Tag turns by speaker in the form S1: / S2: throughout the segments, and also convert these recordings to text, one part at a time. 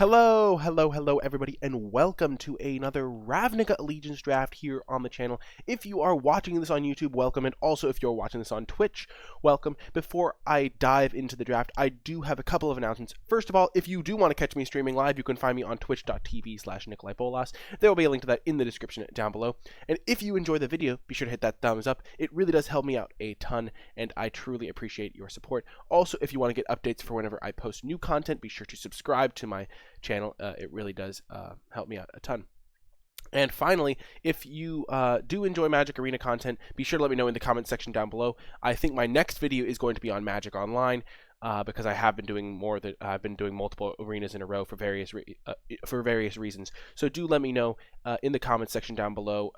S1: Hello everybody, and welcome to another Ravnica Allegiance Draft here on the channel. If you are watching this on YouTube, welcome, and also if you're watching this on Twitch, welcome. Before I dive into the draft, I do have a couple of announcements. First of all, if you do want to catch me streaming live, you can find me on twitch.tv/NikolaiBolas. There will be a link to that in the description down below. And if you enjoy the video, be sure to hit that thumbs up. It really does help me out a ton, and I truly appreciate your support. Also, if you want to get updates for whenever I post new content, be sure to subscribe to my channel. It really does help me out a ton. And finally, if you do enjoy Magic Arena content, be sure to let me know in the comment section down below. I think my next video is going to be on Magic Online because I have been doing multiple arenas in a row for various reasons. So do let me know in the comment section down below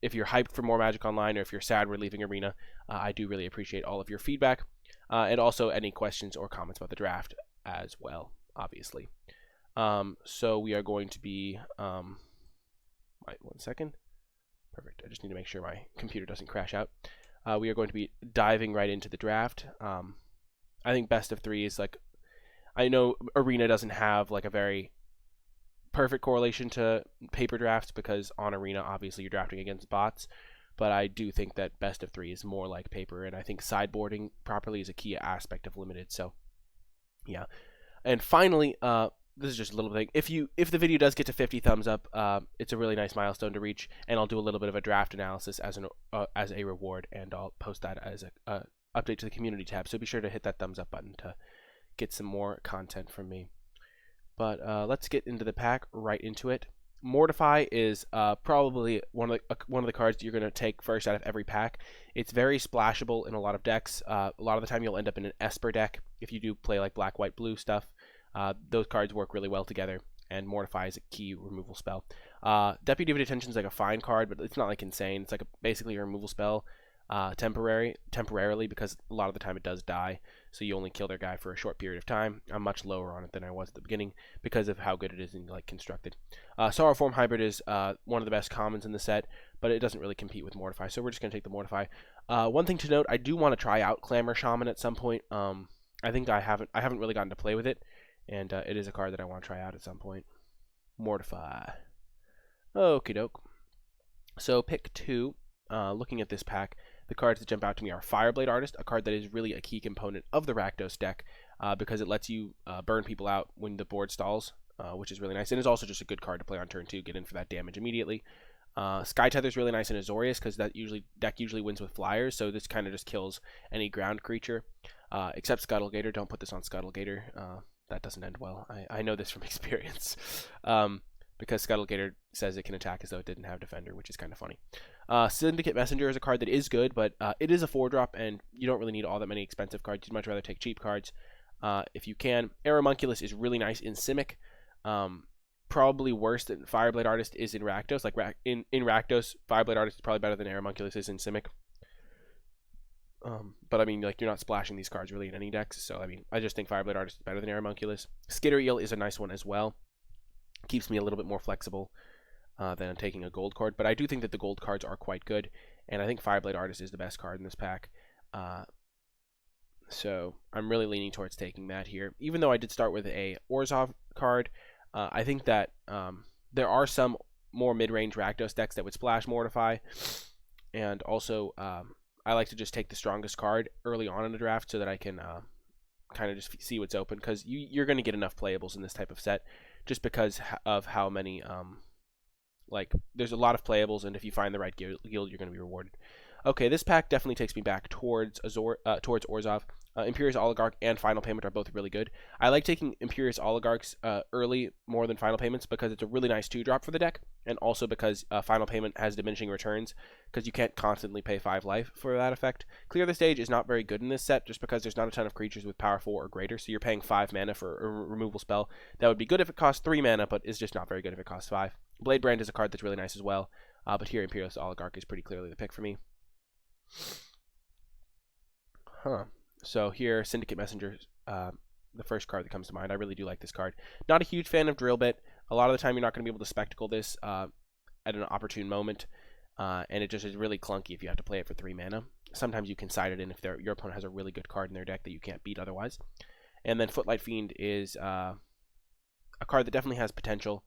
S1: if you're hyped for more Magic Online or if you're sad we're leaving Arena. I do really appreciate all of your feedback and also any questions or comments about the draft as well, obviously. So we are going to be, wait 1 second. Perfect. I just need to make sure my computer doesn't crash out. We are going to be diving right into the draft. I think best of three is like, I know Arena doesn't have like a very perfect correlation to paper drafts because on Arena, obviously you're drafting against bots, but I do think that best of three is more like paper, and I think sideboarding properly is a key aspect of limited. So yeah. And finally, this is just a little thing. If the video does get to 50 thumbs up, it's a really nice milestone to reach, and I'll do a little bit of a draft analysis as a reward, and I'll post that as a update to the community tab. So be sure to hit that thumbs up button to get some more content from me. But let's get into the pack, right into it. Mortify is probably one of the cards you're going to take first out of every pack. It's very splashable in a lot of decks. A lot of the time you'll end up in an Esper deck if you do play like black, white, blue stuff. Those cards work really well together, and Mortify is a key removal spell. Deputy of Detention is like a fine card, but it's not like insane. It's like basically a removal spell temporarily, because a lot of the time it does die, so you only kill their guy for a short period of time. I'm much lower on it than I was at the beginning because of how good it is and like constructed. Sorrowform Hybrid is one of the best commons in the set, but it doesn't really compete with Mortify, so we're just going to take the Mortify. One thing to note, I do want to try out Clamor Shaman at some point. I think I haven't really gotten to play with it, and it is a card that I want to try out at some point. Mortify. Okie doke. So pick two. Looking at this pack, the cards that jump out to me are Fireblade Artist, a card that is really a key component of the Rakdos deck because it lets you burn people out when the board stalls, which is really nice. And it's also just a good card to play on turn 2, get in for that damage immediately. Sky Tether is really nice in Azorius because that deck usually wins with flyers, so this kind of just kills any ground creature. Except Scuttlegator. Don't put this on Scuttlegator. That doesn't end well. I know this from experience. Because Scuttlegator says it can attack as though it didn't have Defender, which is kind of funny. Syndicate Messenger is a card that is good, but it is a 4-drop, and you don't really need all that many expensive cards. You'd much rather take cheap cards if you can. Aeromunculus is really nice in Simic. Probably worse than Fireblade Artist is in Rakdos. Like in Rakdos, Fireblade Artist is probably better than Aeromunculus is in Simic. But I mean, like, you're not splashing these cards really in any decks, so I mean, I just think Fireblade Artist is better than Aeromunculus. Skitter Eel is a nice one as well. Keeps me a little bit more flexible than taking a gold card, but I do think that the gold cards are quite good, and I think Fireblade Artist is the best card in this pack. So I'm really leaning towards taking that here. Even though I did start with a Orzhov card, I think that there are some more mid-range Rakdos decks that would splash Mortify, and also I like to just take the strongest card early on in the draft so that I can kind of just see what's open, because you're going to get enough playables in this type of set just because of how many like there's a lot of playables, and if you find the right guild, you're going to be rewarded. Okay, this pack definitely takes me back towards Orzhov. Imperious Oligarch and Final Payment are both really good. I like taking Imperious Oligarchs early more than Final Payments because it's a really nice 2-drop for the deck, and also because Final Payment has diminishing returns because you can't constantly pay 5 life for that effect. Clear the Stage is not very good in this set just because there's not a ton of creatures with power 4 or greater, so you're paying 5 mana for a removal spell. That would be good if it costs 3 mana, but is just not very good if it costs 5. Blade Brand is a card that's really nice as well, but here Imperious Oligarch is pretty clearly the pick for me. So here, Syndicate Messenger, the first card that comes to mind. I really do like this card. Not a huge fan of Drill Bit. A lot of the time you're not going to be able to spectacle this at an opportune moment, and it just is really clunky if you have to play it for 3 mana. Sometimes you can side it in if your opponent has a really good card in their deck that you can't beat otherwise. And then Footlight Fiend is a card that definitely has potential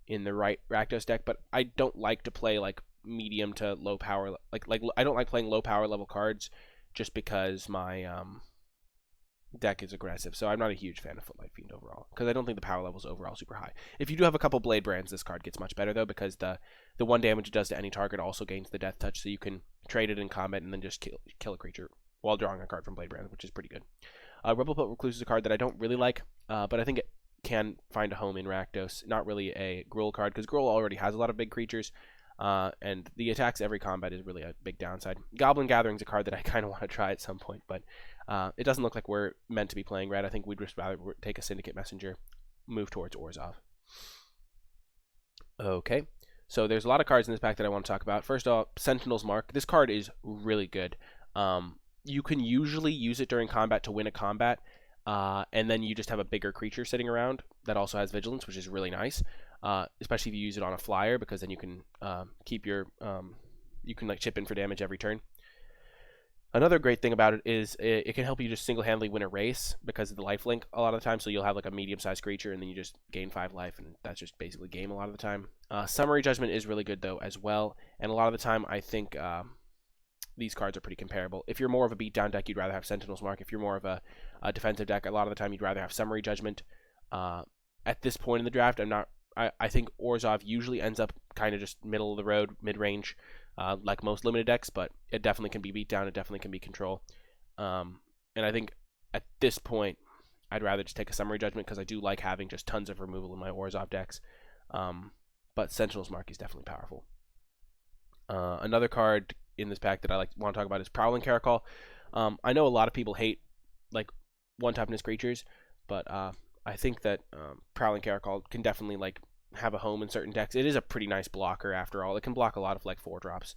S1: in the right Rakdos deck, but I don't like to play like medium to low power. Like I don't like playing low power level cards just because my deck is aggressive. So I'm not a huge fan of Footlight Fiend overall because I don't think the power level is overall super high. If you do have a couple Blade Brands, this card gets much better though, because the 1 damage it does to any target also gains the Death Touch, so you can trade it in combat and then just kill a creature while drawing a card from Blade Brands, which is pretty good. Rebel Recluse is a card that I don't really like, but I think it can find a home in Rakdos. Not really a Gruul card, because Gruul already has a lot of big creatures, and the attacks every combat is really a big downside. Goblin Gathering is a card that I kind of want to try at some point, but it doesn't look like we're meant to be playing red. I think we'd just rather take a Syndicate Messenger, move towards Orzhov. Okay, so there's a lot of cards in this pack that I want to talk about. First off, Sentinel's Mark. This card is really good. You can usually use it during combat to win a combat, and then you just have a bigger creature sitting around that also has Vigilance, which is really nice, especially if you use it on a flyer, because then you can keep your you can like chip in for damage every turn. Another great thing about it is it can help you just single-handedly win a race because of the lifelink a lot of the time. So you'll have like a medium-sized creature, and then you just gain 5 life, and that's just basically game a lot of the time. Summary Judgment is really good though as well, and a lot of the time I think these cards are pretty comparable. If you're more of a beatdown deck, you'd rather have Sentinel's Mark. If you're more of a defensive deck, a lot of the time you'd rather have Summary Judgment. At this point in the draft, I think Orzhov usually ends up kind of just middle of the road, mid-range, like most limited decks, but it definitely can be beatdown. It definitely can be control. And I think at this point, I'd rather just take a Summary Judgment because I do like having just tons of removal in my Orzhov decks. But Sentinel's Mark is definitely powerful. Another card in this pack that I want to talk about is Prowling Caracol. I know a lot of people hate like one-toughness creatures, but I think that Prowling Caracol can definitely like have a home in certain decks. It is a pretty nice blocker after all. It can block a lot of like 4-drops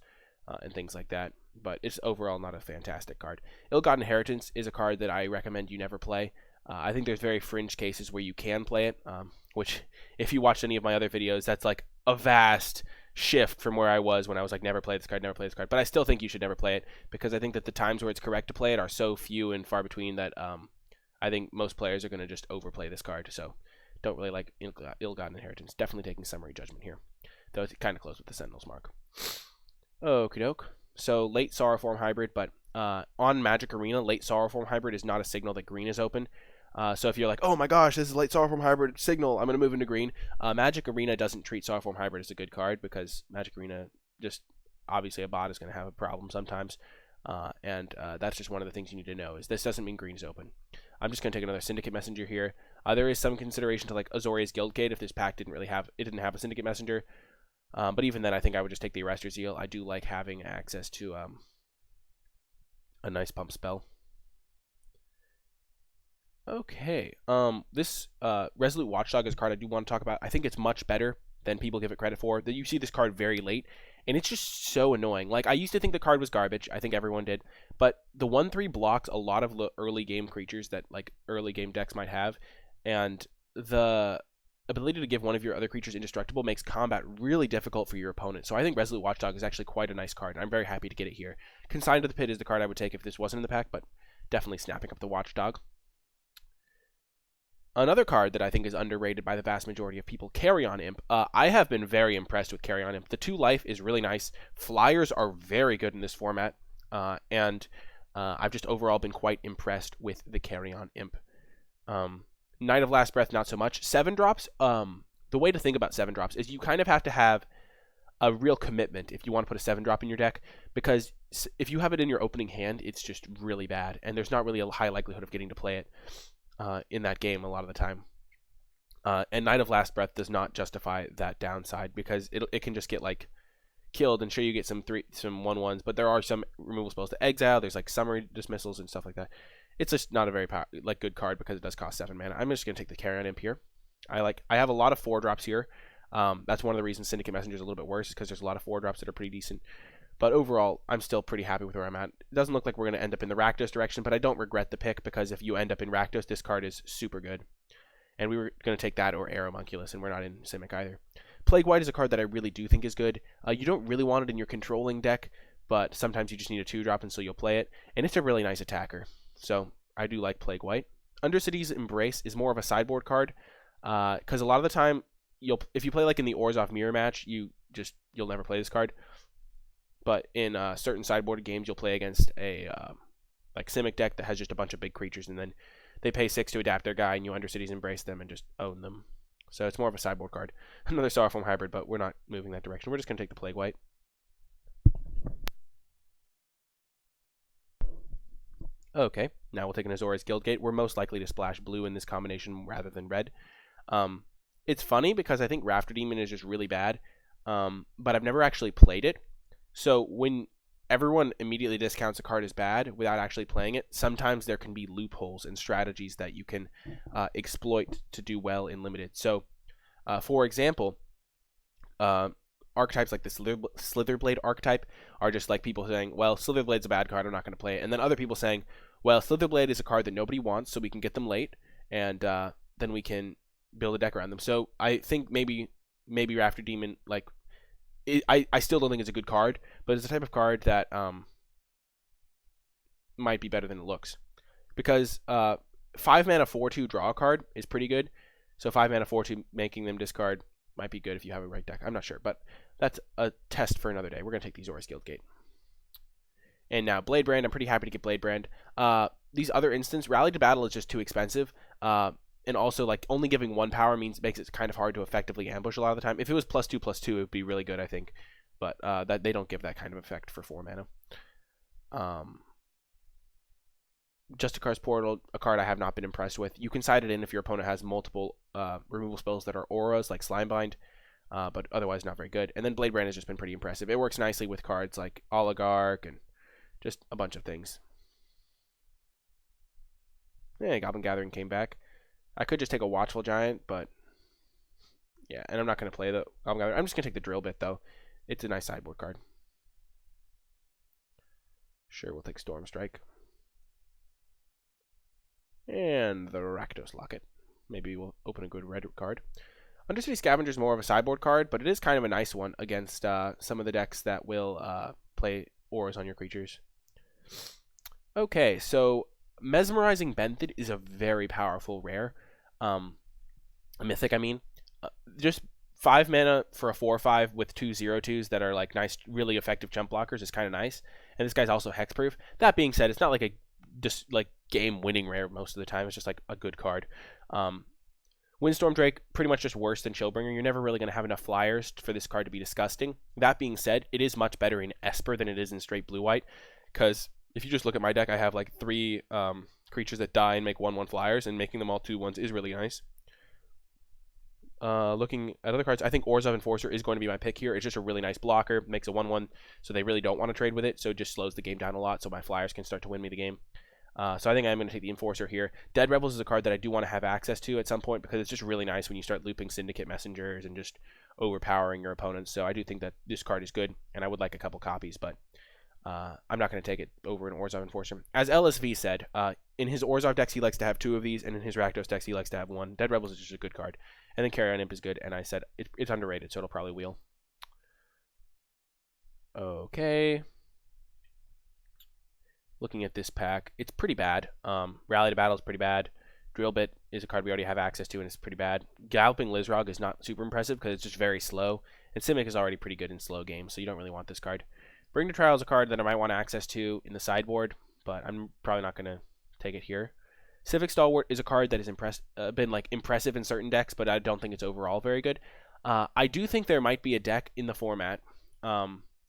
S1: and things like that, but it's overall not a fantastic card. Ill-Gotten Inheritance is a card that I recommend you never play. I think there's very fringe cases where you can play it, which if you watched any of my other videos, that's like a vast shift from where I was when I was like, never play this card, never play this card. But I still think you should never play it, because I think that the times where it's correct to play it are so few and far between that I think most players are going to just overplay this card. So don't really like Ill-Gotten Inheritance. Definitely taking Summary Judgment here, though it's kind of close with the Sentinel's Mark. Okie doke. So late Sorrowform Hybrid, but on Magic Arena, late Sorrowform Hybrid is not a signal that green is open. So if you're like, oh my gosh, this is late Sorrowform Hybrid signal, I'm going to move into green. Magic Arena doesn't treat Sorrowform Hybrid as a good card, because Magic Arena, just obviously a bot is going to have a problem sometimes. And that's just one of the things you need to know, is this doesn't mean green is open. I'm just going to take another Syndicate Messenger here. There is some consideration to like Azorius Guildgate if this pack didn't have a Syndicate Messenger. But even then, I think I would just take the Arrestor Zeal. I do like having access to a nice pump spell. Okay, this Resolute Watchdog is a card I do want to talk about. I think it's much better than people give it credit for. That you see this card very late, and it's just so annoying. Like, I used to think the card was garbage. I think everyone did. But the 1/3 blocks a lot of early game creatures that like early game decks might have, and the ability to give one of your other creatures indestructible makes combat really difficult for your opponent. So I think Resolute Watchdog is actually quite a nice card, and I'm very happy to get it here. Consigned to the Pit is the card I would take if this wasn't in the pack, but definitely snapping up the Watchdog. Another card that I think is underrated by the vast majority of people, Carrion Imp. I have been very impressed with Carrion Imp. The 2 life is really nice. Flyers are very good in this format, and I've just overall been quite impressed with the Carrion Imp. Knight of Last Breath, not so much. 7-drops, the way to think about 7-drops is you kind of have to have a real commitment if you want to put a 7-drop in your deck, because if you have it in your opening hand, it's just really bad, and there's not really a high likelihood of getting to play it in that game a lot of the time. And Knight of Last Breath does not justify that downside, because it can just get like killed, and sure, you get some 1/1s, but there are some removal spells to exile. There's like summary dismissals and stuff like that. It's just not a very good card because it does cost 7 mana. I'm just gonna take the Carrion Imp here. I have a lot of 4-drops here. That's one of the reasons Syndicate Messenger is a little bit worse, because there's a lot of 4-drops that are pretty decent. But overall, I'm still pretty happy with where I'm at. It doesn't look like we're going to end up in the Rakdos direction, but I don't regret the pick, because if you end up in Rakdos, this card is super good. And we were going to take that or Aeromunculus, and we're not in Simic either. Plague White is a card that I really do think is good. You don't really want it in your controlling deck, but sometimes you just need a 2-drop, and so you'll play it. And it's a really nice attacker. So I do like Plague White. Undercity's Embrace is more of a sideboard card. Because a lot of the time, if you play like in the Orzhov mirror match, you'll never play this card. But in certain sideboard games, you'll play against a like Simic deck that has just a bunch of big creatures, and then they pay 6 to adapt their guy, and you Undercities embrace them and just own them. So it's more of a sideboard card. Another Starform hybrid, but we're not moving that direction. We're just going to take the Plague White. Okay, now we'll take an Azorius Guildgate. We're most likely to splash blue in this combination rather than red. It's funny because I think Rafter Demon is just really bad, but I've never actually played it. So when everyone immediately discounts a card as bad without actually playing it, sometimes there can be loopholes and strategies that you can exploit to do well in Limited. So, for example, archetypes like the Slitherblade archetype are just like people saying, well, Slitherblade's a bad card, I'm not going to play it. And then other people saying, well, Slitherblade is a card that nobody wants, so we can get them late, and then we can build a deck around them. So I think maybe Rafter Demon, like, I still don't think it's a good card, but it's the type of card that might be better than it looks. Because 5 mana 4/2 draw a card is pretty good. So 5 mana 4/2 making them discard might be good if you have a right deck. I'm not sure, but that's a test for another day. We're going to take the Azorius Guildgate. And now Blade Brand. I'm pretty happy to get Blade Brand. These other instances, Rally to Battle is just too expensive. And also, like, only giving 1 power makes it kind of hard to effectively ambush a lot of the time. If it was +2/+2, it would be really good, I think. But that they don't give that kind of effect for 4 mana. Justicar's Portal, a card I have not been impressed with. You can side it in if your opponent has multiple removal spells that are auras, like Slimebind, but otherwise not very good. And then Blade Brand has just been pretty impressive. It works nicely with cards like Oligarch and just a bunch of things. Yeah, Goblin Gathering came back. I could just take a Watchful Giant, but yeah, and I'm not going to play the Goblin Gathering. I'm just going to take the Drill Bit, though. It's a nice sideboard card. Sure, we'll take Storm Strike. And the Rakdos Locket. Maybe we'll open a good red card. Undercity Scavenger is more of a sideboard card, but it is kind of a nice one against some of the decks that will play auras on your creatures. Okay, so Mesmerizing Benthid is a very powerful rare. A mythic, I mean. Just 5 mana for a 4/5 with 2 0/2s that are like nice, really effective jump blockers is kind of nice. And this guy's also hexproof. That being said, it's not like a just like game-winning rare most of the time. It's just like a good card. Windstorm Drake, pretty much just worse than Chillbringer. You're never really going to have enough flyers for this card to be disgusting. That being said, it is much better in Esper than it is in straight blue-white. Because if you just look at my deck, I have like 3 creatures that die and make 1/1 flyers, and making them all 2/1s is really nice. Looking at other cards, I think Orzhov Enforcer is going to be my pick here. It's just a really nice blocker, makes a 1/1, so they really don't want to trade with it, so it just slows the game down a lot, so my flyers can start to win me the game. So I think I'm going to take the Enforcer here. Dead Rebels is a card that I do want to have access to at some point because it's just really nice when you start looping Syndicate Messengers and just overpowering your opponents. So I do think that this card is good, and I would like a couple copies, but I'm not going to take it over an Orzhov Enforcer. As LSV said, in his Orzhov decks he likes to have 2 of these, and in his Rakdos decks he likes to have 1. Dead Rebels is just a good card. And then Carrion Imp is good, and I said it's underrated, so it'll probably wheel. Okay. Looking at this pack, it's pretty bad. Rally to Battle is pretty bad. Drill Bit is a card we already have access to, and it's pretty bad. Galloping Lizrog is not super impressive because it's just very slow. And Simic is already pretty good in slow games, so you don't really want this card. Bring to Trial is a card that I might want access to in the sideboard, but I'm probably not going to take it here. Civic Stalwart is a card that has been like impressive in certain decks, but I don't think it's overall very good. I do think there might be a deck in the format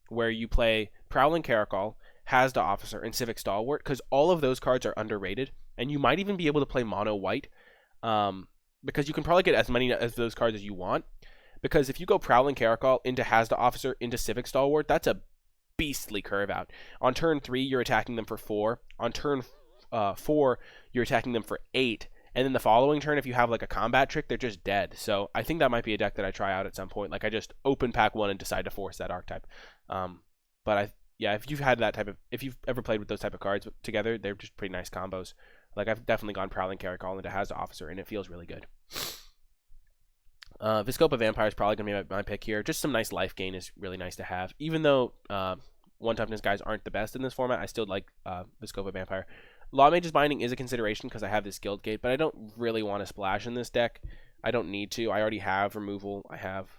S1: where you play Prowling Caracal, Hazda Officer, and Civic Stalwart, because all of those cards are underrated, and you might even be able to play mono white, because you can probably get as many of those cards as you want. Because if you go Prowling Caracal into Hazda Officer into Civic Stalwart, that's a beastly curve out. On turn 3, you're attacking them for 4. On turn 4, you're attacking them for 8. And then the following turn, if you have like a combat trick, they're just dead. So I think that might be a deck that I try out at some point. Like I just open pack 1 and decide to force that archetype. But if you've had that type of, if you've ever played with those type of cards together, they're just pretty nice combos. Like I've definitely gone Prowling Caracal into Hazda Officer, and it feels really good. Viscopa Vampire is probably going to be my pick here. Just some nice life gain is really nice to have. Even though 1 toughness guys aren't the best in this format, I still like Viscopa Vampire. Law Mage's Binding is a consideration because I have this Guildgate, but I don't really want to splash in this deck. I don't need to. I already have removal. I have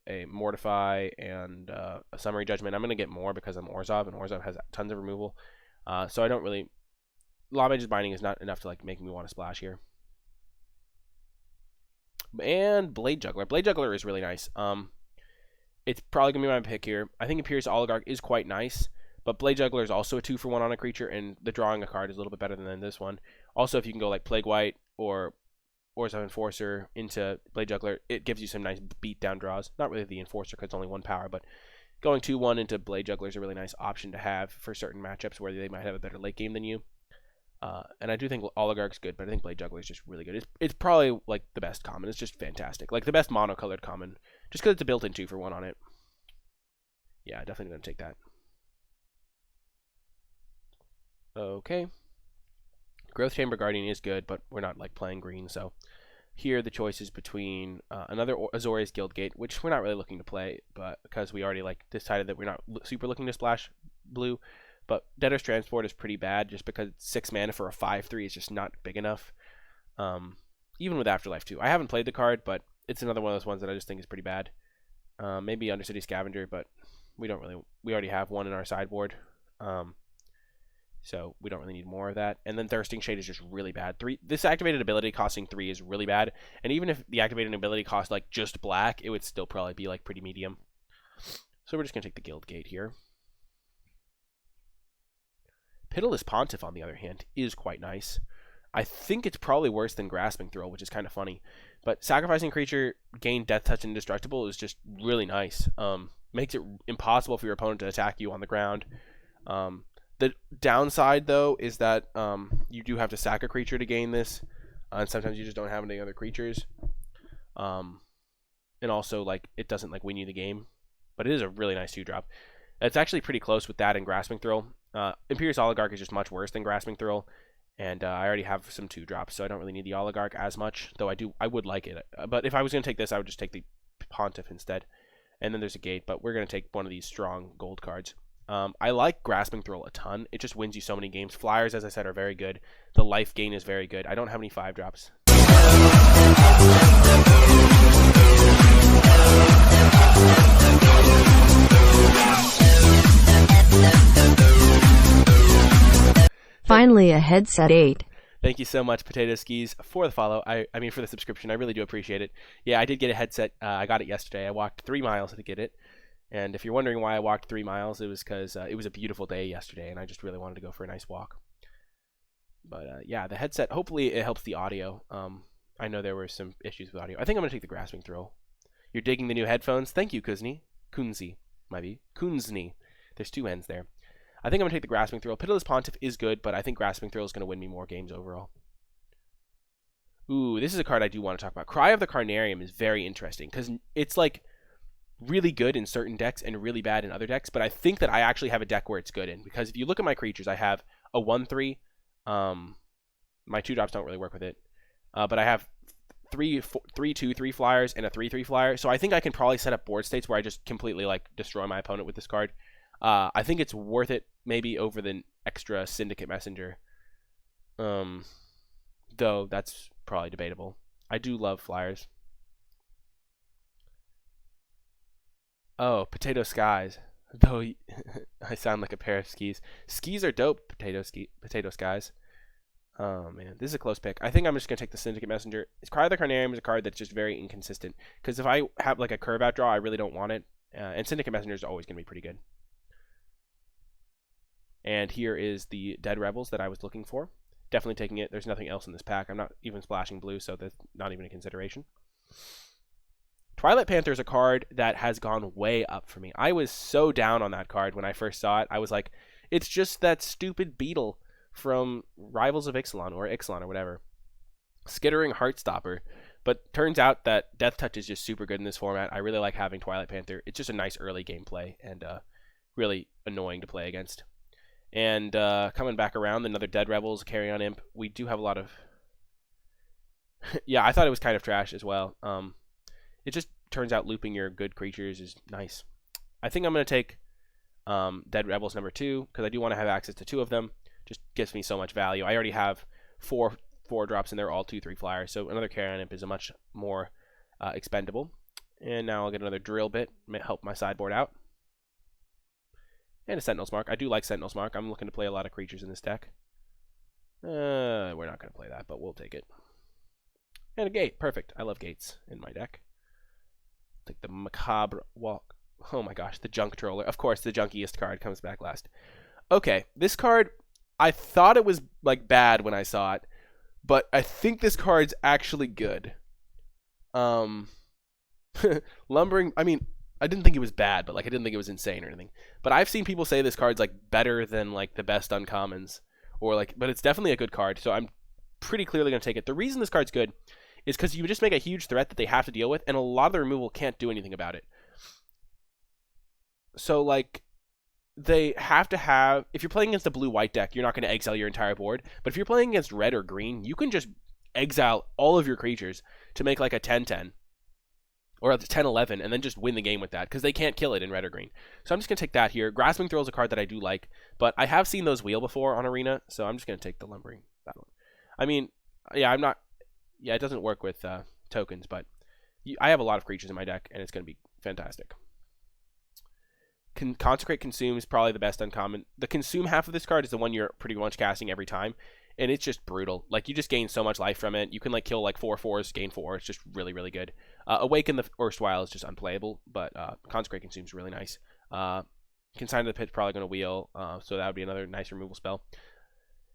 S1: a Mortify and a Summary Judgment. I'm going to get more because I'm Orzhov, and Orzhov has tons of removal. So I don't really... Lawmage's Binding is not enough to like make me want to splash here. And Blade Juggler. Blade Juggler is really nice. It's probably going to be my pick here. I think Imperious Oligarch is quite nice, but Blade Juggler is also a 2-for-1 on a creature, and the drawing a card is a little bit better than this one. Also, if you can go like Plague White or Orzhov Enforcer into Blade Juggler, it gives you some nice beatdown draws. Not really the Enforcer because it's only 1 power, but going 2-1 into Blade Juggler is a really nice option to have for certain matchups where they might have a better late game than you. And I do think Oligarch's good, but I think Blade Juggler is just really good. It's probably like the best common. It's just fantastic. Like the best monocolored common, just because it's a built-in 2-for-1 on it. Yeah, definitely going to take that. Okay. Growth Chamber Guardian is good, but we're not like playing green, so here the choice is between another Azorius Guildgate, which we're not really looking to play, but because we already like decided that we're not super looking to splash blue. But Debtor's Transport is pretty bad just because 6 mana for a 5/3 is just not big enough. Even with Afterlife 2. I haven't played the card, but it's another one of those ones that I just think is pretty bad. Maybe Undercity Scavenger, but we already have one in our sideboard. So we don't really need more of that. And then Thirsting Shade is just really bad. This activated ability costing 3 is really bad. And even if the activated ability cost like just black, it would still probably be like pretty medium. So we're just going to take the Guildgate here. Pitiless Pontiff, on the other hand, is quite nice. I think it's probably worse than Grasping Thrill, which is kind of funny. But sacrificing creature, gain Death Touch Indestructible is just really nice. Makes it impossible for your opponent to attack you on the ground. The downside, though, is that you do have to sack a creature to gain this. And sometimes you just don't have any other creatures. And also, like, it doesn't like win you the game. But it is a really nice 2-drop. It's actually pretty close with that and Grasping Thrill. Imperious Oligarch is just much worse than Grasping Thrill, and I already have some 2-drops, so I don't really need the Oligarch as much, though I would like it. But if I was going to take this, I would just take the Pontiff instead. And then there's a Gate, but we're going to take one of these strong gold cards. I like Grasping Thrill a ton. It just wins you so many games. Flyers, as I said, are very good. The life gain is very good. I don't have any 5-drops.
S2: Finally a headset 8.
S1: Thank you so much, Potato Skis, for the follow. I mean, for the subscription. I really do appreciate it. Yeah, I did get a headset. I got it yesterday. I walked 3 miles to get it. And if you're wondering why I walked 3 miles, it was because it was a beautiful day yesterday, and I just really wanted to go for a nice walk. But yeah, the headset, hopefully it helps the audio. I know there were some issues with audio. I think I'm going to take the Grasping Thrill. You're digging the new headphones? Thank you, Kuzni. Kunzi, might be. Kunzni. There's 2 N's there. I think I'm going to take the Grasping Thrill. Pitiless Pontiff is good, but I think Grasping Thrill is going to win me more games overall. Ooh, this is a card I do want to talk about. Cry of the Carnarium is very interesting, because it's like really good in certain decks and really bad in other decks, but I think that I actually have a deck where it's good in, because if you look at my creatures, I have a 1/3. My 2-drops don't really work with it, but I have 3/2/3 flyers and a 3/3 flyer, so I think I can probably set up board states where I just completely like destroy my opponent with this card. I think it's worth it, maybe over the extra Syndicate Messenger. Though that's probably debatable. I do love flyers. Oh, Potato Skies. Though I sound like a pair of skis. Skis are dope, Potato Skies. Oh man, this is a close pick. I think I'm just gonna take the Syndicate Messenger. Cry of the Carnarium is a card that's just very inconsistent. Because if I have like a curve out draw, I really don't want it. And Syndicate Messenger is always gonna be pretty good. And here is the Dead Rebels that I was looking for. Definitely taking it. There's nothing else in this pack. I'm not even splashing blue, so that's not even a consideration. Twilight Panther is a card that has gone way up for me. I was so down on that card when I first saw it. I was like, it's just that stupid beetle from Rivals of Ixalan or whatever. Skittering Heartstopper. But turns out that Death Touch is just super good in this format. I really like having Twilight Panther. It's just a nice early gameplay and really annoying to play against. And coming back around, another Dead Rebels, Carrion Imp. We do have a lot of... yeah, I thought it was kind of trash as well. It just turns out looping your good creatures is nice. I think I'm going to take Dead Rebels number 2, because I do want to have access to 2 of them. Just gives me so much value. I already have 4 4-drops, and they're all 2/3 flyers. So another Carrion Imp is a much more expendable. And now I'll get another Drill Bit, help my sideboard out. And a Sentinel's Mark. I do like Sentinel's Mark. I'm looking to play a lot of creatures in this deck. We're not going to play that, but we'll take it. And a Gate. Perfect. I love gates in my deck. Take the Macabre Walk. Oh my gosh, the Junk Troller. Of course, the junkiest card comes back last. Okay, this card, I thought it was like bad when I saw it, but I think this card's actually good. Lumbering, I mean, I didn't think it was bad, but like I didn't think it was insane or anything. But I've seen people say this card's like better than like the best uncommons, or like, but it's definitely a good card. So I'm pretty clearly going to take it. The reason this card's good is because you just make a huge threat that they have to deal with, and a lot of the removal can't do anything about it. So like, they have to have, if you're playing against a blue-white deck, you're not going to exile your entire board. But if you're playing against red or green, you can just exile all of your creatures to make like a 10-10. Or a 10-11, and then just win the game with that, because they can't kill it in red or green. So I'm just going to take that here. Grasping Thrill is a card that I do like, but I have seen those wheel before on Arena, so I'm just going to take the Lumbering, that one. I mean, yeah, I'm not, yeah, it doesn't work with tokens, but I have a lot of creatures in my deck, and it's going to be fantastic. Consecrate Consume is probably the best uncommon. The Consume half of this card is the one you're pretty much casting every time, and it's just brutal. Like, you just gain so much life from it. You can, like, kill, like, 4/4s, gain 4. It's just really, really good. Awaken the Erstwhile is just unplayable, but Consecrate Consume is really nice. Consign to the Pit's probably going to wheel, so that would be another nice removal spell.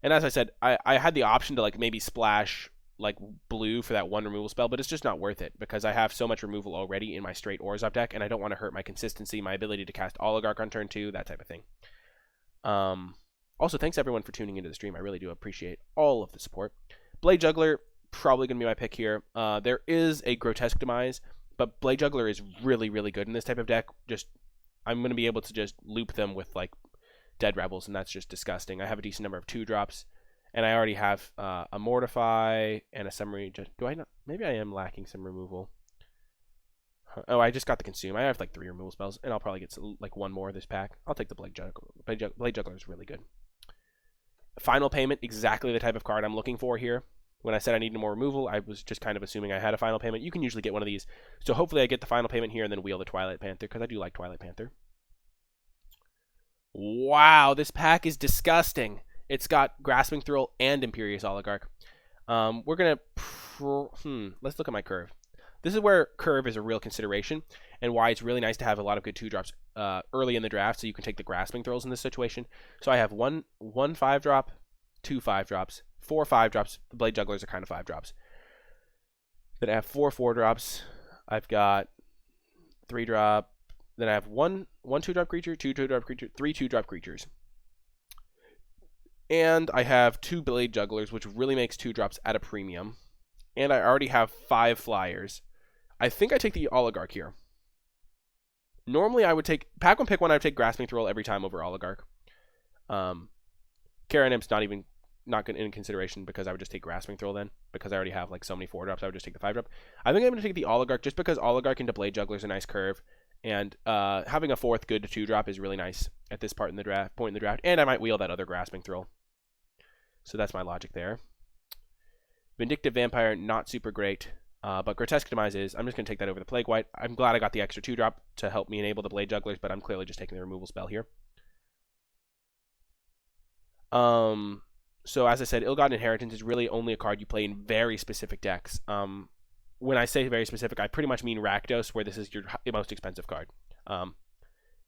S1: And as I said, I had the option to, like, maybe splash, like, blue for that one removal spell, but it's just not worth it, because I have so much removal already in my straight Orzhov deck, and I don't want to hurt my consistency, my ability to cast Oligarch on turn 2, that type of thing. Also, thanks everyone for tuning into the stream. I really do appreciate all of the support. Blade Juggler, probably going to be my pick here. There is a Grotesque Demise, but Blade Juggler is really, really good in this type of deck. I'm going to be able to just loop them with, like, Dead Rebels, and that's just disgusting. I have a decent number of 2-drops, and I already have a Mortify and a Summary. Do I not? Maybe I am lacking some removal. Oh, I just got the Consume. I have like 3 removal spells, and I'll probably get like 1 more this pack. I'll take the Blade Juggler. Blade Juggler is really good. Final Payment, exactly the type of card I'm looking for here. When I said I needed more removal, I was just kind of assuming I had a Final Payment. You can usually get one of these. So hopefully I get the Final Payment here and then wheel the Twilight Panther, because I do like Twilight Panther. Wow, this pack is disgusting. It's got Grasping Thrill and Imperious Oligarch. We're going to... let's look at my curve. This is where curve is a real consideration, and why it's really nice to have a lot of good 2-drops early in the draft, so you can take the Grasping Thrills in this situation. So I have one 5-drop, 2 5-drops, 4 5-drops. The Blade Jugglers are kind of 5-drops. Then I have 4 4-drops. I've got 3-drop. Then I have one 2-drop creature, 2 2-drop creature, 3 2-drop creatures. And I have 2 Blade Jugglers, which really makes 2-drops at a premium. And I already have 5 flyers. I think I take the Oligarch here. Normally I would take, pack 1 pick 1, I would take Grasping Thrill every time over Oligarch. Carrion Imp's not good in consideration, because I would just take Grasping Thrill then, because I already have like so many 4-drops. I would just take the 5-drop. I think I'm going to take the Oligarch, just because Oligarch into Blade Juggler is a nice curve, and having a 4th good 2-drop is really nice at this point in the draft. And I might wheel that other Grasping Thrill. So that's my logic there. Vindictive Vampire, not super great, but Grotesque Demise is. I'm just going to take that over the Plague White. I'm glad I got the extra 2-drop to help me enable the Blade Jugglers, but I'm clearly just taking the removal spell here. So as I said, Ill-Gotten Inheritance is really only a card you play in very specific decks. When I say very specific, I pretty much mean Rakdos, where this is your most expensive card.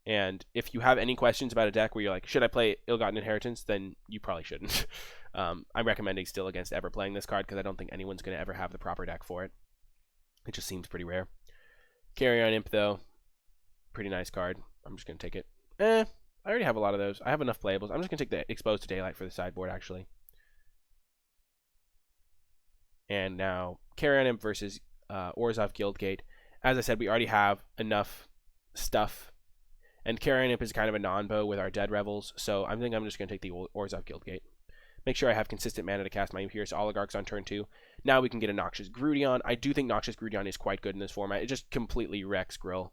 S1: And if you have any questions about a deck where you're like, should I play Ill-Gotten Inheritance, then you probably shouldn't. I'm recommending still against ever playing this card, because I don't think anyone's going to ever have the proper deck for it. It just seems pretty rare. Carrion Imp, though, pretty nice card. I'm just going to take it. I already have a lot of those. I have enough playables. I'm just going to take the Exposed to Daylight for the sideboard, actually. And now, Carrion Imp versus Orzhov Guildgate. As I said, we already have enough stuff. And Carrion Imp is kind of a non-bow with our Dead Revels, so I think I'm just going to take the Orzhov Guildgate. Make sure I have consistent mana to cast my Imperious Oligarchs on turn 2. Now we can get a Noxious Grudion. I do think Noxious Grudion is quite good in this format. It just completely wrecks Grill.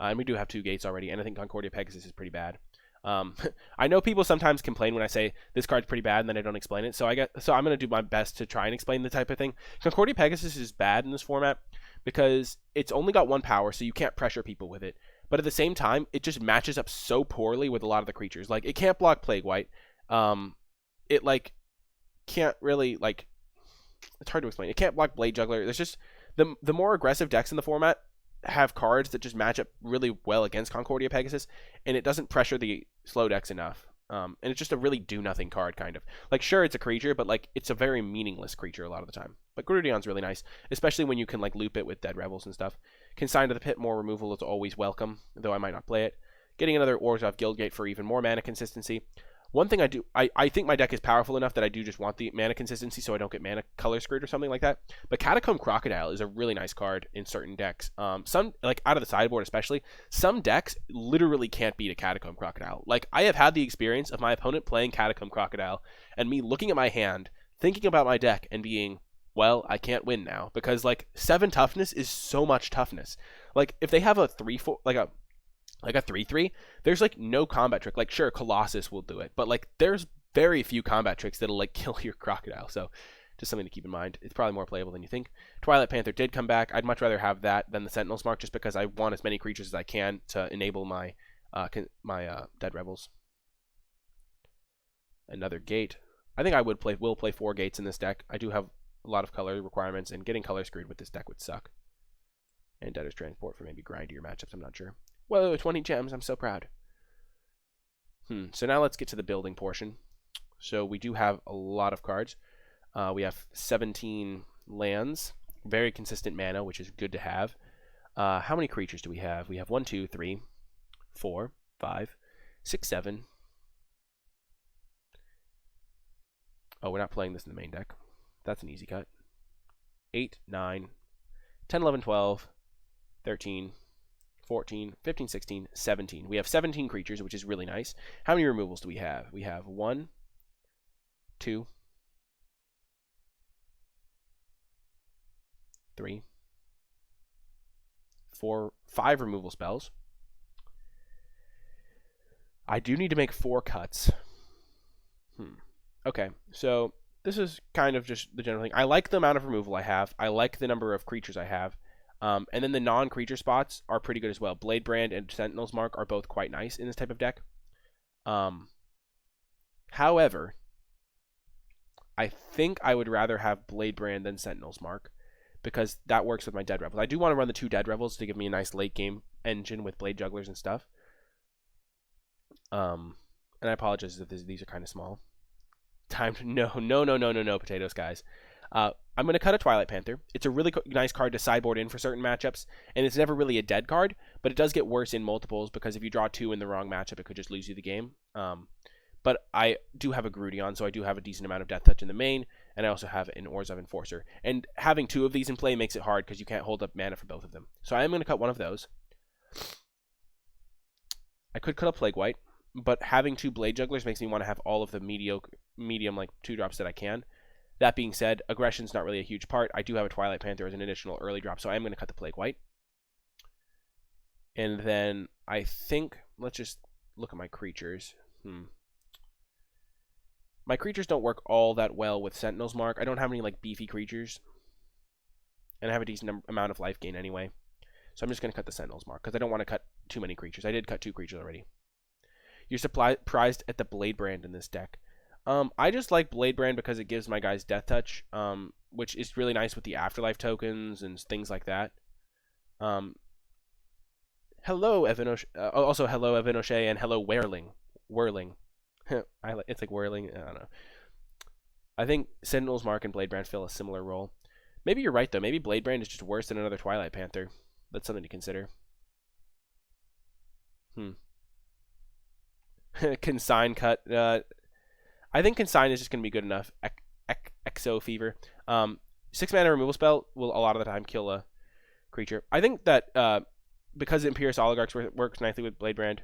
S1: And we do have 2 gates already, and I think Concordia Pegasus is pretty bad. I know people sometimes complain when I say this card's pretty bad and then I don't explain it. So I'm gonna do my best to try and explain the type of thing. Concordia Pegasus is bad in this format because it's only got 1 power, so you can't pressure people with it. But at the same time, it just matches up so poorly with a lot of the creatures. Like, it can't block Plague White. It like can't really like. It's hard to explain. It can't block Blade Juggler. There's just the more aggressive decks in the format have cards that just match up really well against Concordia Pegasus, and it doesn't pressure the slow decks enough. And it's just a really do-nothing card, kind of. Like, sure, it's a creature, but, like, it's a very meaningless creature a lot of the time. But Grudion's really nice, especially when you can, like, loop it with Dead Rebels and stuff. Consign to the Pit, more removal is always welcome, though I might not play it. Getting another Orzhov Guildgate for even more mana consistency. One thing I think my deck is powerful enough that I do just want the mana consistency so I don't get mana color screwed or something like that. But Catacomb Crocodile is a really nice card in certain decks. Some, like out of the sideboard especially, some decks literally can't beat a Catacomb Crocodile. Like, I have had the experience of my opponent playing Catacomb Crocodile and me looking at my hand, thinking about my deck and being, well, I can't win now. Because, like, 7 toughness is so much toughness. Like, if they have a 3-4, like a 3-3, there's like no combat trick. Like, sure, Colossus will do it, but like there's very few combat tricks that'll like kill your Crocodile. So just something to keep in mind. It's probably more playable than you think. Twilight Panther did come back. I'd much rather have that than the Sentinel's Mark, just because I want as many creatures as I can to enable my Dead Rebels. Another gate. I think I will play 4 gates in this deck. I do have a lot of color requirements, and getting color screwed with this deck would suck. And Debtor's Transport for maybe grindier matchups, I'm not sure. Whoa, 20 gems. I'm so proud. So now let's get to the building portion. So we do have a lot of cards. We have 17 lands. Very consistent mana, which is good to have. How many creatures do we have? We have 1, 2, 3, 4, 5, 6, 7. Oh, we're not playing this in the main deck. That's an easy cut. 8, 9, 10, 11, 12, 13, 14, 15, 16, 17. We have 17 creatures, which is really nice. How many removals do we have? We have 1, 2, 3, 4, 5 removal spells. I do need to make 4 cuts. Okay, so this is kind of just the general thing. I like the amount of removal I have. I like the number of creatures I have. And then the non-creature spots are pretty good as well. Bladebrand and Sentinel's Mark are both quite nice in this type of deck. However, I think I would rather have Bladebrand than Sentinel's Mark, because that works with my Dead Rebels. I do want to run the 2 Dead Rebels to give me a nice late game engine with Blade Jugglers and stuff. And I apologize if these are kind of small. Time to no potatoes, guys. I'm going to cut a Twilight Panther. It's a really nice card to sideboard in for certain matchups, and it's never really a dead card, but it does get worse in multiples, because if you draw 2 in the wrong matchup, it could just lose you the game. But I do have a Grudion, so I do have a decent amount of Death Touch in the main, and I also have an Orzhov Enforcer. And having 2 of these in play makes it hard, because you can't hold up mana for both of them. So I am going to cut one of those. I could cut a Plague White, but having 2 Blade Jugglers makes me want to have all of the medium like 2-drops that I can. That being said, aggression's not really a huge part. I do have a Twilight Panther as an additional early drop, so I am going to cut the Plague White. And then I think, let's just look at my creatures. My creatures don't work all that well with Sentinel's Mark. I don't have any like beefy creatures. And I have a decent amount of life gain anyway. So I'm just going to cut the Sentinel's Mark, because I don't want to cut too many creatures. I did cut 2 creatures already. You're surprised at the Bladebrand in this deck. I just like Bladebrand because it gives my guys Death Touch, which is really nice with the Afterlife tokens and things like that. Hello, Evan also hello, Evan O'Shea, and hello, Whirling. It's like whirling. I don't know. I think Sentinel's Mark and Bladebrand fill a similar role. Maybe you're right, though. Maybe Bladebrand is just worse than another Twilight Panther. That's something to consider. Consign cut. I think Consign is just going to be good enough. Exo Fever. 6 mana removal spell will a lot of the time kill a creature. I think that because Imperious Oligarchs works nicely with Bladebrand,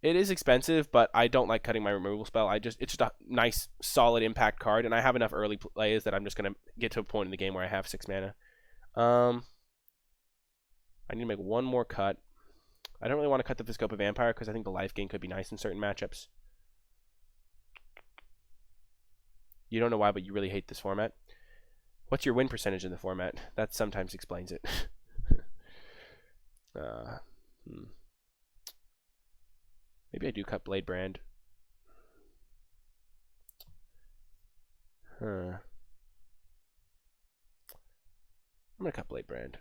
S1: it is expensive, but I don't like cutting my removal spell. It's just a nice, solid impact card, and I have enough early plays that I'm just going to get to a point in the game where I have 6 mana. I need to make one more cut. I don't really want to cut the Viscopa Vampire because I think the life gain could be nice in certain matchups. You don't know why, but you really hate this format. What's your win percentage in the format? That sometimes explains it. Maybe I do cut Blade Brand. I'm going to cut Blade Brand.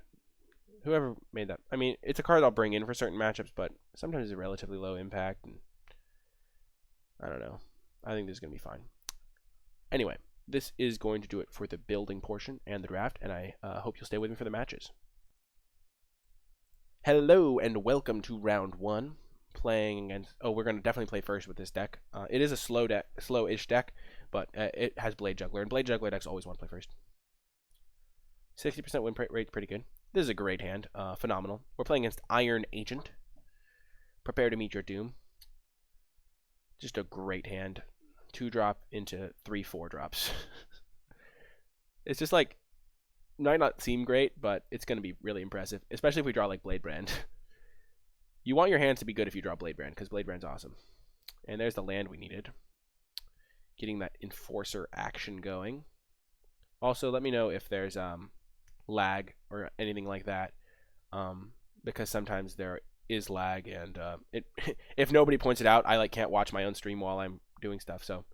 S1: Whoever made that. I mean, it's a card I'll bring in for certain matchups, but sometimes it's a relatively low impact. And I don't know. I think this is going to be fine. Anyway, this is going to do it for the building portion and the draft, and I hope you'll stay with me for the matches. Hello, and welcome to round 1. Playing against... Oh, we're going to definitely play first with this deck. It is a slow-ish deck, but it has Blade Juggler, and Blade Juggler decks always want to play first. 60% win rate, pretty good. This is a great hand. Phenomenal. We're playing against Iron Agent. Prepare to meet your doom. Just a great hand. 2-drop into 3/4 drops. It's just like, might not seem great, but it's going to be really impressive, especially if we draw like Blade Brand. You want your hands to be good if you draw Blade Brand, because Blade Brand's awesome. And there's the land we needed. Getting that Enforcer action going. Also, let me know if there's lag or anything like that, because sometimes there is lag, and if nobody points it out, I like can't watch my own stream while I'm doing stuff, so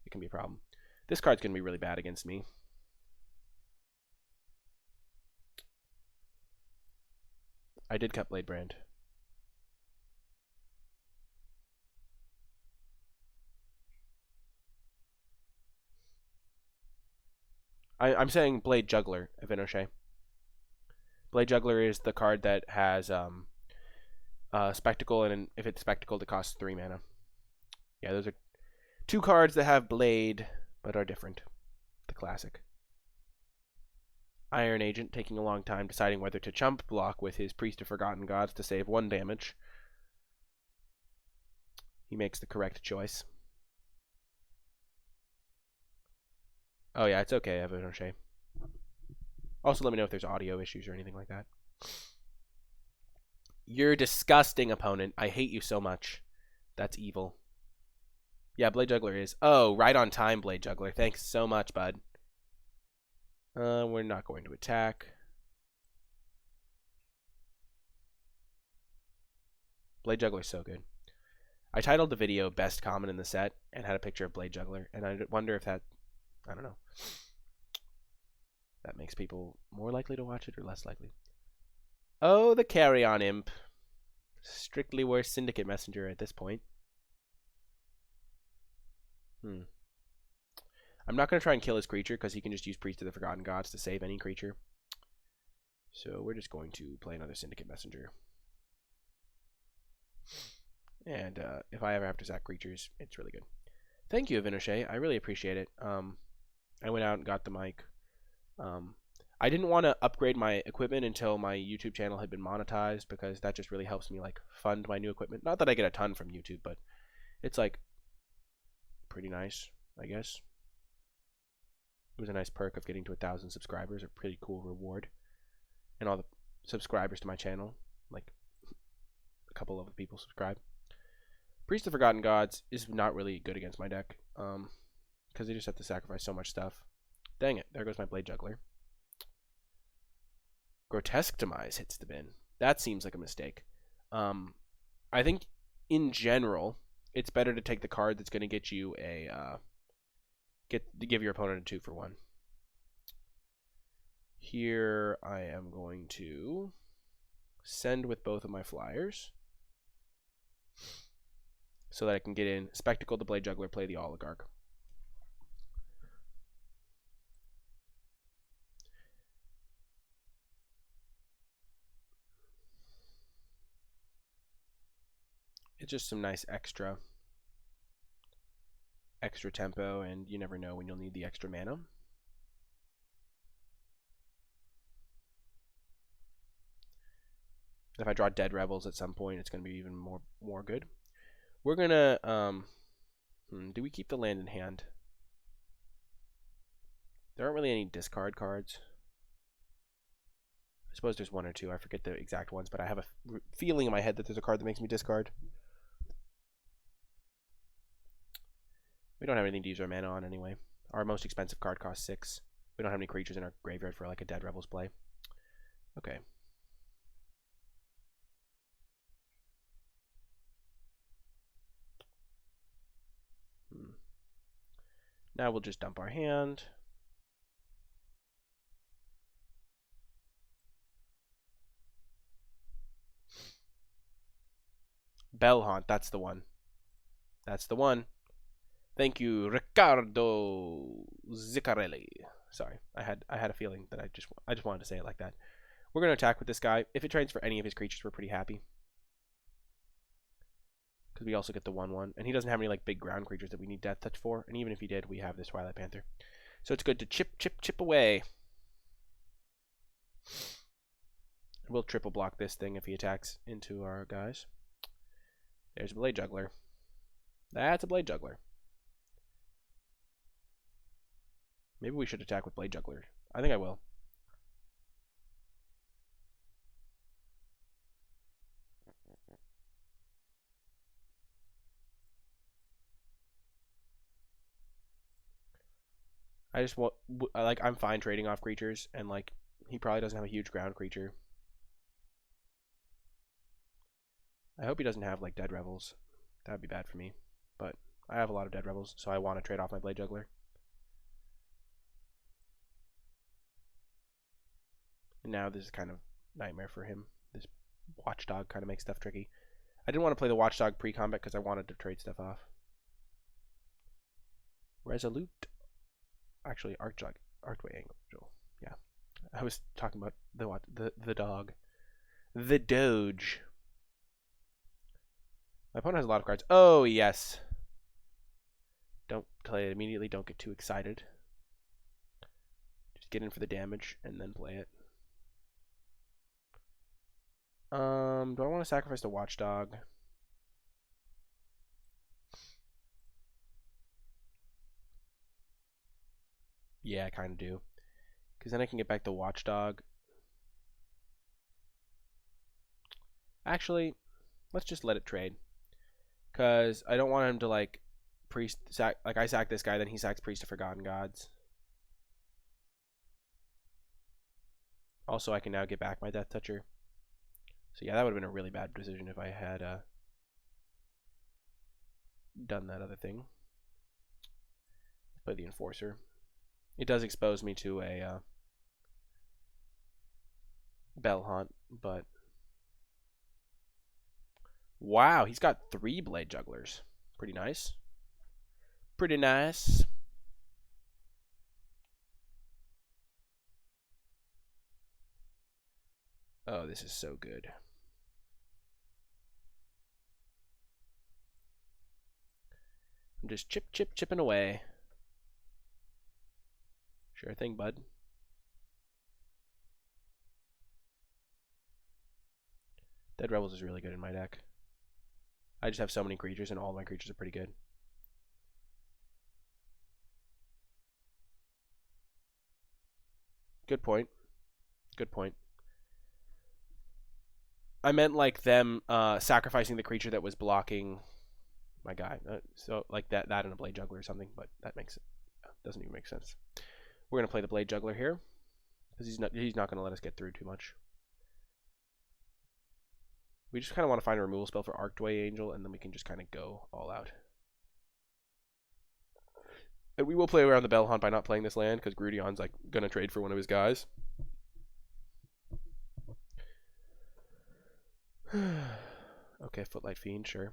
S1: it can be a problem. This card's going to be really bad against me. I did cut Blade Brand. I'm saying Blade Juggler, Vinoche. Blade Juggler is the card that has Spectacle, and if it's Spectacled, it costs 3 mana. Yeah, those are 2 cards that have Blade, but are different. The classic. Iron Agent taking a long time deciding whether to chump block with his Priest of Forgotten Gods to save 1 damage. He makes the correct choice. Oh yeah, it's okay, Evan O'Shea. Also, let me know if there's audio issues or anything like that. You're disgusting, opponent. I hate you so much. That's evil. Yeah, Blade Juggler is. Oh, right on time, Blade Juggler. Thanks so much, bud. We're not going to attack. Blade Juggler's so good. I titled the video Best Common in the Set and had a picture of Blade Juggler, and I wonder if that... I don't know. That makes people more likely to watch it or less likely. Oh, the Carrion Imp. Strictly worse Syndicate Messenger at this point. I'm not going to try and kill his creature because he can just use Priest of the Forgotten Gods to save any creature. So we're just going to play another Syndicate Messenger. And if I ever have to sack creatures, it's really good. Thank you, Vinoche. I really appreciate it. I went out and got the mic. I didn't want to upgrade my equipment until my YouTube channel had been monetized, because that just really helps me like fund my new equipment. Not that I get a ton from YouTube, but it's like pretty nice, I guess. It was a nice perk of getting to 1,000 subscribers, a pretty cool reward. And all the subscribers to my channel, like a couple of people subscribe. Priest of Forgotten Gods is not really good against my deck, because they just have to sacrifice so much stuff. Dang it, there goes my Blade Juggler. Grotesque Demise hits the bin. That seems like a mistake. I think, in general, it's better to take the card that's going to get you a... give your opponent a 2-for-1. Here, I am going to send with both of my flyers, so that I can get in Spectacle the Blade Juggler, play the Oligarch. It's just some nice extra tempo, and you never know when you'll need the extra mana. If I draw Dead Rebels at some point, it's going to be even more good. We're going to... do we keep the land in hand? There aren't really any discard cards. suppose there's one or two. I forget the exact ones, but I have a feeling in my head that there's a card that makes me discard. We don't have anything to use our mana on anyway. Our most expensive card costs 6. We don't have any creatures in our graveyard for like a Dead Rebels play. Okay. Now we'll just dump our hand. Bellhaunt, that's the one. That's the one. Thank you, Riccardo Ziccarelli. Sorry, I had a feeling that I just wanted to say it like that. We're gonna attack with this guy. If it trades for any of his creatures, we're pretty happy. Because we also get the 1/1, and he doesn't have any like big ground creatures that we need Death Touch for. And even if he did, we have this Twilight Panther, so it's good to chip away. We'll triple block this thing if he attacks into our guys. There's a Blade Juggler. That's a Blade Juggler. Maybe we should attack with Blade Juggler. I think I will. I just want, like, I'm fine trading off creatures, and like, he probably doesn't have a huge ground creature. I hope he doesn't have like Dead Rebels. That would be bad for me. But I have a lot of Dead Rebels, so I want to trade off my Blade Juggler. And now this is kind of nightmare for him. This Watchdog kind of makes stuff tricky. I didn't want to play the Watchdog pre-combat because I wanted to trade stuff off. Resolute. Actually, Archway Angel. Yeah. I was talking about the dog. The Doge. My opponent has a lot of cards. Oh, yes. Don't play it immediately. Don't get too excited. Just get in for the damage and then play it. Do I want to sacrifice the Watchdog? Yeah, I kind of do. Because then I can get back the Watchdog. Actually, let's just let it trade. Because I don't want him to, like, I sack this guy, then he sacks Priest of Forgotten Gods. Also, I can now get back my Death Toucher. So yeah, that would have been a really bad decision if I had done that other thing. Let's play the Enforcer. It does expose me to a Bellhaunt, but wow, he's got 3 Blade Jugglers. Pretty nice. Pretty nice. Oh, this is so good. I'm just chipping away. Sure thing, bud. Dead Rebels is really good in my deck. I just have so many creatures, and all my creatures are pretty good. Good point. Good point. I meant like them sacrificing the creature that was blocking my guy. So like that and a Blade Juggler or something, but that makes it doesn't even make sense. We're gonna play the Blade Juggler here because he's not gonna let us get through too much. We just kind of want to find a removal spell for Archway Angel, and then we can just kind of go all out. And we will play around the Bellhaunt by not playing this land because Grudion's like gonna trade for one of his guys. Okay, Footlight Fiend, sure.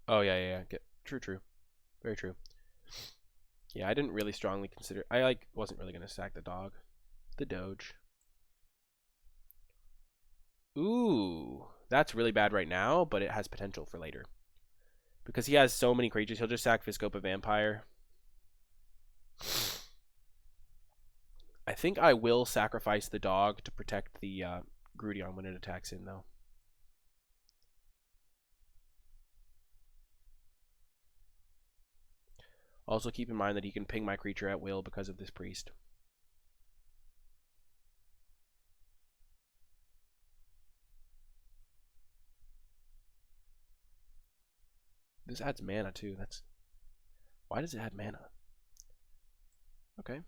S1: Oh yeah. True. Very true. Yeah, I didn't really strongly consider. I like wasn't really gonna sack the dog, the Doge. Ooh, that's really bad right now, but it has potential for later. Because he has so many creatures, he'll just sack Viscopa Vampire. I think I will sacrifice the dog to protect the Grudion when it attacks in, though. Also keep in mind that he can ping my creature at will because of this priest. This adds mana too. That's why does it add mana? Okay.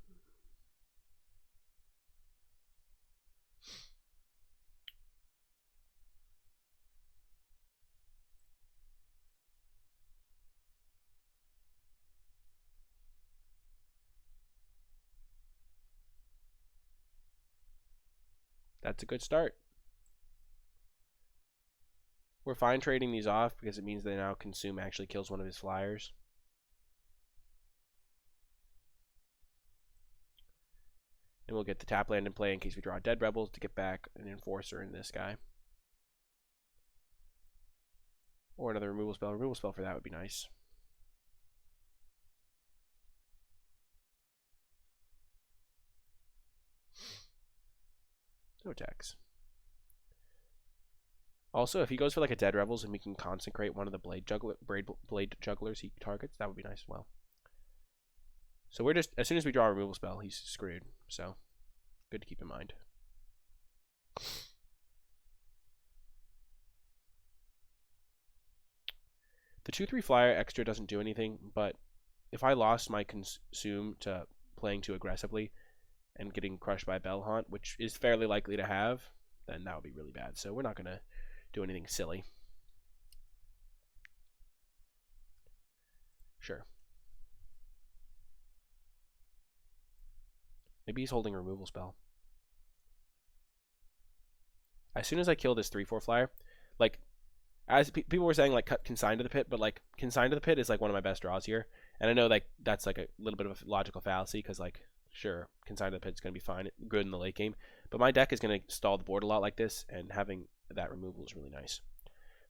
S1: That's a good start. We're fine trading these off because it means they now consume actually kills one of his flyers. And we'll get the tap land in play in case we draw Dead Rebels to get back an Enforcer in this guy. Or another removal spell. Removal spell for that would be nice. No attacks. Also, if he goes for like a Dead Rebels and we can consecrate one of the blade jugglers he targets, that would be nice as well. So we're just, as soon as we draw a removal spell, he's screwed. So, good to keep in mind. The 2/3 flyer extra doesn't do anything, but if I lost my consume to playing too aggressively and getting crushed by Bell Haunt, which is fairly likely to have, then that would be really bad. So we're not going to do anything silly. Sure. Maybe he's holding a removal spell. As soon as I kill this 3/4 flyer, like, as people were saying, like, cut Consign to the Pit, but, like, Consign to the Pit is, like, one of my best draws here. And I know, like, that's, like, a little bit of a logical fallacy, because, like, sure, Consign to the Pit is going to be fine, good in the late game. But my deck is going to stall the board a lot like this, and having that removal is really nice.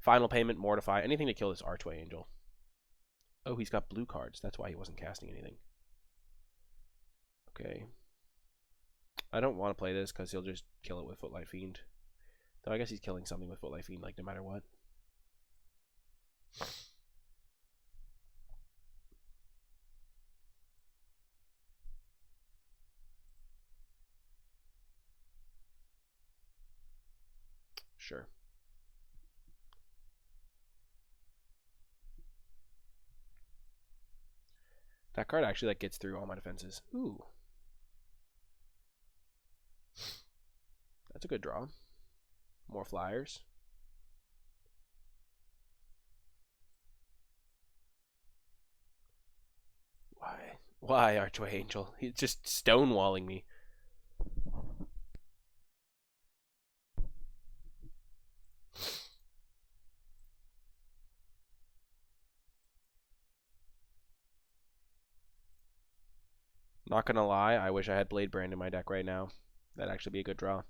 S1: Final Payment, Mortify, anything to kill this Archway Angel. Oh, he's got blue cards. That's why he wasn't casting anything. Okay. I don't want to play this because he'll just kill it with Footlight Fiend. Though I guess he's killing something with Footlight Fiend, like, no matter what. Sure. That card actually, like, gets through all my defenses. Ooh. That's a good draw. More flyers. Why? Why, Archway Angel? He's just stonewalling me. Not gonna lie, I wish I had Blade Brand in my deck right now. That'd actually be a good draw.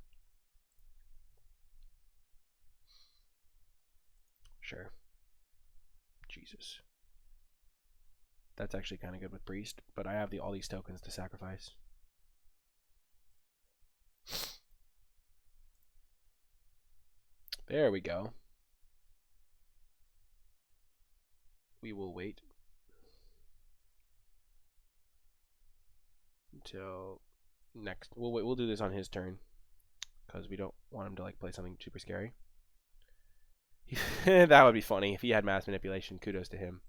S1: Sure. Jesus. That's actually kind of good with Priest, but I have all these tokens to sacrifice. There we go. We will wait until next. We'll do this on his turn because we don't want him to like play something super scary. That would be funny if he had Mass Manipulation. Kudos to him.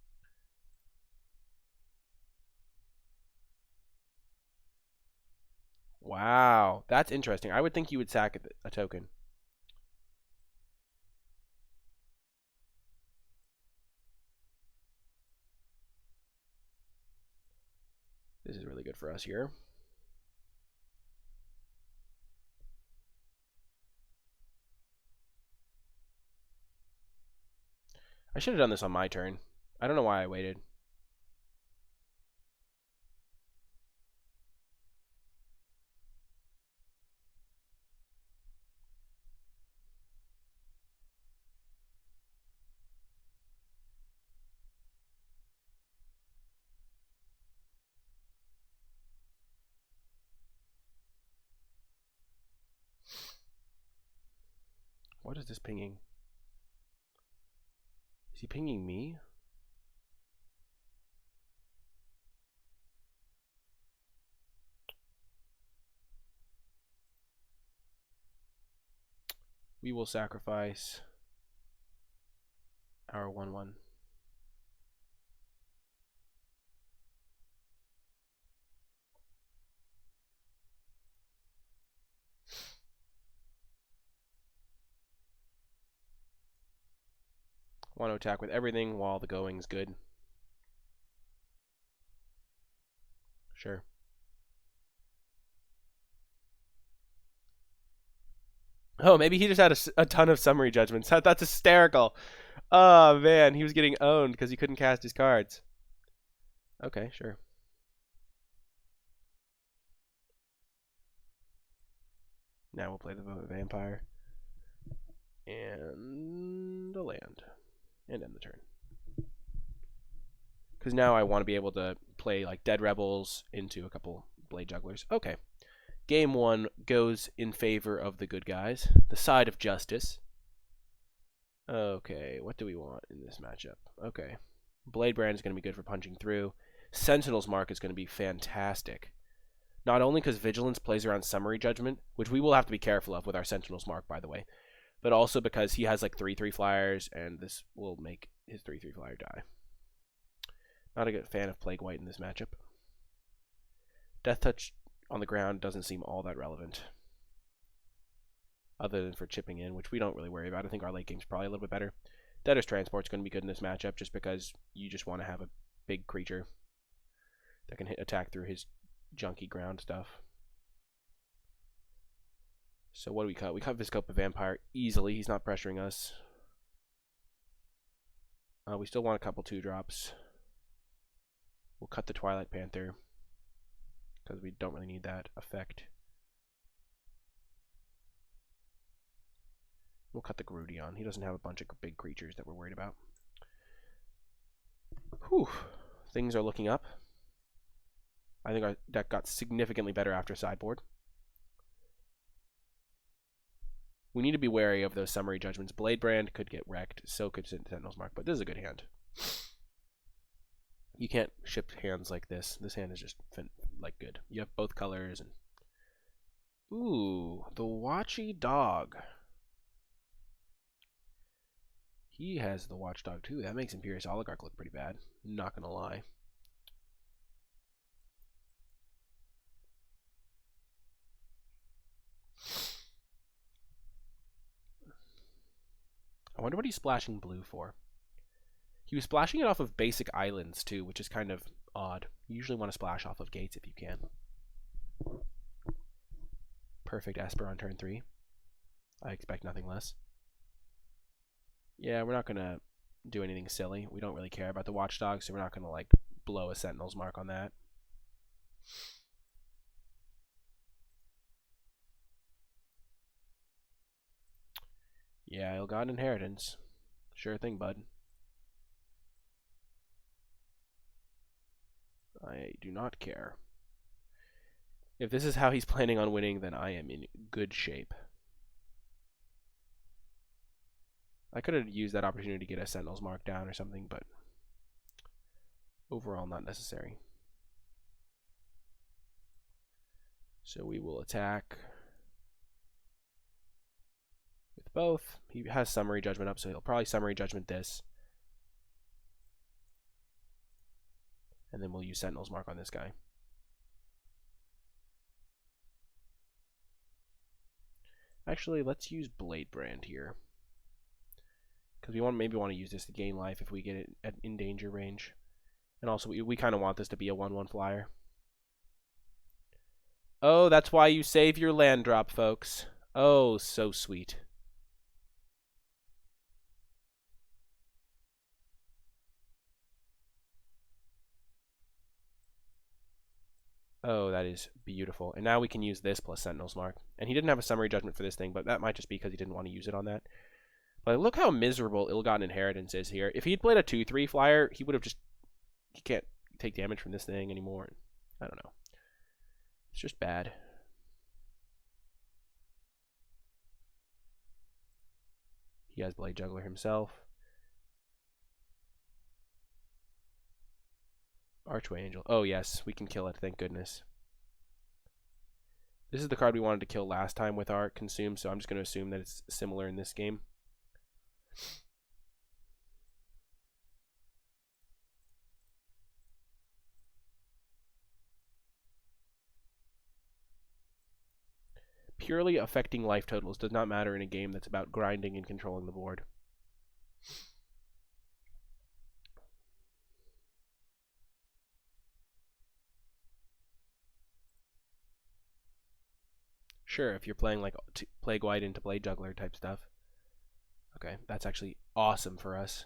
S1: Wow, that's interesting. I would think you would sack a token. This is really good for us here. I should have done this on my turn. I don't know why I waited. What is this pinging? Is he pinging me? We will sacrifice our 1/1. Want to attack with everything while the going's good. Sure. Oh, maybe he just had a ton of summary judgments. That's hysterical. Oh, man. He was getting owned because he couldn't cast his cards. Okay, sure. Now we'll play the vampire. And a land. And end the turn. Because now I want to be able to play like Dead Rebels into a couple Blade Jugglers. Okay. Game 1 goes in favor of the good guys. The side of justice. Okay, what do we want in this matchup? Okay. Blade Brand is going to be good for punching through. Sentinel's Mark is going to be fantastic. Not only because Vigilance plays around Summary Judgment, which we will have to be careful of with our Sentinel's Mark, by the way, but also because he has like 3/3 flyers, and this will make his 3/3 flyer die. Not a good fan of Plague White in this matchup. Death Touch on the ground doesn't seem all that relevant. Other than for chipping in, which we don't really worry about. I think our late game's probably a little bit better. Debtor's Transport's going to be good in this matchup just because you just want to have a big creature that can attack through his junky ground stuff. So what do we cut? We cut Viscopa Vampire easily. He's not pressuring us. We still want a couple 2-drops. We'll cut the Twilight Panther because we don't really need that effect. We'll cut the Grudion. He doesn't have a bunch of big creatures that we're worried about. Whew. Things are looking up. I think our deck got significantly better after sideboard. We need to be wary of those summary judgments. Blade Brand could get wrecked. So could Sentinel's Mark. But this is a good hand. You can't ship hands like this. This hand is just like good. You have both colors and ooh, the Watchy Dog. He has the Watchdog too. That makes Imperious Oligarch look pretty bad. Not gonna lie. I wonder what he's splashing blue for. He was splashing it off of basic islands too, which is kind of odd. You usually want to splash off of gates if you can. Perfect Esper on turn 3. I expect nothing less. Yeah, we're not going to do anything silly. We don't really care about the Watchdog, so we're not going to like blow a Sentinel's Mark on that. Yeah, Ill-Gotten Inheritance. Sure thing, bud. I do not care. If this is how he's planning on winning, then I am in good shape. I could have used that opportunity to get a Sentinel's Mark down or something, but overall not necessary. So we will attack with both. He has Summary Judgment up, so he'll probably Summary Judgment this. And then we'll use Sentinel's Mark on this guy. Actually, let's use Blade Brand here. Because we maybe want to use this to gain life if we get it in danger range. And also, we kind of want this to be a 1/1 flyer. Oh, that's why you save your land drop, folks. Oh, so sweet. Oh, that is beautiful. And now we can use this plus Sentinel's Mark. And he didn't have a Summary Judgment for this thing, but that might just be because he didn't want to use it on that. But look how miserable Ill-Gotten Inheritance is here. If he'd played a 2/3 flyer, he would have just... He can't take damage from this thing anymore. I don't know. It's just bad. He has Blade Juggler himself. Archway Angel. Oh, yes. We can kill it. Thank goodness. This is the card we wanted to kill last time with our consume, so I'm just going to assume that it's similar in this game. Purely affecting life totals does not matter in a game that's about grinding and controlling the board. Sure, if you're playing like Plague White into Blade Juggler type stuff. Okay, that's actually awesome for us.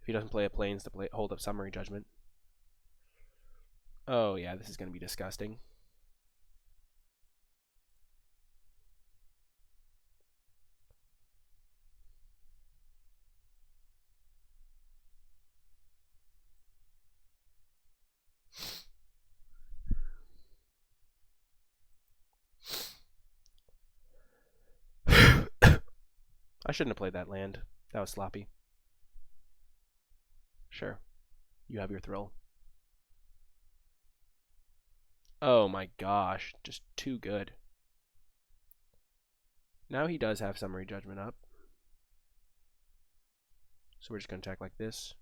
S1: If he doesn't play a Plains to hold up Summary Judgment. Oh yeah, this is going to be disgusting. I shouldn't have played that land. That was sloppy. Sure. You have your thrill. Oh my gosh. Just too good. Now he does have Summary Judgment up. So we're just going to attack like this.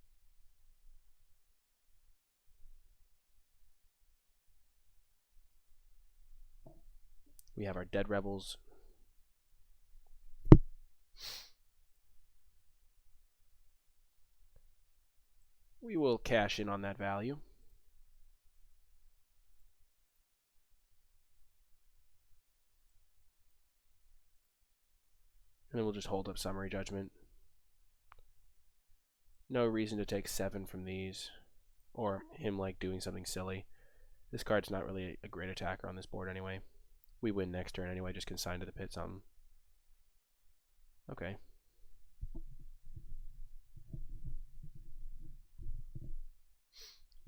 S1: We have our Dead Rebels. We will cash in on that value. And then we'll just hold up Summary Judgment. No reason to take 7 from these. Or him like doing something silly. This card's not really a great attacker on this board anyway. We win next turn anyway, just consign to the pit something. Okay.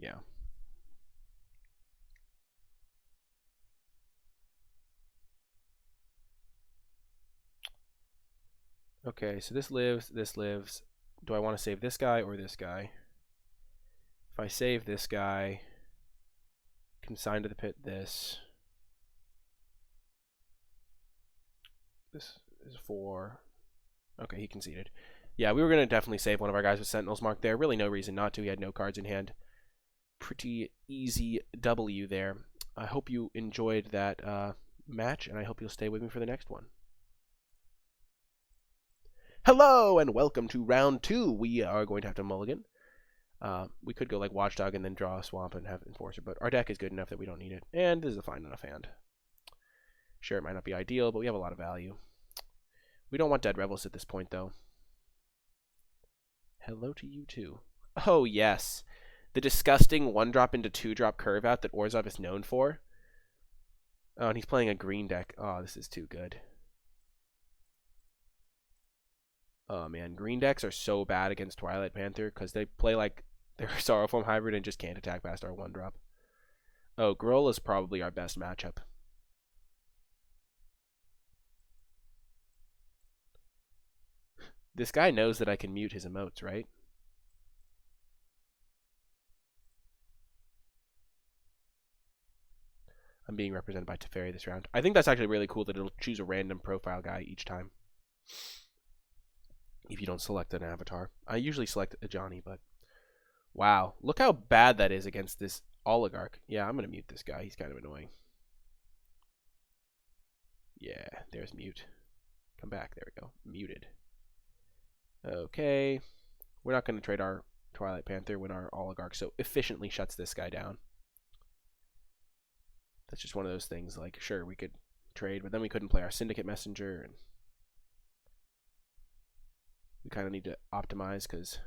S1: Yeah. Okay, so this lives, this lives. Do I want to save this guy or this guy? If I save this guy, consign to the pit this. This is 4. Okay, he conceded. Yeah, we were going to definitely save one of our guys with Sentinel's Mark there. Really no reason not to. He had no cards in hand. Pretty easy W there. I hope you enjoyed that match, and I hope you'll stay with me for the next one. Hello, and welcome to round 2. We are going to have to mulligan. We could go like Watchdog and then draw a Swamp and have Enforcer, but our deck is good enough that we don't need it. And this is a fine enough hand. Sure, it might not be ideal, but we have a lot of value. We don't want Dead Rebels at this point, though. Hello to you, too. Oh, yes. The disgusting 1-drop into 2-drop curve out that Orzhov is known for. Oh, and he's playing a green deck. Oh, this is too good. Oh, man. Green decks are so bad against Twilight Panther because they play like they're a Sorrowform hybrid and just can't attack past our 1-drop. Oh, Gruul is probably our best matchup. This guy knows that I can mute his emotes, right? I'm being represented by Teferi this round. I think that's actually really cool that it'll choose a random profile guy each time. If you don't select an avatar. I usually select a Johnny, but... Wow. Look how bad that is against this Oligarch. Yeah, I'm going to mute this guy. He's kind of annoying. Yeah, there's mute. Come back. There we go. Muted. Okay. We're not going to trade our Twilight Panther when our Oligarch so efficiently shuts this guy down. That's just one of those things, like, sure, we could trade, but then we couldn't play our Syndicate Messenger, and we kind of need to optimize, because...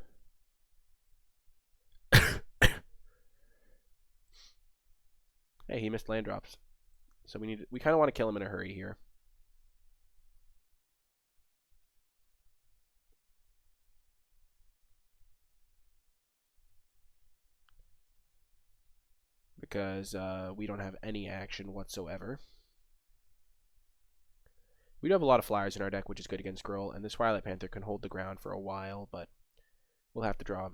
S1: Hey, he missed land drops. So we kind of want to kill him in a hurry here. Because we don't have any action whatsoever. We do have a lot of flyers in our deck, which is good against Gruul, and this Twilight Panther can hold the ground for a while, but we'll have to draw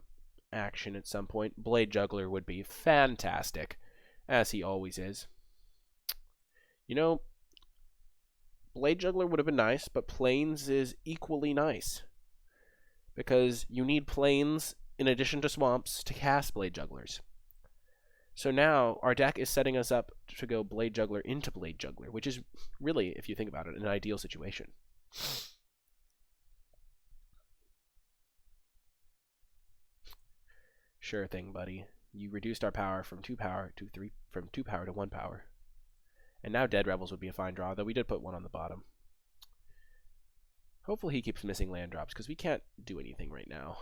S1: action at some point. Blade Juggler would be fantastic, as he always is. You know, Blade Juggler would have been nice, but Plains is equally nice. Because you need Plains in addition to Swamps to cast Blade Jugglers. So now our deck is setting us up to go Blade Juggler into Blade Juggler, which is really, if you think about it, an ideal situation. Sure thing, buddy. You reduced our power from 2 power to 3, from 2 power to 1 power. And now Dead Rebels would be a fine draw, though we did put one on the bottom. Hopefully he keeps missing land drops, because we can't do anything right now.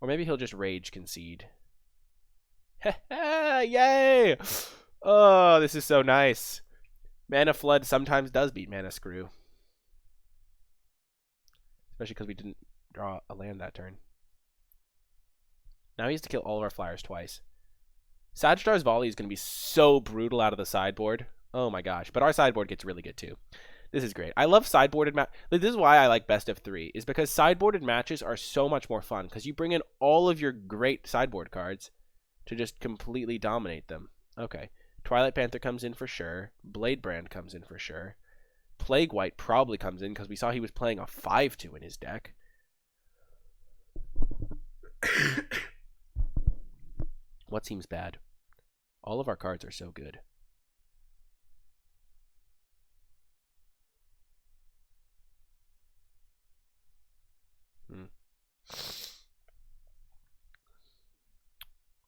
S1: Or maybe he'll just Rage Concede. Yay! Oh, this is so nice. Mana Flood sometimes does beat Mana Screw. Especially because we didn't draw a land that turn. Now he has to kill all of our flyers twice. Sagittar's Volley is going to be so brutal out of the sideboard. Oh my gosh. But our sideboard gets really good too. This is great. I love sideboarded matches. This is why I like best of 3. Is because sideboarded matches are so much more fun. Because you bring in all of your great sideboard cards to just completely dominate them. Okay. Twilight Panther comes in for sure. Blade Brand comes in for sure. Plague White probably comes in because we saw he was playing a 5/2 in his deck. What seems bad? All of our cards are so good.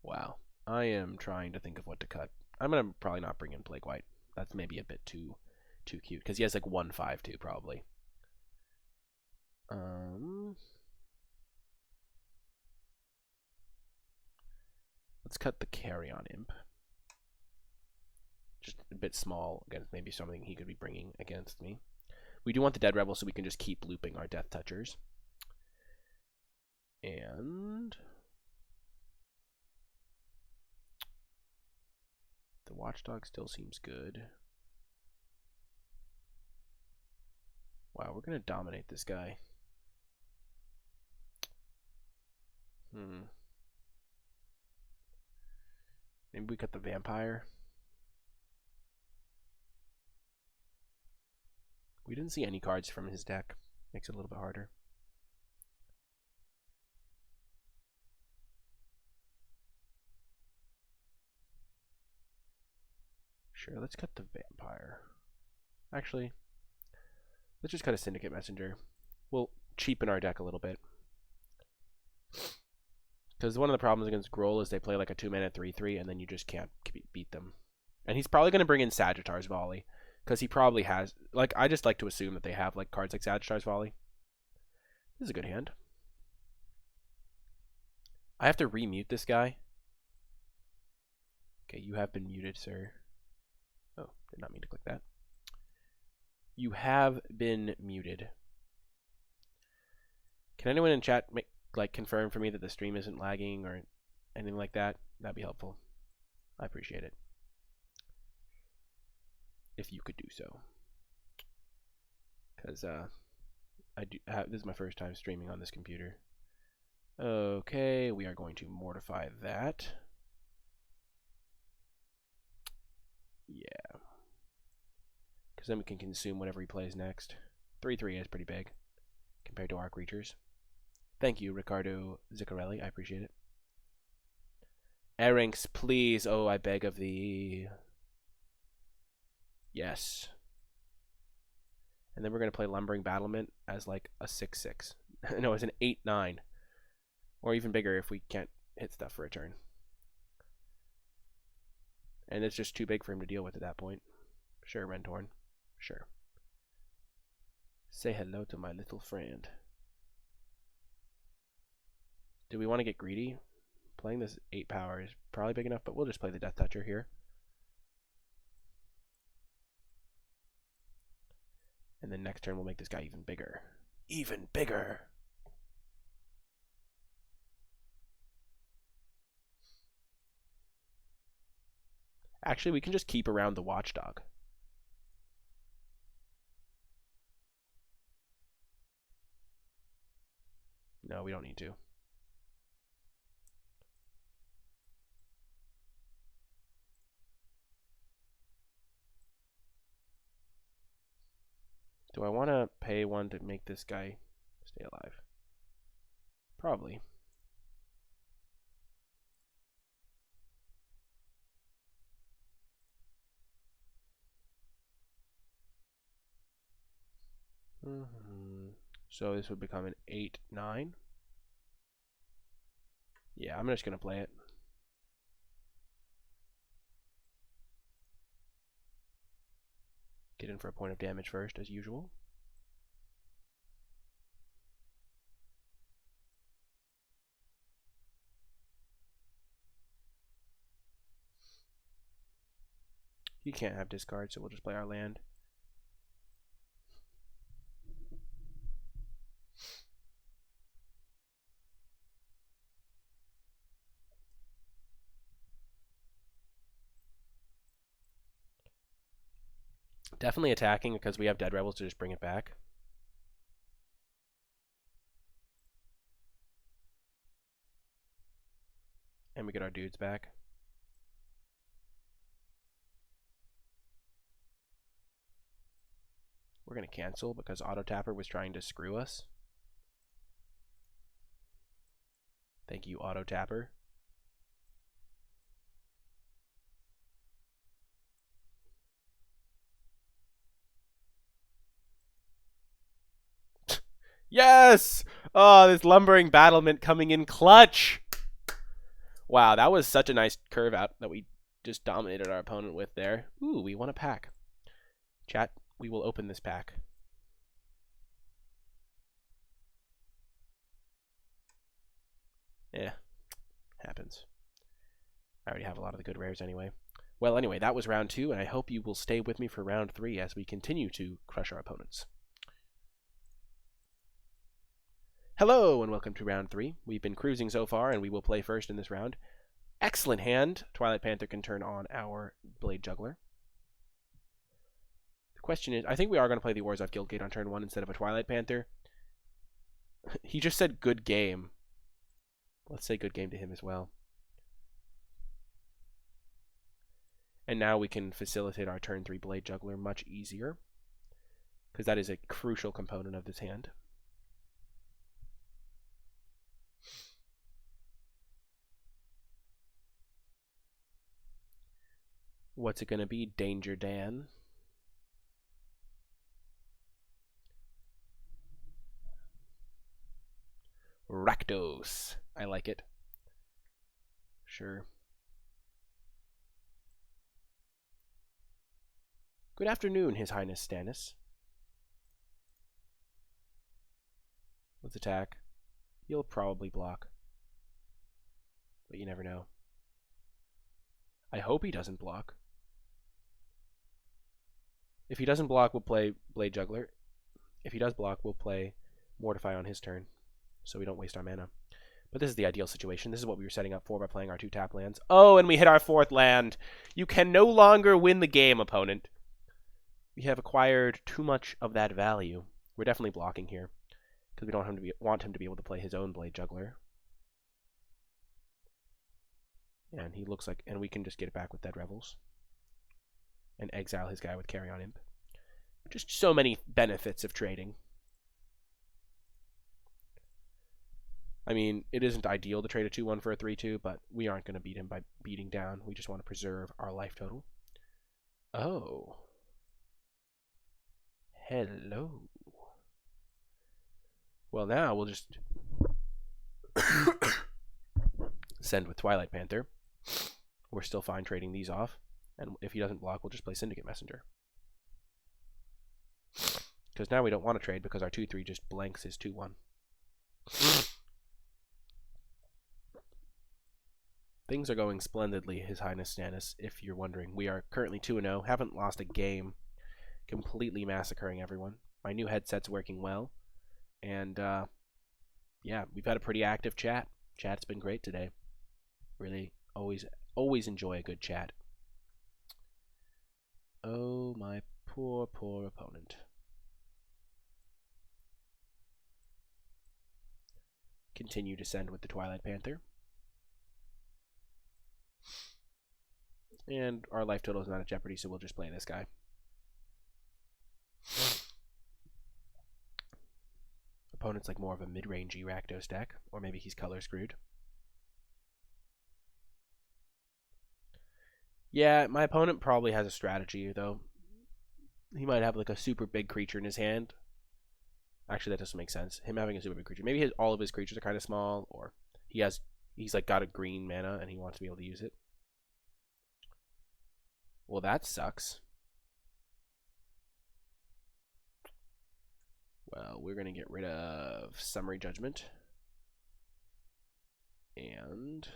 S1: Wow. I am trying to think of what to cut. I'm going to probably not bring in Plague White. That's maybe a bit too cute. Because he has like 1/5/2 probably. Let's cut the Carrion Imp. Just a bit small against maybe something he could be bringing against me. We do want the Dead Rebel so we can just keep looping our Death Touchers. And the Watchdog still seems good. Wow, we're going to dominate this guy. Maybe we cut the Vampire. We didn't see any cards from his deck. Makes it a little bit harder. Sure, let's cut the Vampire. Actually, let's just cut a Syndicate Messenger. We'll cheapen our deck a little bit. Because one of the problems against Grohl is they play like a 2-mana 3/3 and then you just can't beat them. And he's probably going to bring in Sagittar's Volley. Because he probably has, like, I just like to assume that they have like cards like Sagittar's Volley. This is a good hand. I have to remute this guy. Okay, you have been muted, sir. Oh, did not mean to click that. You have been muted. Can anyone in chat confirm for me that the stream isn't lagging or anything like that? That'd be helpful. I appreciate it. If you could do so. Because this is my first time streaming on this computer. Okay, we are going to mortify that. Yeah. Because then we can consume whatever he plays next. 3/3 is pretty big compared to our creatures. Thank you, Ricardo Ziccarelli. I appreciate it. Erinx, please. Oh, I beg of thee. Yes. And then we're going to play Lumbering Battlement as like a 6/6. No, as an 8/9. Or even bigger if we can't hit stuff for a turn. And it's just too big for him to deal with at that point. Sure, Rentorn. Sure. Say hello to my little friend. Do we want to get greedy? Playing this 8 power is probably big enough, but we'll just play the Death Toucher here. And then next turn we'll make this guy even bigger. Even bigger! Actually, we can just keep around the Watchdog. No, we don't need to. Do I want to pay one to make this guy stay alive? Probably. So this would become an 8-9. Yeah, I'm just going to play it. Get in for a point of damage first, as usual. He can't have discard, so we'll just play our land. Definitely attacking because we have Dead Rebels to just bring it back. And we get our dudes back. We're going to cancel because Auto Tapper was trying to screw us. Thank you, Auto Tapper. Yes! Oh, this lumbering battlement coming in clutch. Wow, that was such a nice curve out that we just dominated our opponent with there. Ooh, we won a pack. Chat, we will open this pack. Yeah, happens. I already have a lot of the good rares anyway. Well, anyway, that was round 2, and I hope you will stay with me for round 3 as we continue to crush our opponents. Hello, and welcome to round 3. We've been cruising so far, and we will play first in this round. Excellent hand. Twilight Panther can turn on our Blade Juggler. The question is, I think we are going to play the Orzhov Guildgate on turn 1 instead of a Twilight Panther. He just said good game. Let's say good game to him as well. And now we can facilitate our turn 3 Blade Juggler much easier, because that is a crucial component of this hand. What's it going to be, Danger Dan? Rakdos. I like it. Sure. Good afternoon, His Highness Stannis. Let's attack. He'll probably block, but you never know. I hope he doesn't block. If he doesn't block, we'll play Blade Juggler. If he does block, we'll play Mortify on his turn, so we don't waste our mana. But this is the ideal situation. This is what we were setting up for by playing our 2 tap lands. Oh, and we hit our 4th land. You can no longer win the game, opponent. We have acquired too much of that value. We're definitely blocking here, because we don't want him to be able to play his own Blade Juggler. And he looks like, and we can just get it back with Dead Revels. And exile his guy with Carrion Imp. Just so many benefits of trading. I mean, it isn't ideal to trade a 2-1 for a 3-2, but we aren't going to beat him by beating down. We just want to preserve our life total. Oh. Hello. Well, now we'll just send with Twilight Panther. We're still fine trading these off. And if he doesn't block, we'll just play Syndicate Messenger. Because now we don't want to trade because our 2-3 just blanks his 2-1. Things are going splendidly, His Highness Stannis, if you're wondering. We are currently 2-0, haven't lost a game, completely massacring everyone. My new headset's working well. And, yeah, we've had a pretty active chat. Chat's been great today. Really, always enjoy a good chat. Oh, my poor, poor opponent. Continue to send with the Twilight Panther. And our life total is not at jeopardy, so we'll just play this guy. Opponent's like more of a mid-rangey Rakdos deck, or maybe he's color screwed. Yeah, my opponent probably has a strategy, though. He might have like a super big creature in his hand. Actually, that doesn't make sense. Him having a super big creature. Maybe all of his creatures are kind of small, or he's like got a green mana and he wants to be able to use it. Well, that sucks. Well, we're going to get rid of Summary Judgment. And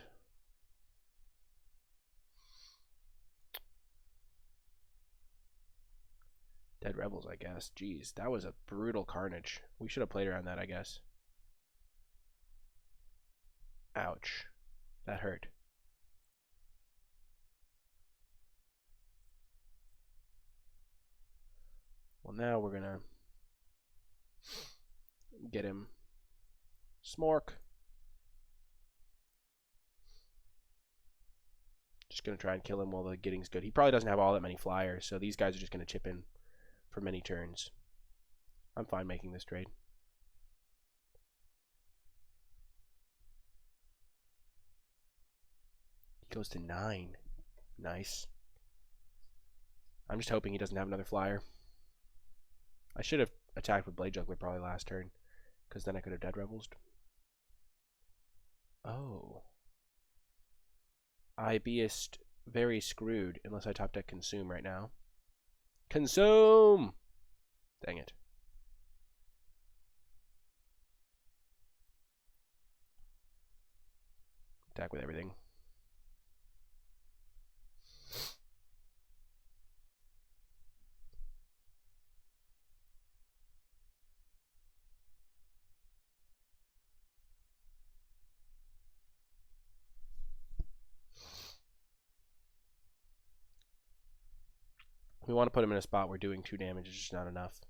S1: Dead Rebels, I guess. Jeez, that was a brutal carnage. We should have played around that, I guess. Ouch. That hurt. Well, now we're going to get him Smork. Just going to try and kill him while the getting's good. He probably doesn't have all that many flyers, so these guys are just going to chip in for many turns. I'm fine making this trade. He goes to 9. Nice. I'm just hoping he doesn't have another flyer. I should have attacked with Blade Juggler probably last turn, because then I could have Dead Rebels. Oh. I beest very screwed unless I top deck Consume right now. Consume! Dang it. Attack with everything. We want to put him in a spot where doing 2 damage is just not enough.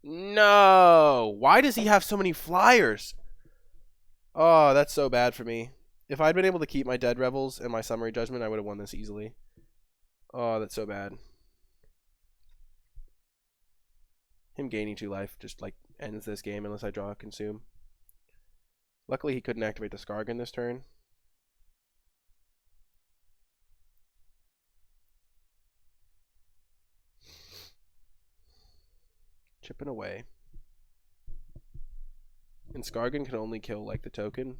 S1: No! Why does he have so many flyers? Oh, that's so bad for me. If I'd been able to keep my Dead Rebels and my Summary Judgment, I would have won this easily. Oh, that's so bad. Him gaining 2 life just like ends this game unless I draw a Consume. Luckily, he couldn't activate the Skargan this turn. Chipping away. And Skargan can only kill like the token.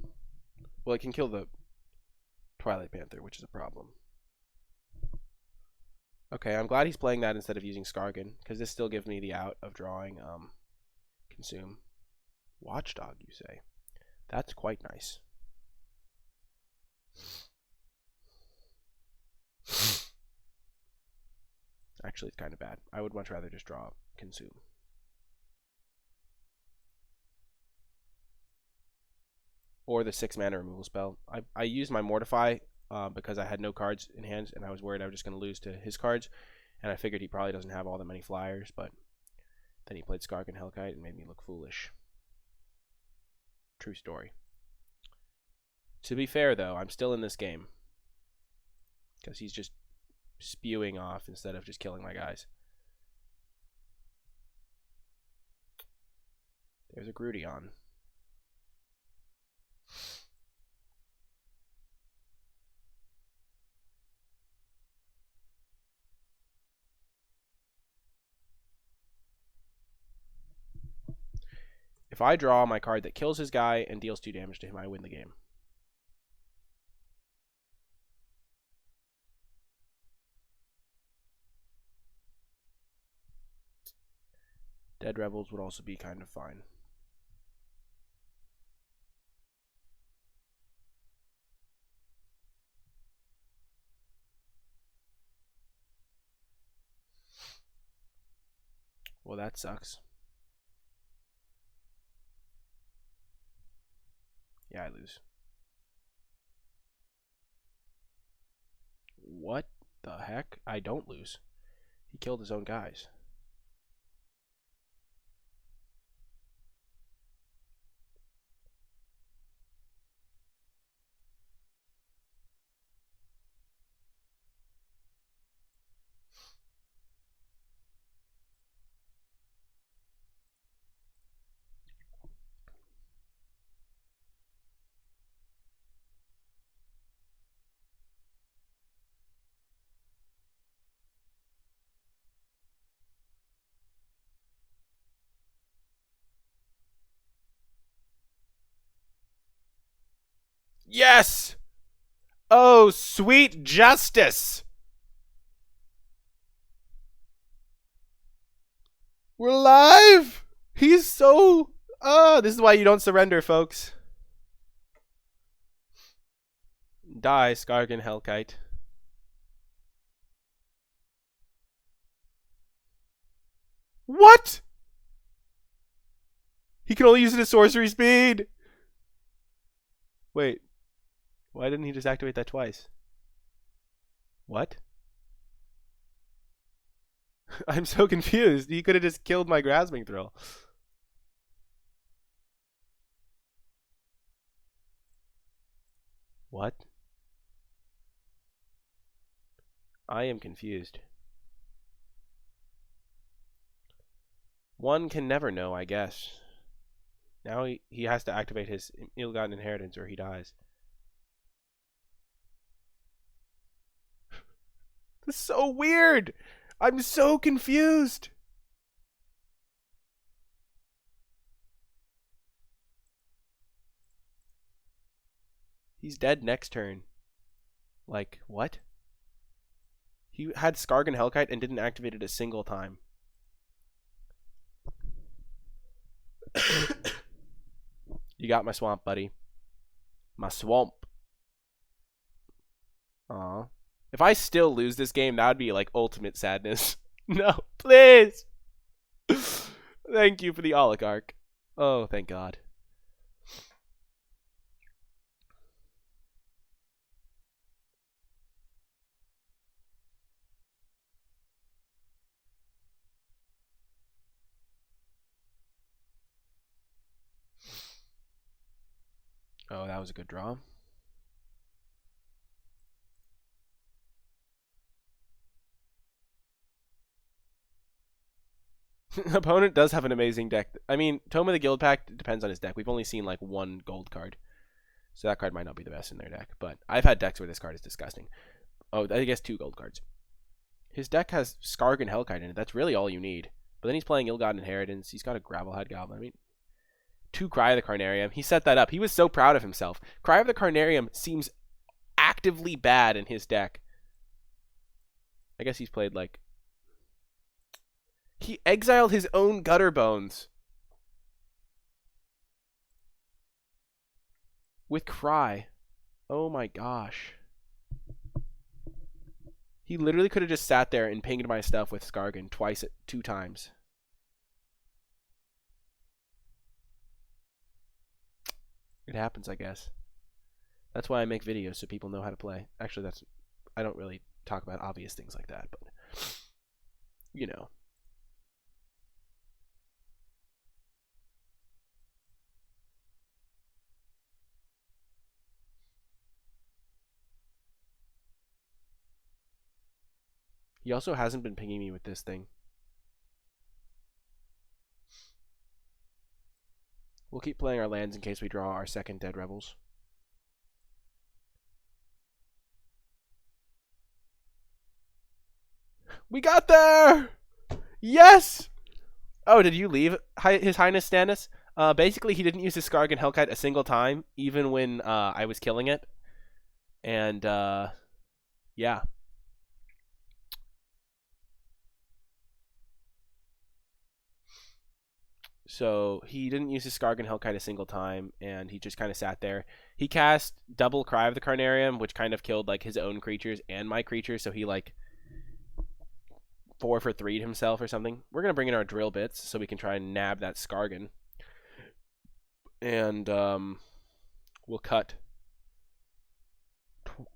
S1: Well, it can kill the Twilight Panther, which is a problem. Okay, I'm glad he's playing that instead of using Skargan, because this still gives me the out of drawing Consume. Watchdog, you say? That's quite nice. Actually, it's kind of bad. I would much rather just draw Consume. Or the 6 mana removal spell. I used my Mortify because I had no cards in hand, and I was worried I was just going to lose to his cards. And I figured he probably doesn't have all that many flyers, but then he played Skark and Hellkite and made me look foolish. True story. To be fair, though, I'm still in this game. Because he's just spewing off instead of just killing my guys. There's a Grudion. If I draw my card that kills his guy and deals 2 damage to him, I win the game. Dead Rebels would also be kind of fine. Well, that sucks. Yeah, I lose. What the heck? I don't lose. He killed his own guys. Yes! Oh, sweet justice! We're live! He's so... this is why you don't surrender, folks. Die, Skargan Hellkite. What? He can only use it at sorcery speed. Wait. Why didn't he just activate that twice? What? I'm so confused. He could have just killed my Grasping Thrill. What? I am confused. One can never know, I guess. Now he has to activate his ill-gotten inheritance or he dies. This is so weird! I'm so confused! He's dead next turn. Like, what? He had Skargan Hellkite and didn't activate it a single time. You got my swamp, buddy. My swamp. Aw. If I still lose this game, that would be like ultimate sadness. No, please! Thank you for the oligarch. Oh, thank God. Oh, that was a good draw. Opponent does have an amazing deck. I mean, Tome of the Guild Pact depends on his deck. We've only seen like one gold card. So that card might not be the best in their deck. But I've had decks where this card is disgusting. Oh, I guess 2 gold cards. His deck has Skargan Hellkite in it. That's really all you need. But then he's playing Ill-Gotten Inheritance. He's got a Gravelhead Goblin. I mean, 2 Cry of the Carnarium. He set that up. He was so proud of himself. Cry of the Carnarium seems actively bad in his deck. I guess he's played like... He exiled his own Gutter Bones. With Cry. Oh my gosh. He literally could have just sat there and pinged my stuff with Skargan 2 times. It happens, I guess. That's why I make videos, so people know how to play. Actually, I don't really talk about obvious things like that, but you know. He also hasn't been pinging me with this thing. We'll keep playing our lands in case we draw our second Dead Rebels. We got there! Yes! Oh, did you leave, His Highness Stannis? Basically, he didn't use his Skargan Hellkite a single time, even when I was killing it. And, yeah. So he didn't use his Skargan Hellkite a single time, and he just kind of sat there. He cast double Cry of the Carnarium, which kind of killed like his own creatures and my creatures, so he like 4 for 3'd himself or something. We're gonna bring in our drill bits so we can try and nab that Skargan. And we'll cut.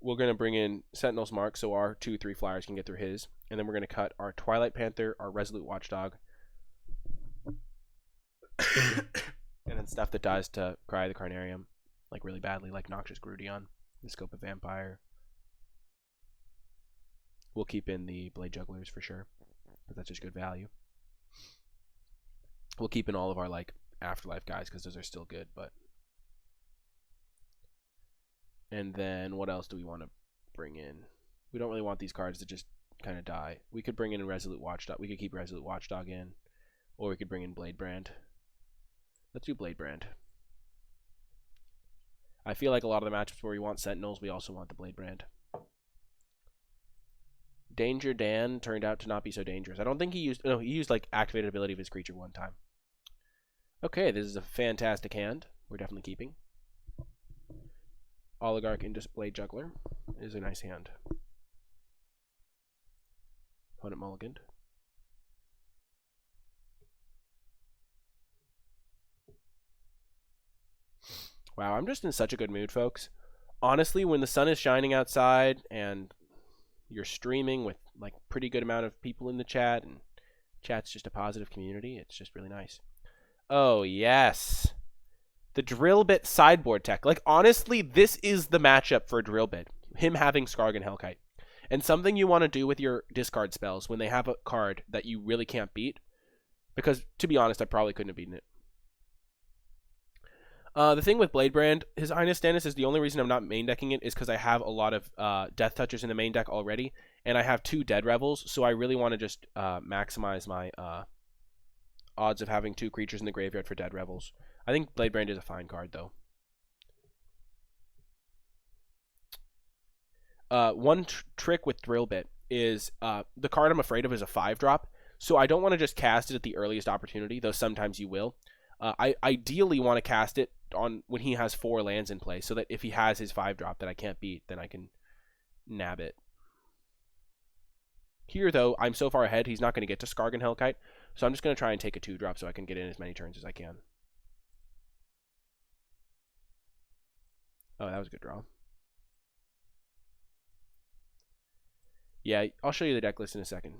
S1: We're gonna bring in Sentinel's Mark so our 2/3 flyers can get through his, and then we're gonna cut our Twilight Panther, our Resolute Watchdog. And then stuff that dies to Cry the Carnarium, like really badly, like Noxious Grudion, the Scope of Vampire. We'll keep in the Blade Jugglers for sure, because that's just good value. We'll keep in all of our like Afterlife guys because those are still good, but. And then what else do we want to bring in? We don't really want these cards to just kind of die. We could bring in Resolute Watchdog. We could keep Resolute Watchdog in, or we could bring in Blade Brand. Let's do Blade Brand. I feel like a lot of the matchups where we want Sentinels, we also want the Blade Brand. Danger Dan turned out to not be so dangerous. I don't think he used... No, he used, like, activated ability of his creature one time. Okay, this is a fantastic hand. We're definitely keeping. Oligarch into Blade Juggler is a nice hand. Opponent mulliganed. Wow, I'm just in such a good mood, folks. Honestly, when the sun is shining outside and you're streaming with like pretty good amount of people in the chat, and chat's just a positive community, it's just really nice. Oh, yes. The drill bit sideboard tech. Like, honestly, this is the matchup for drill bit. Him having Skargan Hellkite. And something you want to do with your discard spells when they have a card that you really can't beat. Because, to be honest, I probably couldn't have beaten it. The thing with Blade Brand, His Highness Stannis, is the only reason I'm not main decking it is because I have a lot of Death Touchers in the main deck already. And I have 2 Dead Revels, so I really want to just maximize my odds of having 2 creatures in the graveyard for Dead Revels. I think Blade Brand is a fine card, though. One trick with Drill Bit is the card I'm afraid of is a 5-drop, so I don't want to just cast it at the earliest opportunity, though sometimes you will. I ideally want to cast it on when he has 4 lands in play, so that if he has his 5-drop that I can't beat, then I can nab it. Here, though, I'm so far ahead, he's not going to get to Skargan Hellkite, so I'm just going to try and take a 2-drop so I can get in as many turns as I can. Oh, that was a good draw. Yeah, I'll show you the deck list in a second.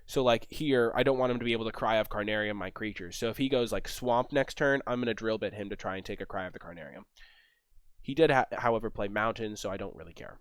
S1: So, like, here, I don't want him to be able to Cry of Carnarium my creatures. So if he goes, like, Swamp next turn, I'm going to Drill Bit him to try and take a Cry of the Carnarium. He did, however, play Mountain, so I don't really care.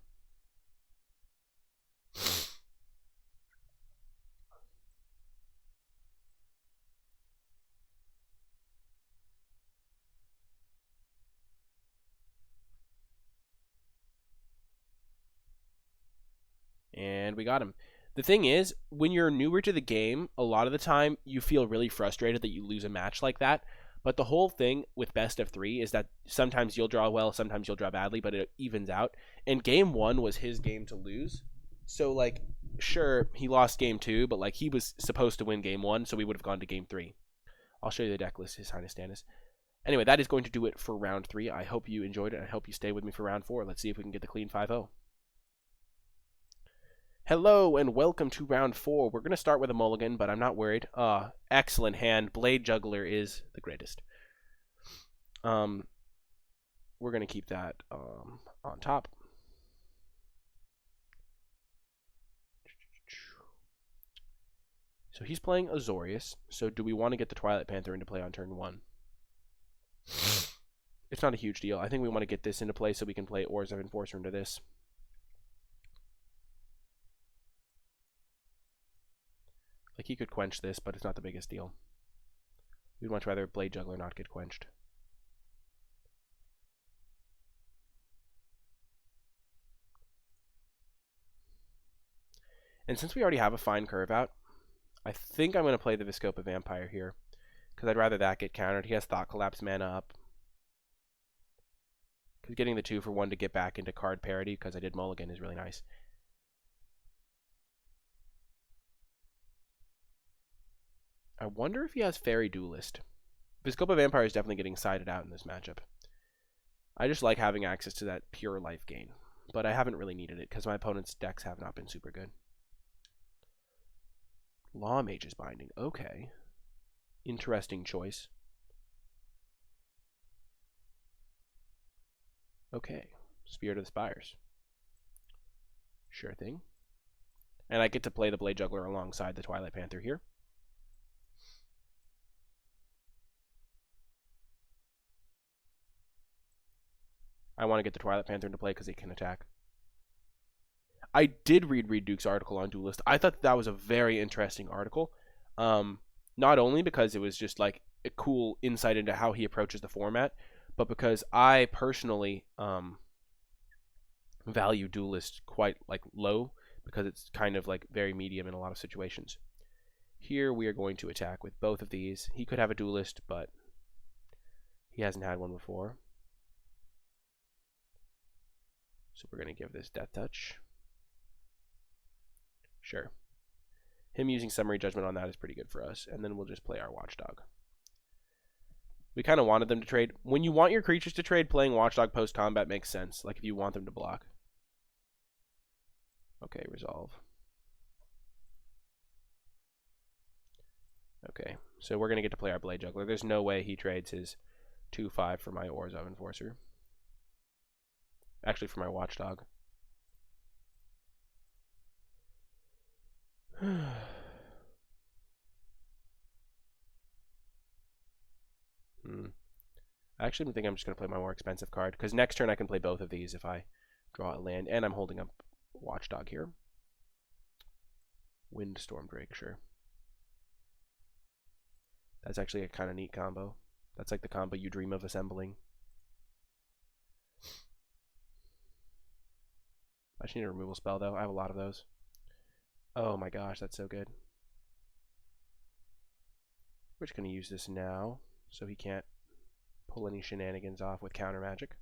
S1: And we got him. The thing is, when you're newer to the game, a lot of the time you feel really frustrated that you lose a match like that. But the whole thing with best of 3 is that sometimes you'll draw well, sometimes you'll draw badly, but it evens out. And game 1 was his game to lose. So, like, sure, he lost game 2, but, like, he was supposed to win game 1, so we would have gone to game 3. I'll show you the deck list, His Highness Stannis. Anyway, that is going to do it for round 3. I hope you enjoyed it. I hope you stay with me for round 4. Let's see if we can get the clean 5-0. Hello and welcome to round 4. We're going to start with a mulligan, but I'm not worried. Excellent hand. Blade Juggler is the greatest. We're going to keep that on top. So he's playing Azorius. So do we want to get the Twilight Panther into play on turn 1? It's not a huge deal. I think we want to get this into play so we can play Orzhov Enforcer into this. Like, he could quench this, but it's not the biggest deal. We'd much rather Blade Juggler not get quenched. And since we already have a fine curve out, I think I'm going to play the Viscopa Vampire here, because I'd rather that get countered. He has Thought Collapse mana up. Because getting the 2-for-1 to get back into card parity, because I did mulligan, is really nice. I wonder if he has Fairy Duelist. Viscopa Vampire is definitely getting sided out in this matchup. I just like having access to that pure life gain, but I haven't really needed it because my opponent's decks have not been super good. Law Mage's Binding. Okay. Interesting choice. Okay. Spirit of the Spires. Sure thing. And I get to play the Blade Juggler alongside the Twilight Panther here. I want to get the Twilight Panther into play because it can attack. I did read Duke's article on Duelist. I thought that was a very interesting article. Not only because it was just like a cool insight into how he approaches the format, but because I personally value Duelist quite like low because it's kind of like very medium in a lot of situations. Here we are going to attack with both of these. He could have a duelist, but he hasn't had one before. So we're going to give this Death Touch. Sure. Him using Summary Judgment on that is pretty good for us. And then we'll just play our Watchdog. We kind of wanted them to trade. When you want your creatures to trade, playing Watchdog post-combat makes sense. Like if you want them to block. Okay, resolve. Okay, so we're going to get to play our Blade Juggler. There's no way he trades his 2/5 for my Orzhov Enforcer. Actually, for my Watchdog. I actually think I'm just going to play my more expensive card, because next turn I can play both of these if I draw a land, and I'm holding up Watchdog here. Windstorm Drake, sure. That's actually a kind of neat combo. That's like the combo you dream of assembling. I just need a removal spell, though. I have a lot of those. Oh my gosh, that's so good. We're just going to use this now, so he can't pull any shenanigans off with counter magic.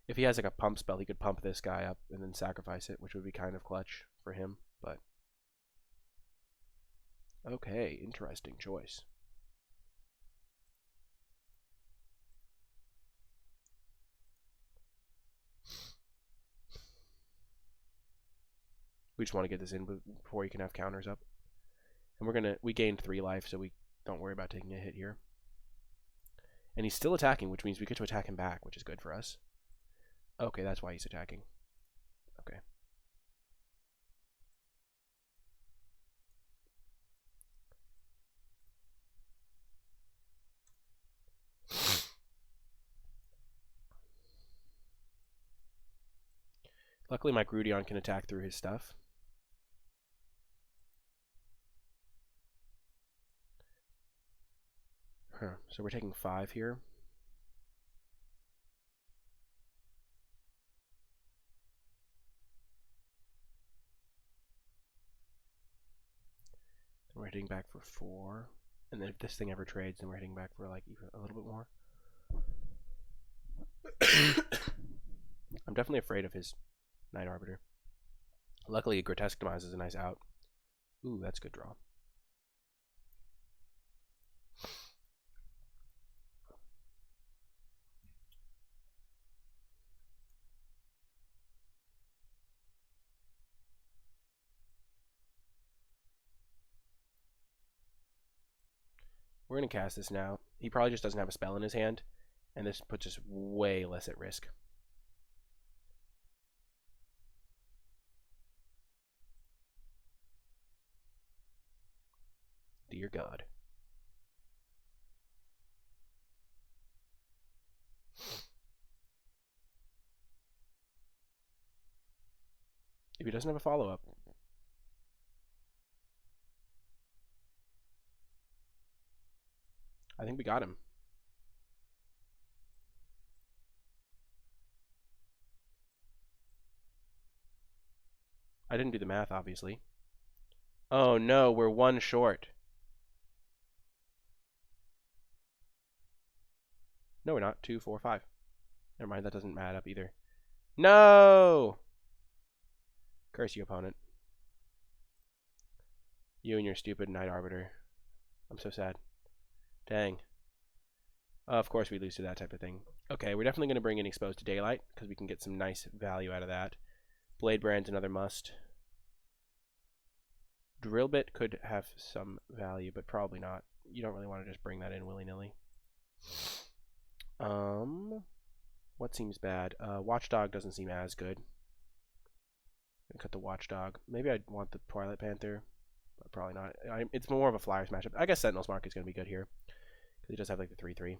S1: If he has like a pump spell, he could pump this guy up and then sacrifice it, which would be kind of clutch for him, but... Okay, interesting choice. We just want to get this in before he can have counters up. And we gained 3 life, so we don't worry about taking a hit here. And he's still attacking, which means we get to attack him back, which is good for us. Okay, that's why he's attacking. Okay. Luckily, my Grudion can attack through his stuff. So we're taking 5 here. Then we're hitting back for 4. And then if this thing ever trades, then we're hitting back for like even a little bit more. I'm definitely afraid of his Night Arbiter. Luckily, Grotesque Demise is a nice out. Ooh, that's a good draw. We're going to cast this now. He probably just doesn't have a spell in his hand, and this puts us way less at risk. Dear God. If he doesn't have a follow-up. I think we got him. I didn't do the math, obviously. Oh no, we're 1 short. No, we're not. 2, 4, 5. Never mind, that doesn't add up either. No! Curse you, opponent. You and your stupid Night Arbiter. I'm so sad. Dang. Of course we lose to that type of thing. Okay, we're definitely going to bring in Exposed to Daylight, because we can get some nice value out of that. Blade Brand's another must. Drill Bit could have some value, but probably not. You don't really want to just bring that in willy-nilly. What seems bad? Watchdog doesn't seem as good. I'm gonna cut the Watchdog. Maybe I'd want the Twilight Panther, but probably not. It's more of a Flyers matchup. I guess Sentinel's Mark is going to be good here, because he does have like the 3/3.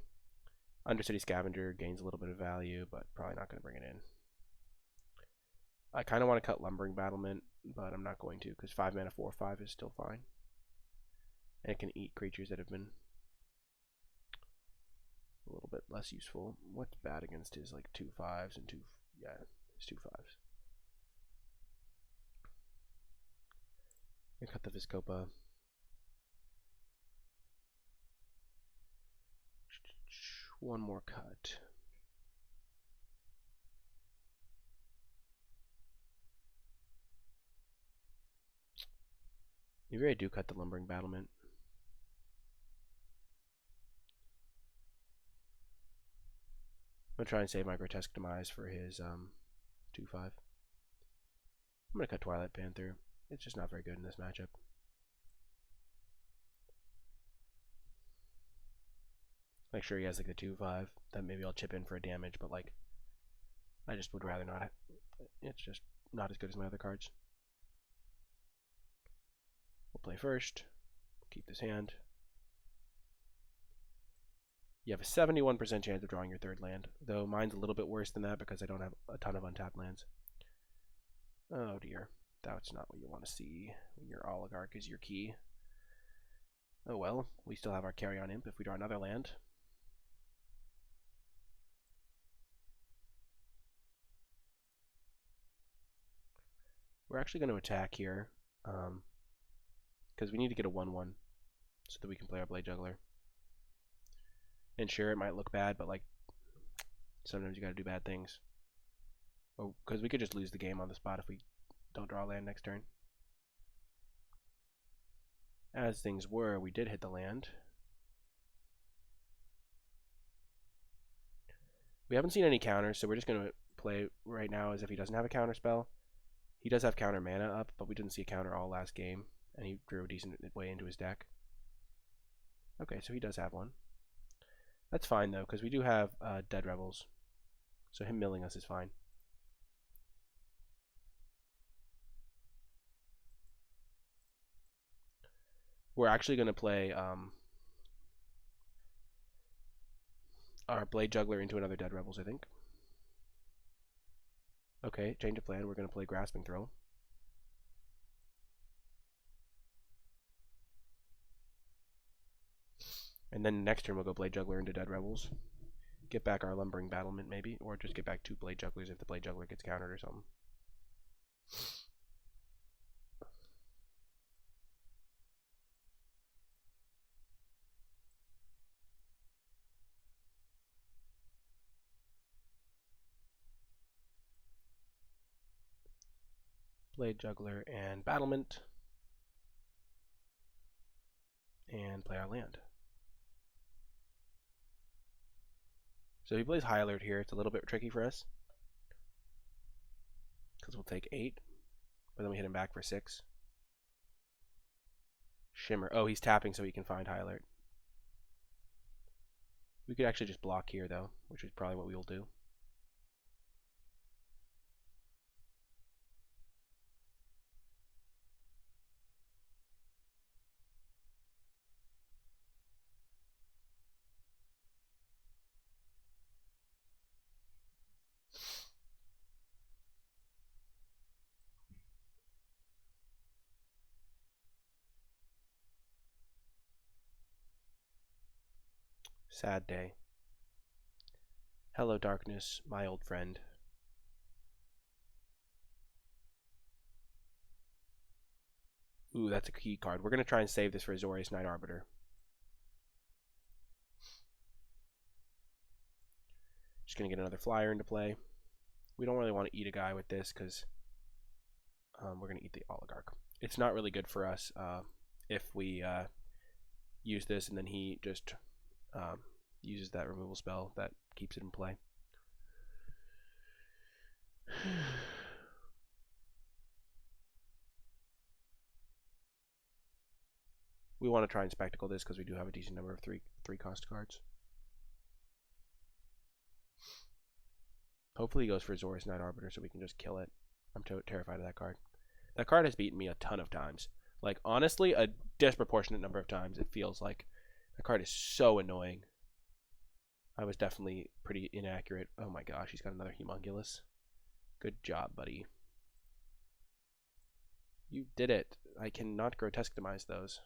S1: Undercity Scavenger gains a little bit of value, but probably not going to bring it in. I kind of want to cut Lumbering Battlement, but I'm not going to, because 5 mana 4/5 is still fine. And it can eat creatures that have been a little bit less useful. What's bad against his like 2/5s and his 2/5s. I cut the Vizkopa. one more cut. Maybe I do cut the Lumbering Battlement. I'm going to try and save my Grotesque Demise for his 2-5. I'm going to cut Twilight Panther. It's just not very good in this matchup. Make sure he has like the 2-5. Then maybe I'll chip in for a damage, but like I just would rather not. It's just not as good as my other cards. We'll play first. Keep this hand. You have a 71% chance of drawing your third land, though mine's a little bit worse than that because I don't have a ton of untapped lands. Oh dear, that's not what you want to see when your Oligarch is your key. Oh well, we still have our Carrion Imp if we draw another land. We're actually going to attack here, because we need to get a 1/1 so that we can play our Blade Juggler. And sure, it might look bad, but like sometimes you got to do bad things. Oh, because we could just lose the game on the spot if we don't draw a land next turn. As things were, we did hit the land. We haven't seen any counters, so we're just going to play right now as if he doesn't have a counter spell. He does have counter mana up, but we didn't see a counter all last game, and he drew a decent way into his deck. Okay, so he does have one. That's fine, though, because we do have Dead Rebels, so him milling us is fine. We're actually going to play our Blade Juggler into another Dead Rebels, I think. Okay, change of plan. We're going to play Grasping Throw. And then next turn we'll go Blade Juggler into Dead Rebels. Get back our Lumbering Battlement maybe, or just get back 2 Blade Jugglers if the Blade Juggler gets countered or something. Blade Juggler and Battlement. And play our land. So he plays High Alert here. It's a little bit tricky for us, because we'll take 8, but then we hit him back for 6. Shimmer. Oh, he's tapping so he can find High Alert. We could actually just block here, though, which is probably what we will do. Sad day. Hello, darkness, my old friend. Ooh, that's a key card. We're going to try and save this for Azorius Night Arbiter. Just going to get another flyer into play. We don't really want to eat a guy with this because we're going to eat the Oligarch. It's not really good for us if we use this and then he just uses that removal spell that keeps it in play. We want to try and spectacle this because we do have a decent number of three cost cards. Hopefully he goes for Azorius Night Arbiter so we can just kill it. I'm terrified of that card. That card has beaten me a ton of times. Like, honestly, a disproportionate number of times. It feels like that card is so annoying. I was definitely pretty inaccurate. Oh my gosh, he's got another Humongulus. Good job, buddy. You did it. I cannot Grotesque Demise those.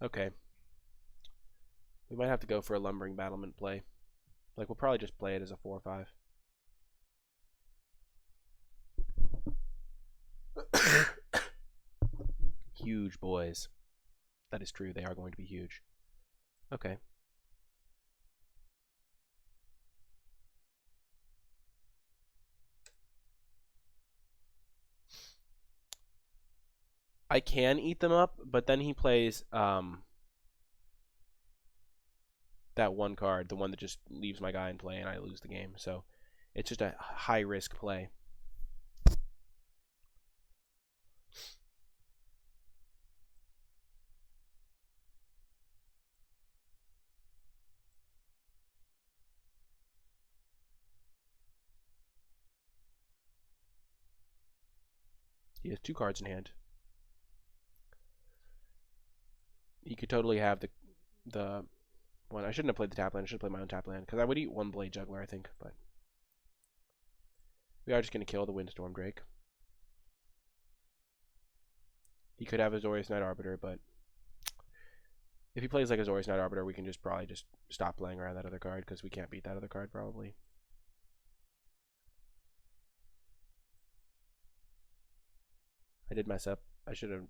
S1: Okay. We might have to go for a Lumbering Battlement play. Like, we'll probably just play it as a 4 or 5. Huge boys. That is true. They are going to be huge. Okay. I can eat them up, but then he plays that one card, the one that just leaves my guy in play and I lose the game. So it's just a high risk play. He has 2 cards in hand. He could totally have the one. I shouldn't have played the tap land. I should have played my own tap land because I would eat 1 Blade Juggler, I think. But we are just going to kill the Windstorm Drake. He could have Azorius Knight Arbiter, but if he plays like Azorius Knight Arbiter, we can just probably just stop playing around that other card because we can't beat that other card probably. I did mess up. I should have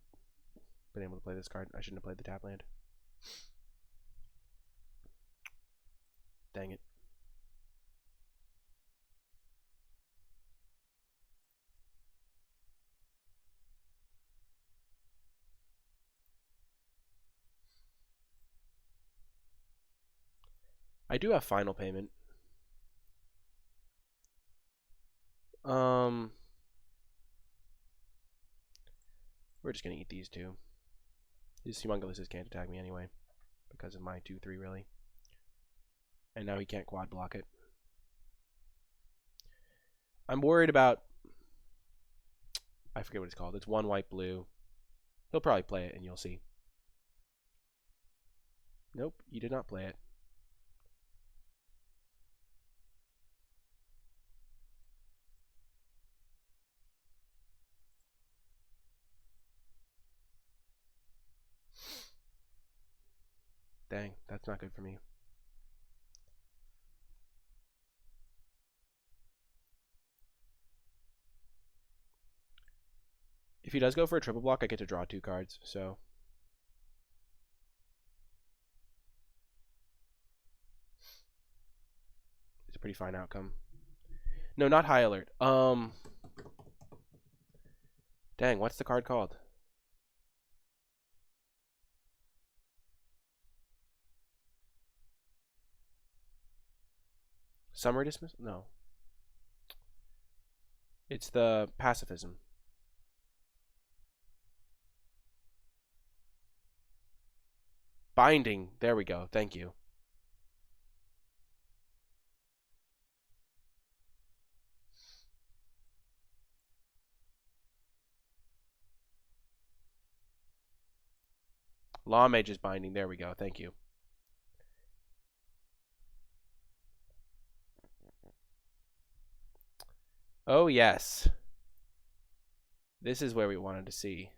S1: been able to play this card. I shouldn't have played the tap land. Dang it. I do have final payment. We're just gonna eat these 2. His Humongouses can't attack me anyway because of my 2/3 really. And now he can't quad block it. I'm worried about, I forget what it's called. It's 1 white blue. He'll probably play it and you'll see. Nope, you did not play it. Dang, that's not good for me. If he does go for a triple block, I get to draw 2 cards, so. It's a pretty fine outcome. No, not high alert. Dang, what's the card called? Summary dismissal? No. It's the pacifism. Binding. There we go. Thank you. Law Mage is binding. There we go. Thank you. Oh, yes. This is where we wanted to see.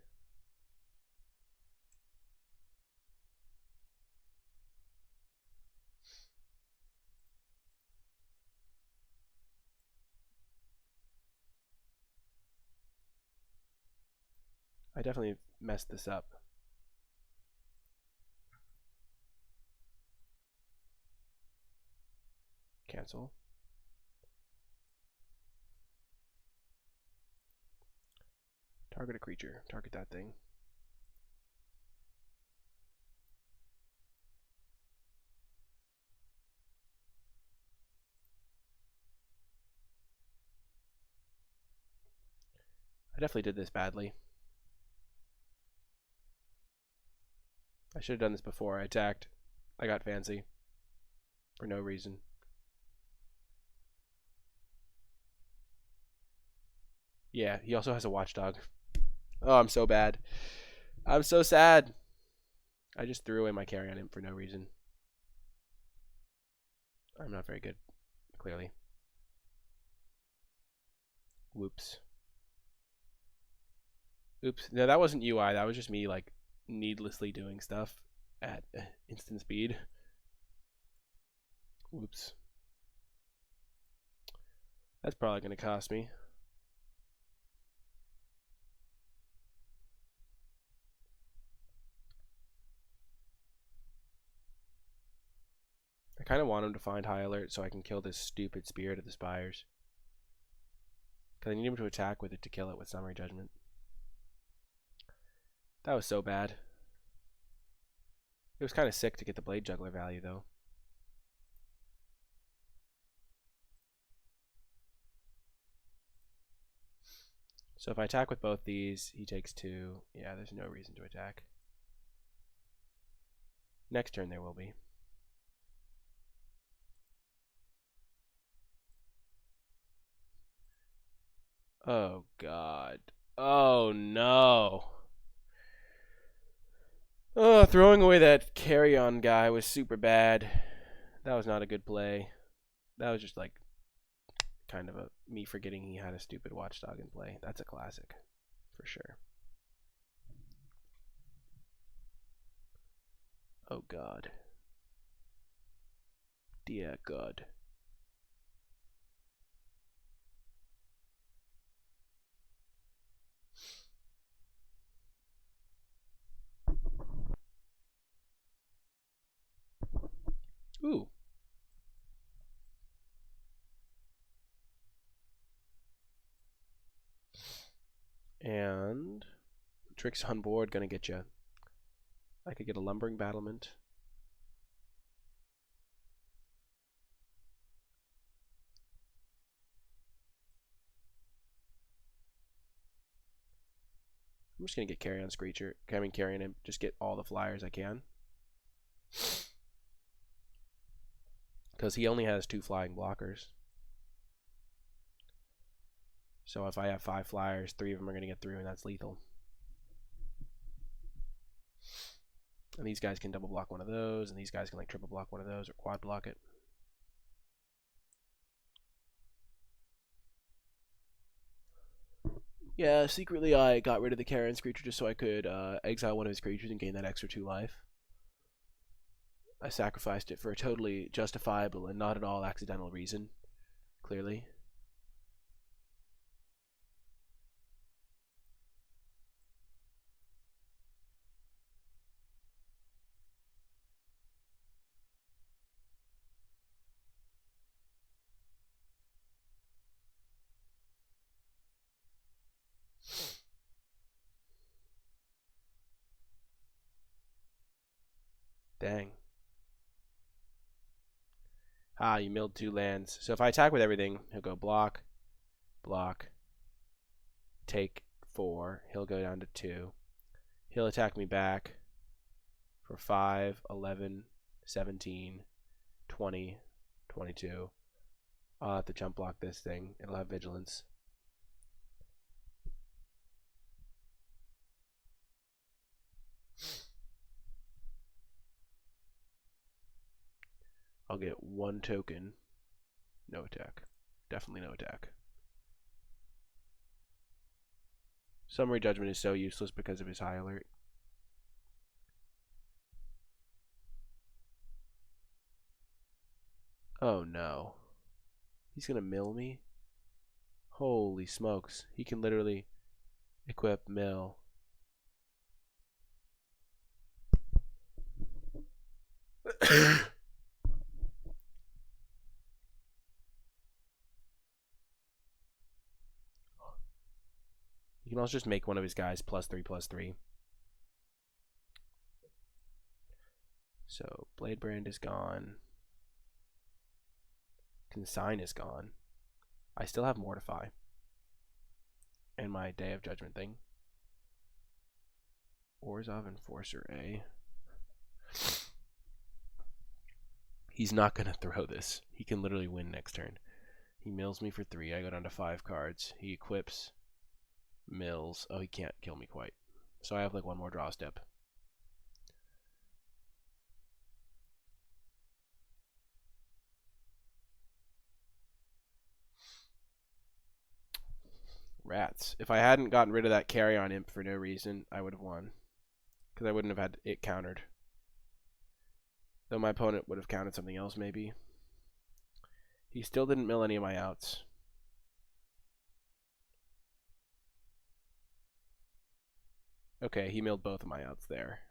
S1: I definitely messed this up. Cancel. Target a creature. Target that thing. I definitely did this badly. I should have done this before I attacked. I got fancy. For no reason. Yeah, he also has a watchdog. Oh, I'm so bad. I'm so sad. I just threw away my carry on him for no reason. I'm not very good, clearly. Whoops. Oops. No, that wasn't UI. That was just me, like, needlessly doing stuff at instant speed. Whoops. That's probably going to cost me. kind of want him to find high alert so I can kill this stupid Spirit of the Spires. Because I need him to attack with it to kill it with Summary Judgment. That was so bad. It was kind of sick to get the Blade Juggler value, though. So if I attack with both these, he takes 2. Yeah, there's no reason to attack. Next turn there will be. Oh, God. Oh, no. Oh, throwing away that carry-on guy was super bad. That was not a good play. That was just like kind of a me forgetting he had a stupid Watchdog in play. That's a classic for sure. Oh God. Dear God. Ooh. And tricks on board gonna get you. I could get a Lumbering Battlement. I'm just gonna get Carrion Screecher. Carrion and just get all the flyers I can. Because he only has 2 flying blockers. So if I have 5 flyers, 3 of them are going to get through, and that's lethal. And these guys can double block one of those, and these guys can like triple block one of those or quad block it. Yeah, secretly I got rid of the Karen's creature just so I could exile one of his creatures and gain that extra 2 life. I sacrificed it for a totally justifiable and not at all accidental reason, clearly. Dang. Ah, you milled 2 lands. So if I attack with everything, he'll go block, block, take 4. He'll go down to 2. He'll attack me back for 5, 11, 17, 20, 22. I'll have to jump block this thing. It'll have vigilance. I'll get 1 token. No attack. Definitely no attack. Summary Judgment is so useless because of his high alert. Oh no. He's gonna mill me? Holy smokes. He can literally equip mill. You can also just make one of his guys +3/+3. So Bladebrand is gone. Consign is gone. I still have Mortify. And my Day of Judgment thing. Orzhov Enforcer A. He's not going to throw this. He can literally win next turn. He mills me for 3. I go down to 5 cards. He equips, mills. Oh, he can't kill me quite. So I have like 1 more draw step. Rats. If I hadn't gotten rid of that carry-on imp for no reason, I would have won. Because I wouldn't have had it countered. Though my opponent would have counted something else, maybe. He still didn't mill any of my outs. Okay, he milled both of my outs there.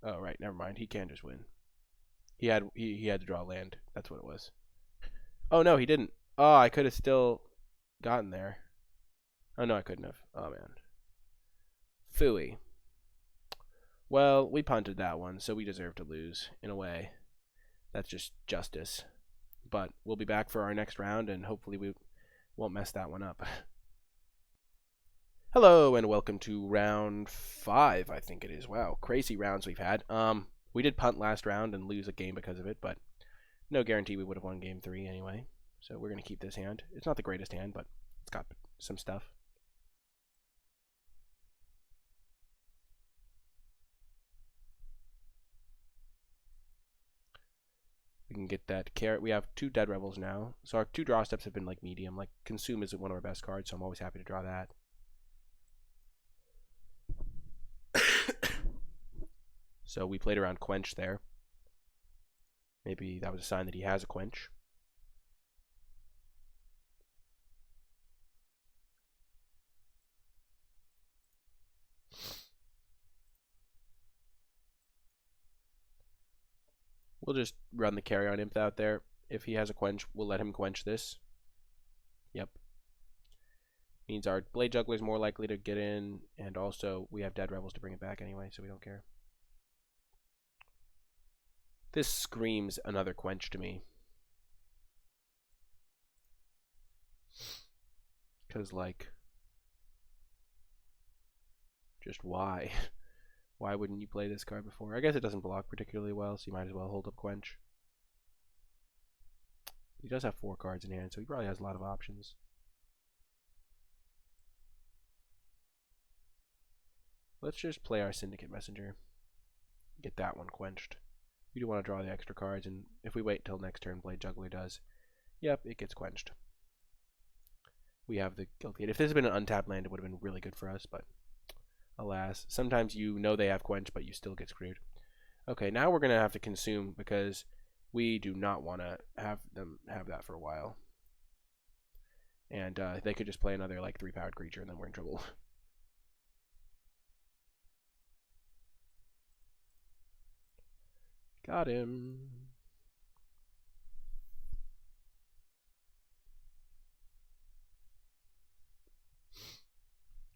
S1: Oh, right, never mind. He can just win. He had to draw land. That's what it was. Oh, no, he didn't. Oh, I could have still gotten there. Oh, no, I couldn't have. Oh, man. Phooey. Well, we punted that one, so we deserve to lose, in a way. That's just justice. But we'll be back for our next round, and hopefully we won't mess that one up. Hello, and welcome to round 5, I think it is. Wow, crazy rounds we've had. We did punt last round and lose a game because of it, but no guarantee we would have won game 3 anyway. So we're going to keep this hand. It's not the greatest hand, but it's got some stuff. We can get that carrot. We have 2 Dead Rebels now. So our 2 draw steps have been like medium. Like Consume is one of our best cards, so I'm always happy to draw that. So we played around Quench there. Maybe that was a sign that he has a Quench. We'll just run the Carrion Imp out there. If he has a Quench, we'll let him quench this. Yep. Means our Blade Juggler is more likely to get in, and also we have Dead Rebels to bring it back anyway, so we don't care. This screams another Quench to me. Because, like, just why? Why wouldn't you play this card before? I guess it doesn't block particularly well, so you might as well hold up Quench. He does have 4 cards in hand, so he probably has a lot of options. Let's just play our Syndicate Messenger. Get that one quenched. We do want to draw the extra cards, and if we wait till next turn, Blade Juggler does. Yep, it gets quenched. We have the Guilty. If this had been an untapped land, it would have been really good for us, but alas. Sometimes you know they have Quench, but you still get screwed. Okay, now we're going to have to consume because we do not want to have them have that for a while. And they could just play another like 3-powered creature, and then we're in trouble. Got him.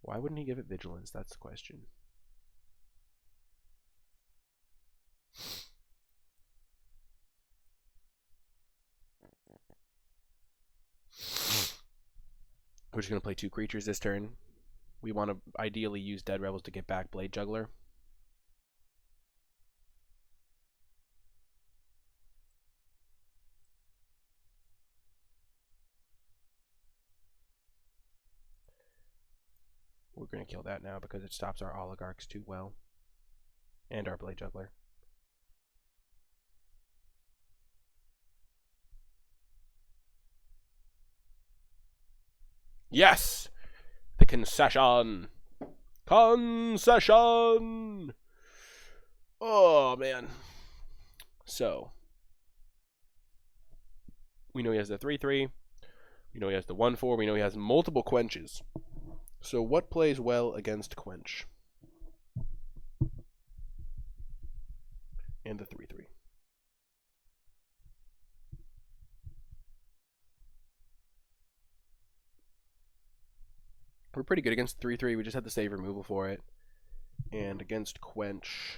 S1: Why wouldn't he give it Vigilance? That's the question. We're just going to play 2 creatures this turn. We want to ideally use Dead Rebels to get back Blade Juggler. We're going to kill that now because it stops our Oligarchs too well. And our Blade Juggler. Yes! The concession! Concession! Oh, man. So. We know he has the 3/3. We know he has the 1/4. We know he has multiple Quenches. So what plays well against Quench? And the 3/3. We're pretty good against 3/3. We just had to save removal for it. And against Quench,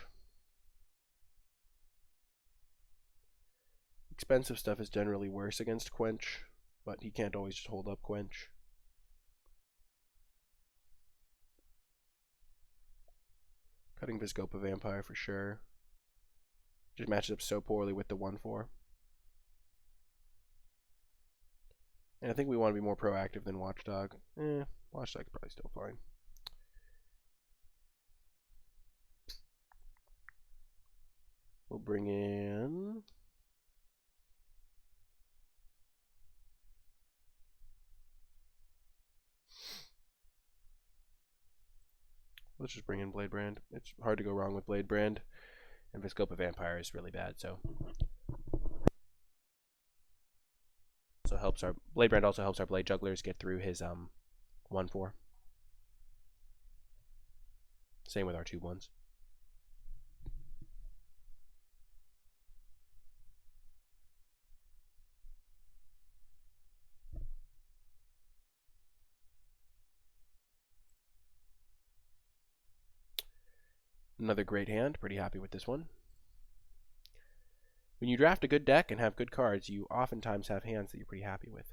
S1: expensive stuff is generally worse against Quench, but he can't always just hold up Quench. Cutting Viscopa Vampire for sure. Just matches up so poorly with the 1/4. And I think we want to be more proactive than Watchdog. Watchdog's probably still fine. We'll bring in... Let's just bring in Blade Brand. It's hard to go wrong with Blade Brand. And Viscopa Vampire is really bad, so... Also helps our... Blade Brand also helps our Blade Jugglers get through his 1/4. Same with our 2/1s. Another great hand. Pretty happy with this one. When you draft a good deck and have good cards, you oftentimes have hands that you're pretty happy with.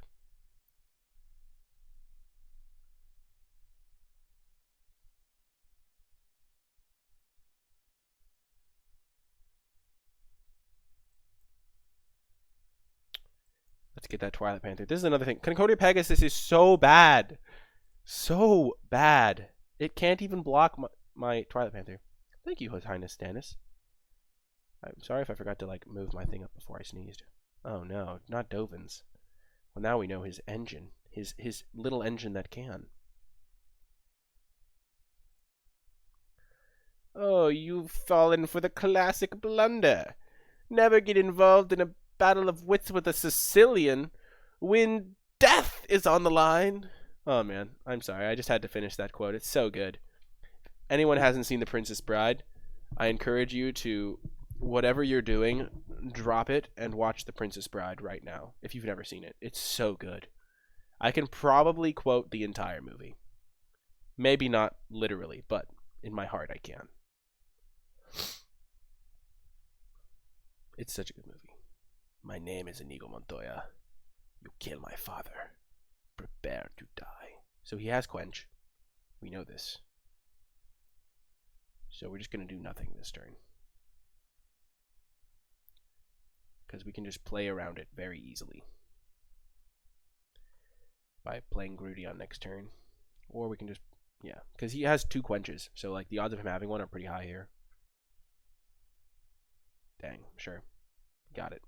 S1: Let's get that Twilight Panther. This is another thing. Concordia Pegasus is so bad. So bad. It can't even block my Twilight Panther. Thank you, His Highness Stannis. I'm sorry if I forgot to move my thing up before I sneezed. Oh no, not Dovin's. Well, now we know his engine. His little engine that can. Oh, you've fallen for the classic blunder. Never get involved in a battle of wits with a Sicilian when death is on the line. Oh man, I'm sorry. I just had to finish that quote. It's so good. Anyone hasn't seen The Princess Bride, I encourage you to, whatever you're doing, drop it and watch The Princess Bride right now, if you've never seen it. It's so good. I can probably quote the entire movie. Maybe not literally, but in my heart I can. It's such a good movie. My name is Inigo Montoya. You kill my father. Prepare to die. So he has Quench. We know this. So we're just going to do nothing this turn. Because we can just play around it very easily. By playing Grudion next turn. Or we can just, yeah. Because he has 2 Quenches. So the odds of him having one are pretty high here. Dang, sure. Got it.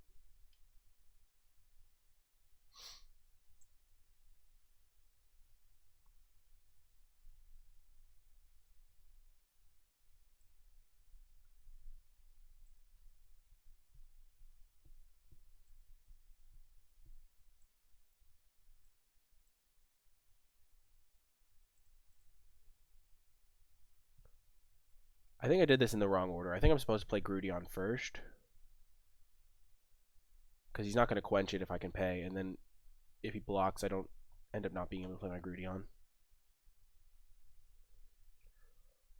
S1: I think I did this in the wrong order. I think I'm supposed to play Grudion first. Because he's not going to quench it if I can pay. And then if he blocks, I don't end up not being able to play my Grudion.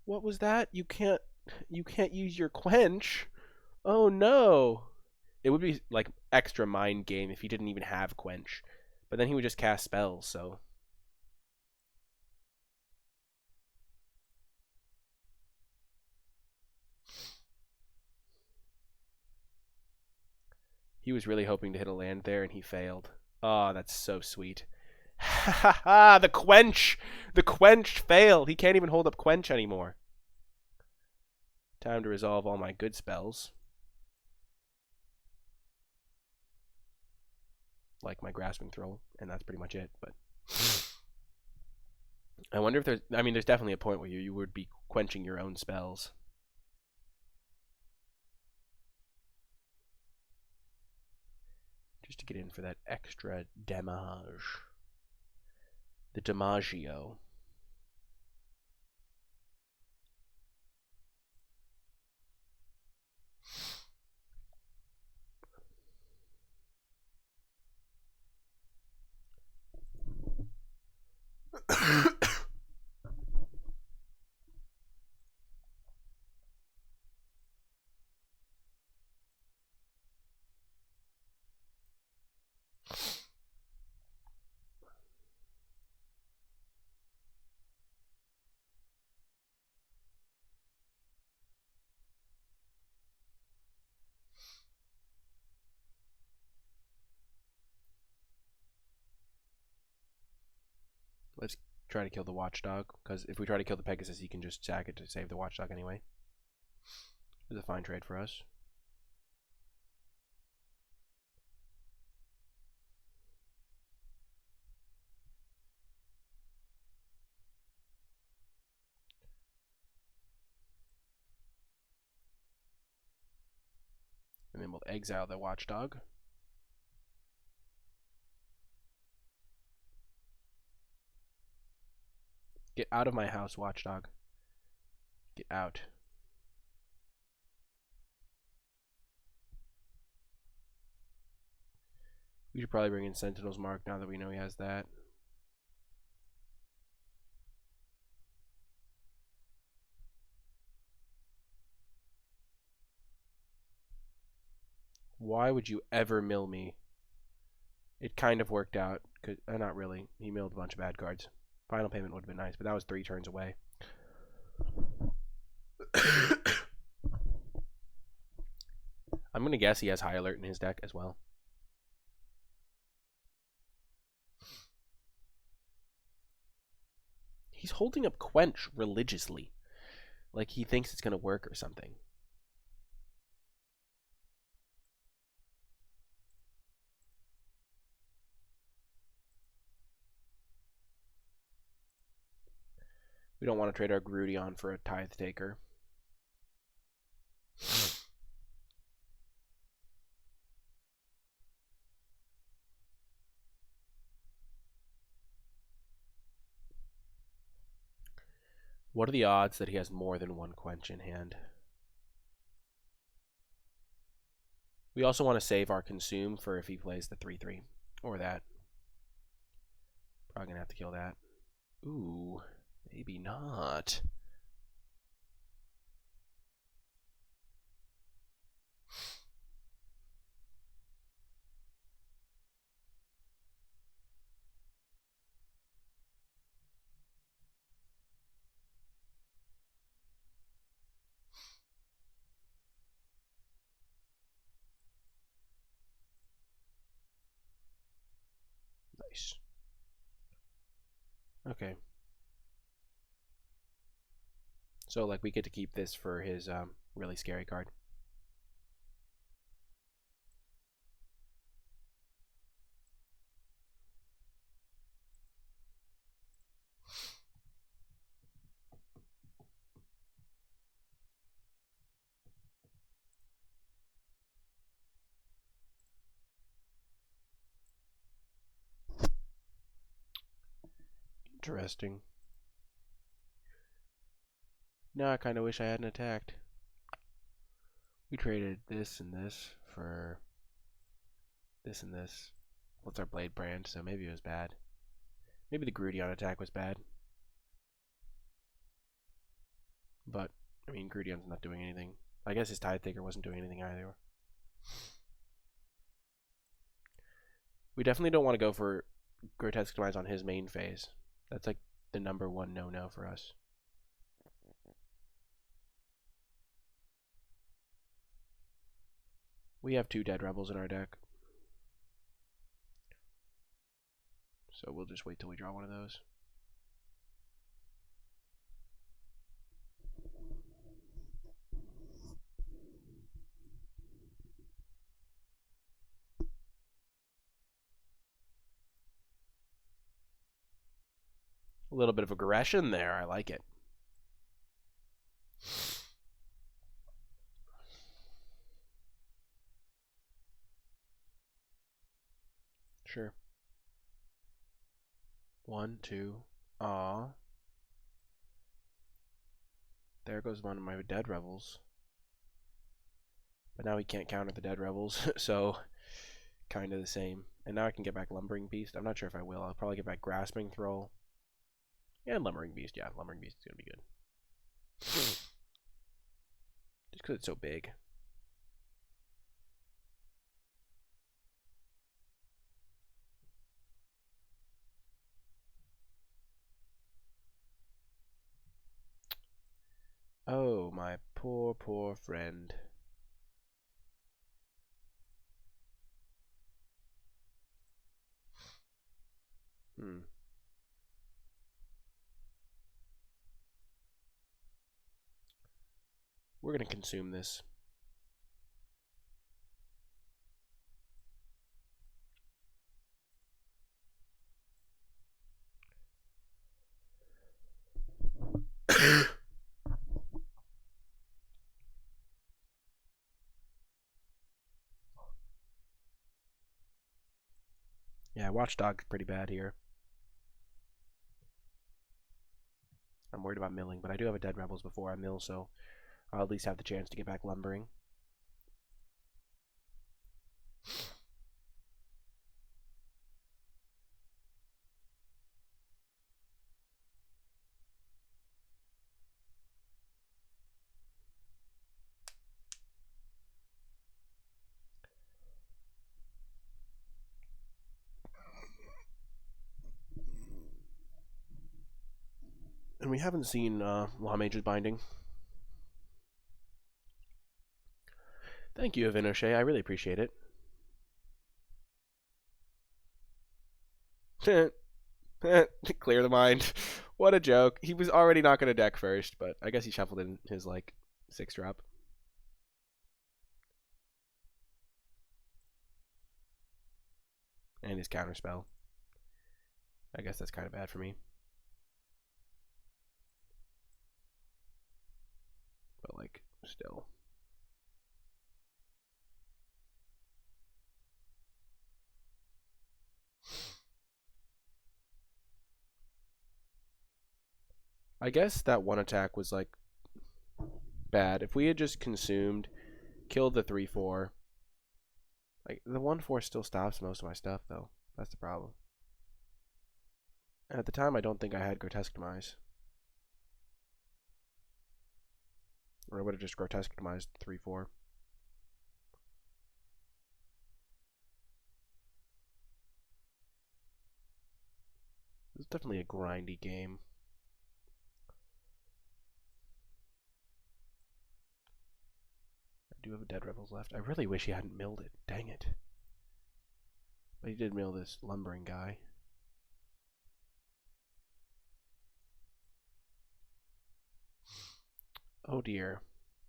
S1: What was that? You can't use your quench. Oh no. It would be extra mind game if he didn't even have quench. But then he would just cast spells, so. He was really hoping to hit a land there, and he failed. Oh, that's so sweet. Ha ha ha! The quench! The quench failed! He can't even hold up quench anymore. Time to resolve all my good spells. Like my Grasping Throw, and that's pretty much it, but... I wonder if there's... I mean, there's definitely a point where you would be quenching your own spells. Just to get in for that extra damage. The Damagio. Let's try to kill the Watchdog, because if we try to kill the Pegasus, he can just sack it to save the Watchdog anyway. It's a fine trade for us. And then we'll exile the Watchdog. Get out of my house, Watchdog. Get out. We should probably bring in Sentinel's Mark now that we know he has that. Why would you ever mill me? It kind of worked out. Not really. He milled a bunch of bad cards. Final payment would have been nice, but that was 3 turns away. I'm going to guess he has High Alert in his deck as well. He's holding up Quench religiously. Like he thinks it's going to work or something. We don't want to trade our Grudion for a Tithe Taker. What are the odds that he has more than 1 Quench in hand? We also want to save our Consume for if he plays the 3/3 or that. Probably going to have to kill that. Ooh, maybe not. Nice. Okay. So, like, we get to keep this for his really scary card. Interesting. Now I kind of wish I hadn't attacked. We traded this and this for this and this. What's our Blade brand? So maybe it was bad. Maybe the Grudion attack was bad. But, I mean, Grudion's not doing anything. I guess his Tithe Taker wasn't doing anything either. We definitely don't want to go for Grotesque Demise on his main phase. That's like the #1 no-no for us. We have 2 Dead Rebels in our deck. So we'll just wait till we draw one of those. A little bit of aggression there. I like it. Sure. 1, 2. Aw. There goes one of my Dead Rebels. But now he can't counter the Dead Rebels, so kind of the same. And now I can get back Lumbering Beast. I'm not sure if I will. I'll probably get back Grasping Thrall. And Lumbering Beast. Yeah, Lumbering Beast is going to be good. Just because it's so big. Oh, my poor, poor friend. We're going to consume this. Yeah, Watchdog's pretty bad here. I'm worried about milling, but I do have a Dead Rebels before I mill, so I'll at least have the chance to get back Lumbering. And we haven't seen Law Mage's Binding. Thank you, Avinoche. I really appreciate it. Clear the mind. What a joke. He was already not going to deck first, but I guess he shuffled in his, like, 6-drop. And his counterspell. I guess that's kind of bad for me. But, like, still. I guess that one attack was, like, bad. If we had just consumed, killed the 3/4, like, the 1/4 still stops most of my stuff, though. That's the problem. And at the time, I don't think I had Grotesque Demise. Or I would have just Grotesque Demised 3/4. It's definitely a grindy game. I do have a Dead Rebels left. I really wish he hadn't milled it. Dang it. But he did mill this lumbering guy. Oh dear.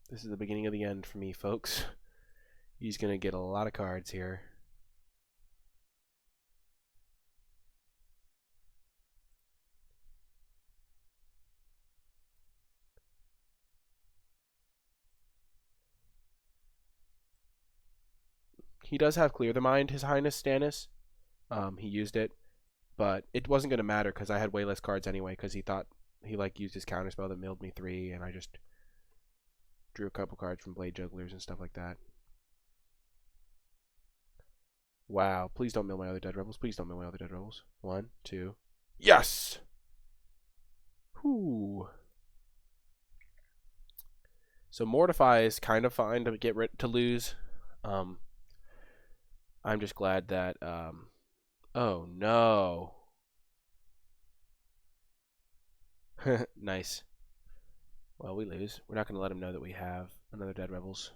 S1: This is the beginning of the end for me, folks. He's going to get a lot of cards here. He does have Clear the Mind, His Highness Stannis. He used it, but it wasn't going to matter because I had way less cards anyway because he thought he like used his counterspell that milled me 3 and I just drew a couple cards from Blade Jugglers and stuff like that. Wow, please don't mill my other Dead Rebels. Please don't mill my other Dead Rebels. 1, 2. Yes! Whoo. So Mortify is kind of fine to get to lose. I'm just glad that oh no. Nice. Well, we lose. We're not going to let him know that we have another Dead Rebels.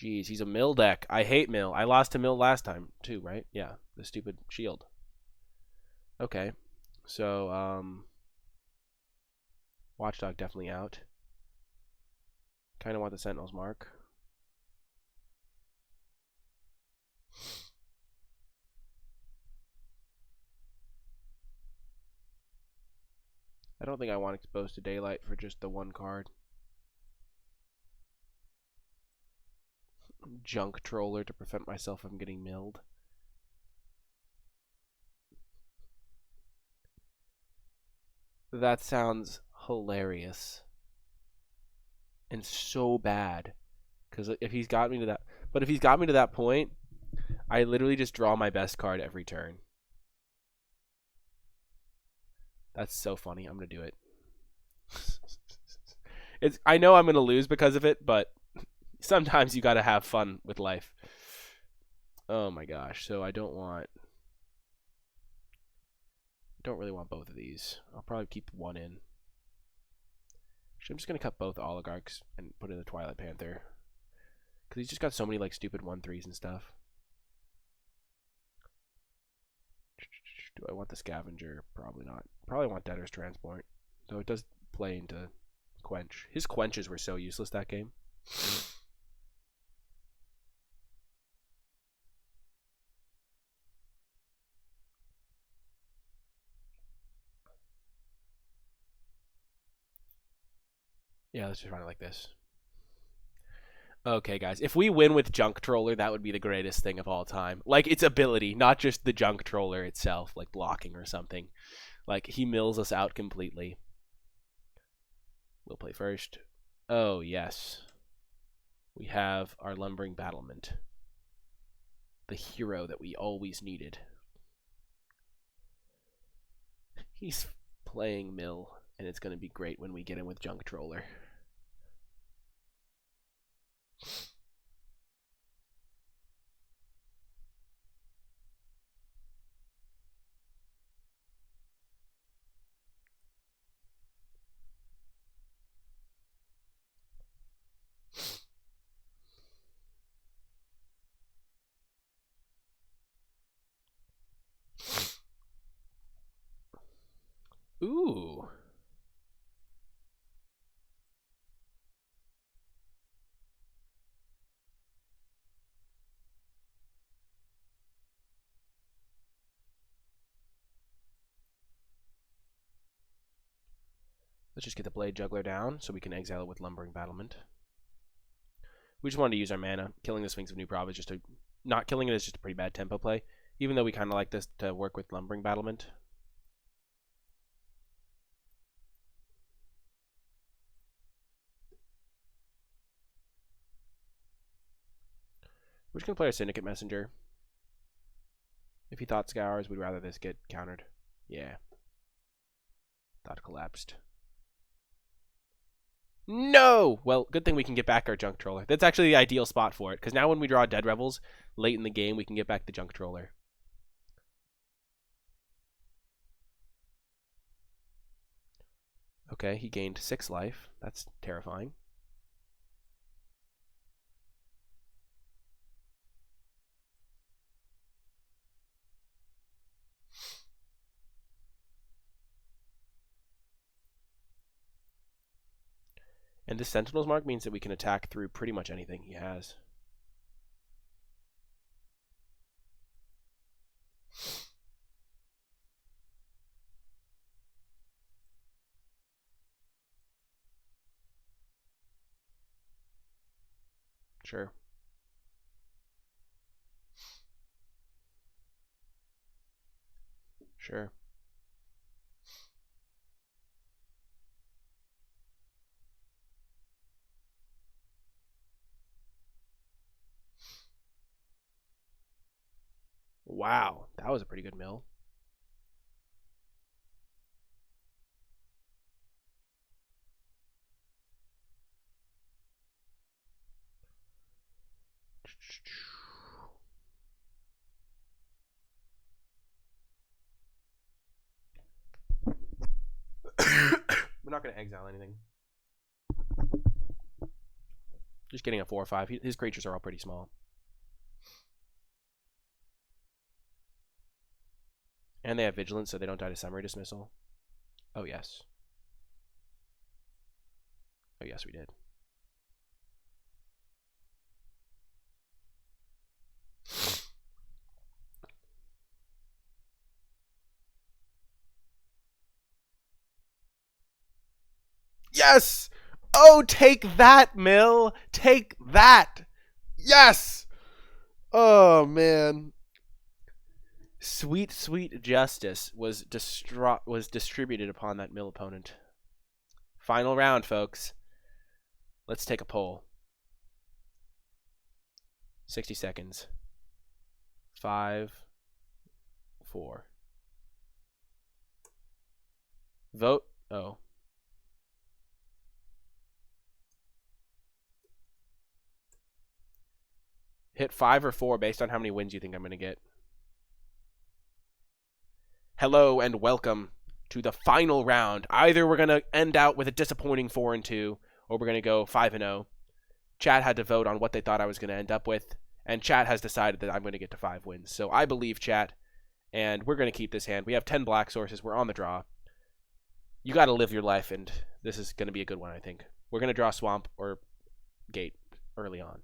S1: Jeez, he's a mill deck. I hate mill. I lost to mill last time too, right? Yeah, the stupid shield. Okay. So, Watchdog definitely out. Kind of want the Sentinel's Mark. I don't think I want Exposed to Daylight for just the one card. Junk Troller to prevent myself from getting milled. That sounds hilarious. And so bad. Because if he's got me to that... But if he's got me to that point, I literally just draw my best card every turn. That's so funny. I'm going to do it. I know I'm going to lose because of it, but sometimes you got to have fun with life. Oh my gosh. So I don't really want both of these. I'll probably keep one in. Actually, I'm just going to cut both Oligarchs and put in the Twilight Panther. Because he's just got so many like stupid 1/3s and stuff. Do I want the Scavenger? Probably not. Probably want Debtor's Transport. Though it does play into Quench. His Quenches were so useless that game. Yeah, let's just run it like this. Okay, guys. If we win with Junk Troller, that would be the greatest thing of all time. Like, its ability, not just the Junk Troller itself, like blocking or something. Like, he mills us out completely. We'll play first. Oh, yes. We have our Lumbering Battlement. The hero that we always needed. He's playing Mill, and it's going to be great when we get him with Junk Troller. Ooh. Let's just get the Blade Juggler down so we can exile it with Lumbering Battlement. We just wanted to use our mana. Killing the Sphinx of New Prov is just a... Not killing it is just a pretty bad tempo play. Even though we kind of like this to work with Lumbering Battlement. We're just going to play our Syndicate Messenger. If he Thought Scours, we'd rather this get countered. Yeah. Thought collapsed. No! Well, good thing we can get back our Junk Troller. That's actually the ideal spot for it, because now when we draw Dead Revels late in the game, we can get back the Junk Troller. Okay, he gained 6 life. That's terrifying. And this Sentinel's Mark means that we can attack through pretty much anything he has. Sure. Sure. Wow, that was a pretty good mill. We're not going to exile anything. Just getting a 4 or 5. His creatures are all pretty small. And they have Vigilance, so they don't die to Summary Dismissal. Oh, yes. Oh, yes, we did. Yes! Oh, take that, Mill! Take that! Yes! Oh, man. Sweet, sweet justice was distributed upon that Mill opponent. Final round, folks. Let's take a poll. 60 seconds. 5, 4. Vote. Oh. Hit 5 or 4 based on how many wins you think I'm going to get. Hello and welcome to the final round. Either we're going to end out with a disappointing 4-2, or we're going to go 5-0. Chat had to vote on what they thought I was going to end up with, and chat has decided that I'm going to get to 5 wins. So I believe chat, and we're going to keep this hand. We have 10 black sources. We're on the draw. You got to live your life, and this is going to be a good one, I think. We're going to draw Swamp or Gate early on.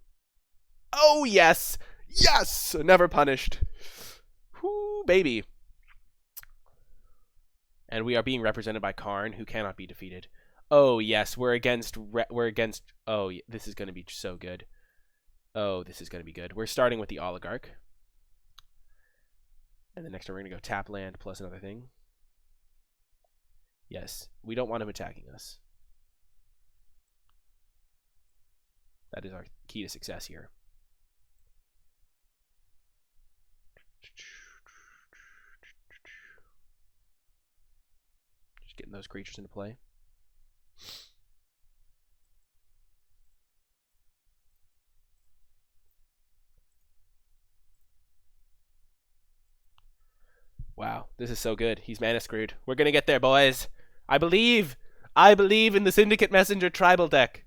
S1: Oh, yes! Yes! Never punished. Whoo, baby. And we are being represented by Karn, who cannot be defeated. Oh, yes, we're against... Oh, this is going to be so good. Oh, this is going to be good. We're starting with the Oligarch. And the next turn we're going to go tap land plus another thing. Yes, we don't want him attacking us. That is our key to success here. Just getting those creatures into play. Wow, this is so good. He's mana screwed. We're going to get there, boys. I believe. I believe in the Syndicate Messenger tribal deck.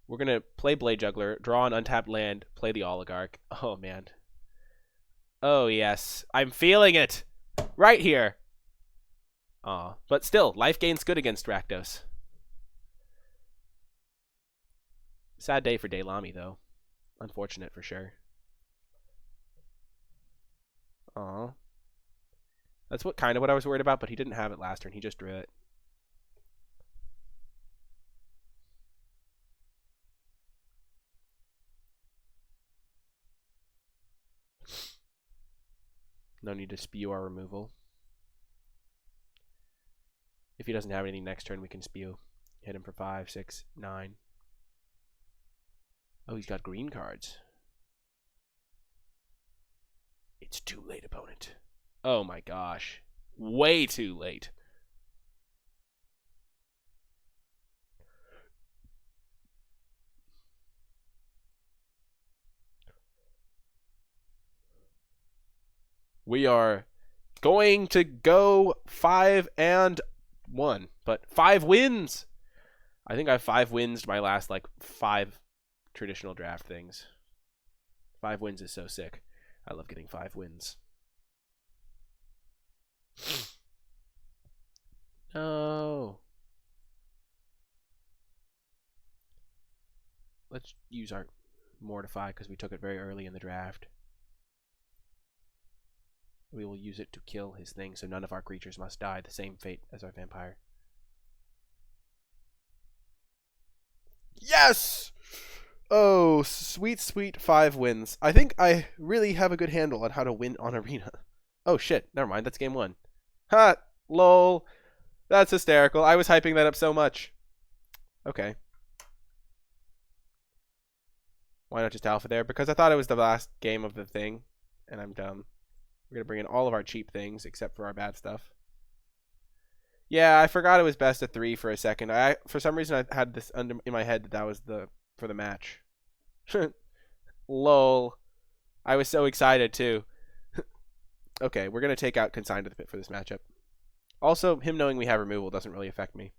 S1: We're going to play Blade Juggler, draw an untapped land, play the Oligarch. Oh, man. Oh, yes. I'm feeling it. Right here. Aw. But still, life gain's good against Rakdos. Sad day for Daylami, though. Unfortunate for sure. Aw. That's what I was worried about, but he didn't have it last turn. He just drew it. No need to spew our removal. If he doesn't have anything next turn, we can spew. Hit him for 5, 6, 9. Oh, he's got green cards. It's too late, opponent. Oh my gosh. Way too late. We are going to go 5-1, but 5 wins. I think I have 5 wins to my last like 5 traditional draft things. 5 wins is so sick. I love getting 5 wins. No. Let's use our Mortify because we took it very early in the draft. We will use it to kill his thing, so none of our creatures must die. The same fate as our vampire. Yes! Oh, sweet, sweet 5 wins. I think I really have a good handle on how to win on Arena. Oh, shit. Never mind. That's game 1. Ha! Lol. That's hysterical. I was hyping that up so much. Okay. Why not just Alpha there? Because I thought it was the last game of the thing, and I'm dumb. We're going to bring in all of our cheap things, except for our bad stuff. Yeah, I forgot it was best of 3 for a second. For some reason, I had this in my head that was for the match. Lol. I was so excited, too. Okay, we're going to take out Consigned to the Pit for this matchup. Also, him knowing we have removal doesn't really affect me.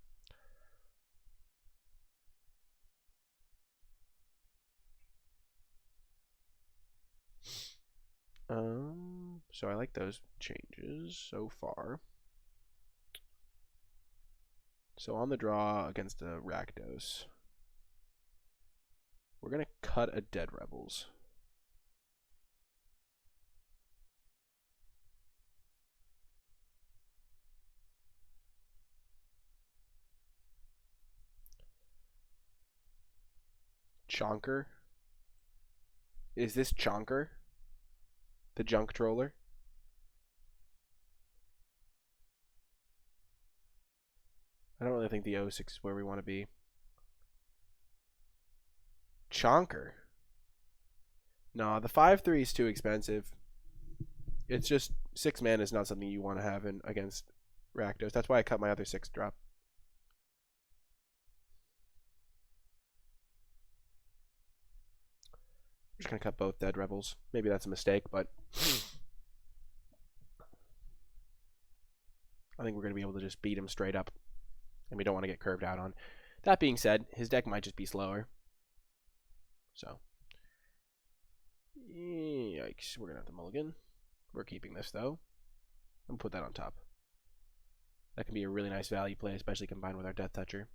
S1: So I like those changes so far. So on the draw against a Rakdos, we're going to cut a Dead Rebels. Chonker? Is this Chonker? The Junk Troller? I don't really think the 06 is where we want to be. Chonker? Nah, the 5/3 is too expensive. It's just 6 mana is not something you want to have against Rakdos. That's why I cut my other 6 drop. I'm just going to cut both Dead Rebels. Maybe that's a mistake, but I think we're going to be able to just beat him straight up. And we don't want to get curved out on. That being said, his deck might just be slower. So. Yikes. We're going to have to mulligan. We're keeping this, though. I'm going to put that on top. That can be a really nice value play, especially combined with our Death Toucher.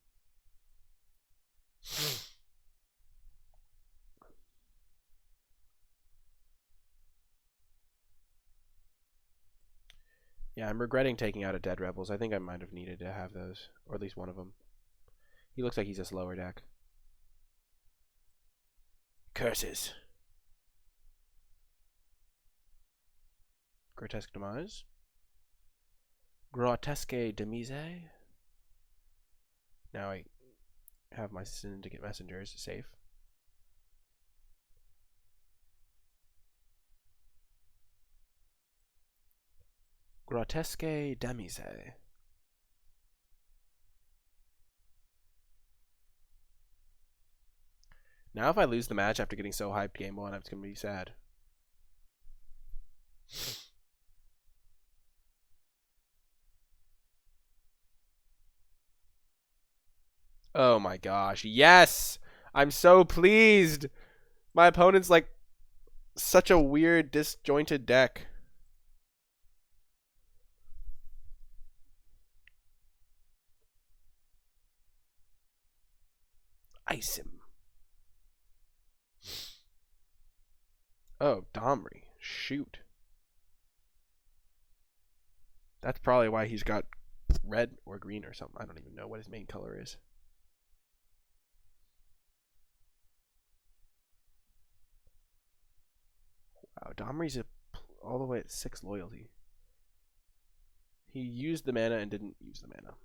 S1: Yeah, I'm regretting taking out a Dead Rebels. I think I might have needed to have those, or at least one of them. He looks like he's a slower deck. Curses. Grotesque Demise. Grotesque Demise. Now I have my Syndicate Messengers safe. Grotesque Demise. Now if I lose the match after getting so hyped game 1, I'm going to be sad. Oh my gosh. Yes! I'm so pleased. My opponent's like such a weird, disjointed deck. Ice him. Oh, Domri. Shoot. That's probably why he's got red or green or something. I don't even know what his main color is. Wow, Domri's all the way at 6 loyalty. He used the mana and didn't use the mana.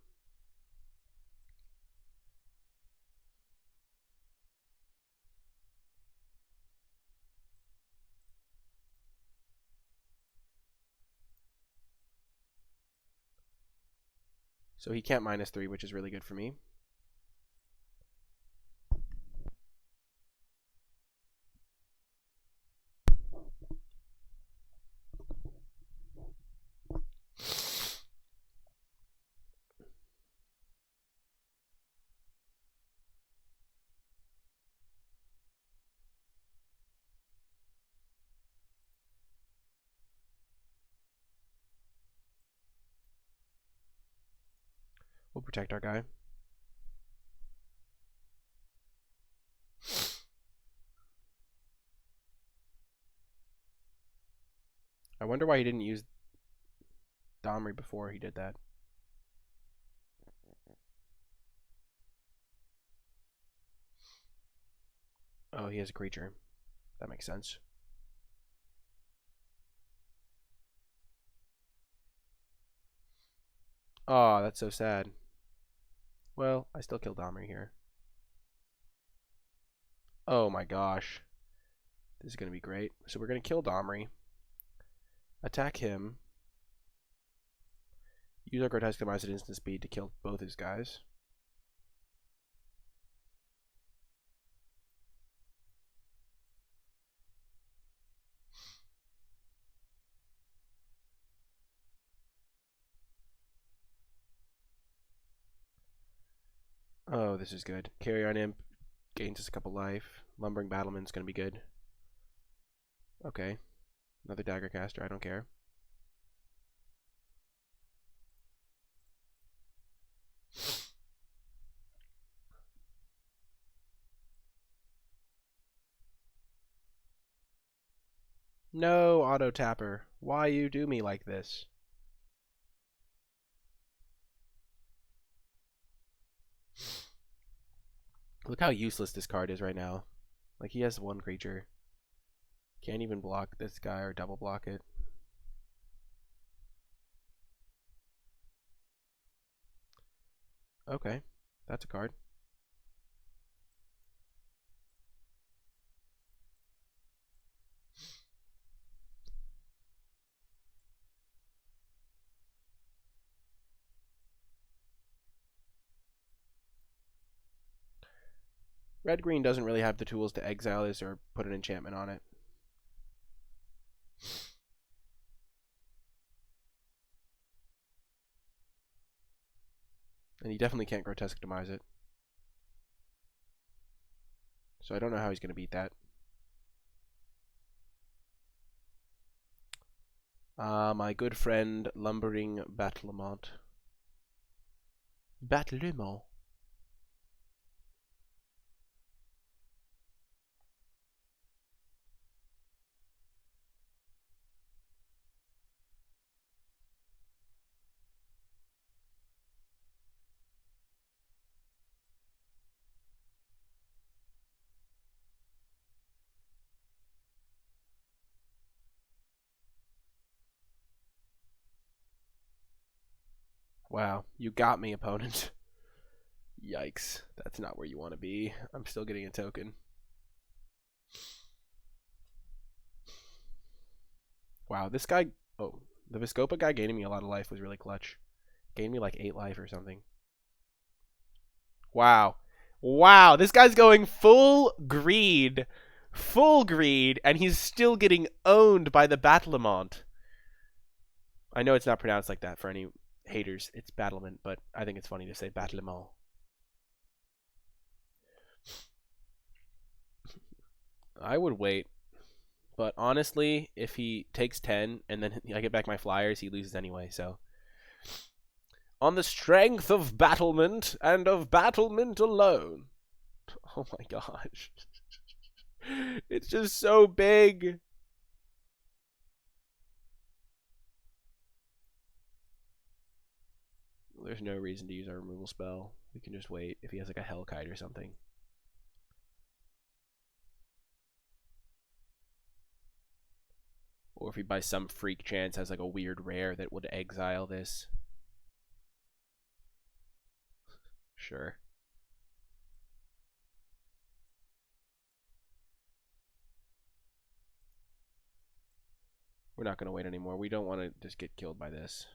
S1: So he can't -3, which is really good for me. We'll protect our guy. I wonder why he didn't use Domri before he did that. Oh, he has a creature. That makes sense. Oh, that's so sad. Well, I still killed Domri here. Oh my gosh. This is going to be great. So we're going to kill Domri. Attack him. Use our Grotesque Demise at instant speed to kill both his guys. Oh, this is good. Carrion Imp gains us a couple life. Lumbering Battleman's going to be good. Okay. Another Dagger Caster, I don't care. No, Auto Tapper. Why you do me like this? Look how useless this card is right now. Like, he has one creature. Can't even block this guy or double block it. Okay, that's a card. Red-green doesn't really have the tools to exile this or put an enchantment on it. And he definitely can't Grotesque Demise it. So I don't know how he's going to beat that. My good friend, Lumbering Battlement. Battlement. Wow, you got me, opponent. Yikes, that's not where you want to be. I'm still getting a token. Wow, this guy... Oh, the Viscopa guy gaining me a lot of life was really clutch. Gained me like 8 life or something. Wow. Wow, this guy's going full greed. Full greed, and he's still getting owned by the Battlement. I know it's not pronounced like that for any haters. It's Battlement, but I think it's funny to say Battlement. I would wait. But honestly, if he takes 10 and then I get back my flyers, he loses anyway, so. On the strength of battlement and of battlement alone. Oh my gosh. It's just so big. There's no reason to use our removal spell. We can just wait if he has like a Hellkite or something. Or if he by some freak chance has like a weird rare that would exile this. Sure. We're not going to wait anymore. We don't want to just get killed by this.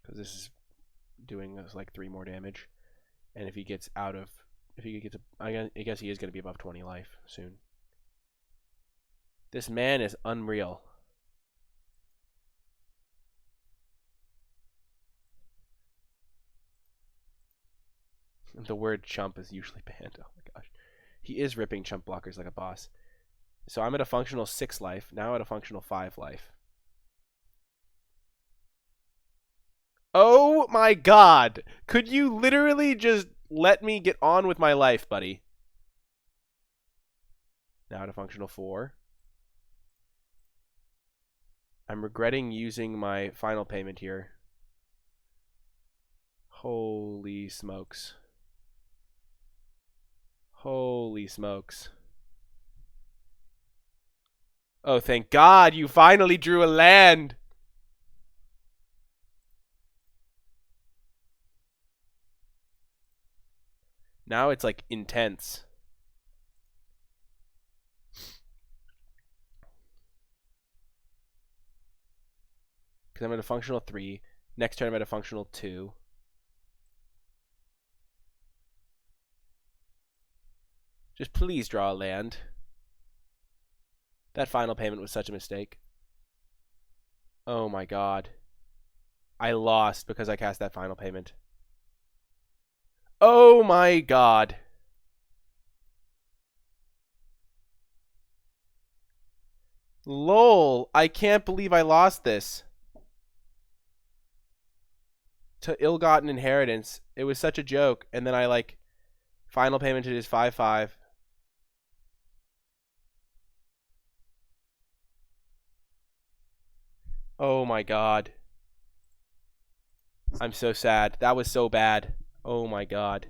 S1: Because this is doing us like 3 more damage. And if he gets out of... If he gets... I guess he is going to be above 20 life soon. This man is unreal. The word chump is usually banned. Oh my gosh. He is ripping chump blockers like a boss. So I'm at a functional 6 life. Now at a functional 5 life. Oh my god. Could you literally just let me get on with my life, buddy? Now at a functional 4. I'm regretting using my final payment here. Holy smokes. Holy smokes. Oh, thank God, you finally drew a land. Now it's like intense. Because I'm at a functional 3. Next turn I'm at a functional 2. Just please draw a land. That final payment was such a mistake. Oh my god. I lost because I cast that final payment. Oh my god. Lol. I can't believe I lost this. To ill-gotten inheritance. It was such a joke. And then I like final payment to his 5/5. Oh my god. I'm so sad. That was so bad. Oh my god.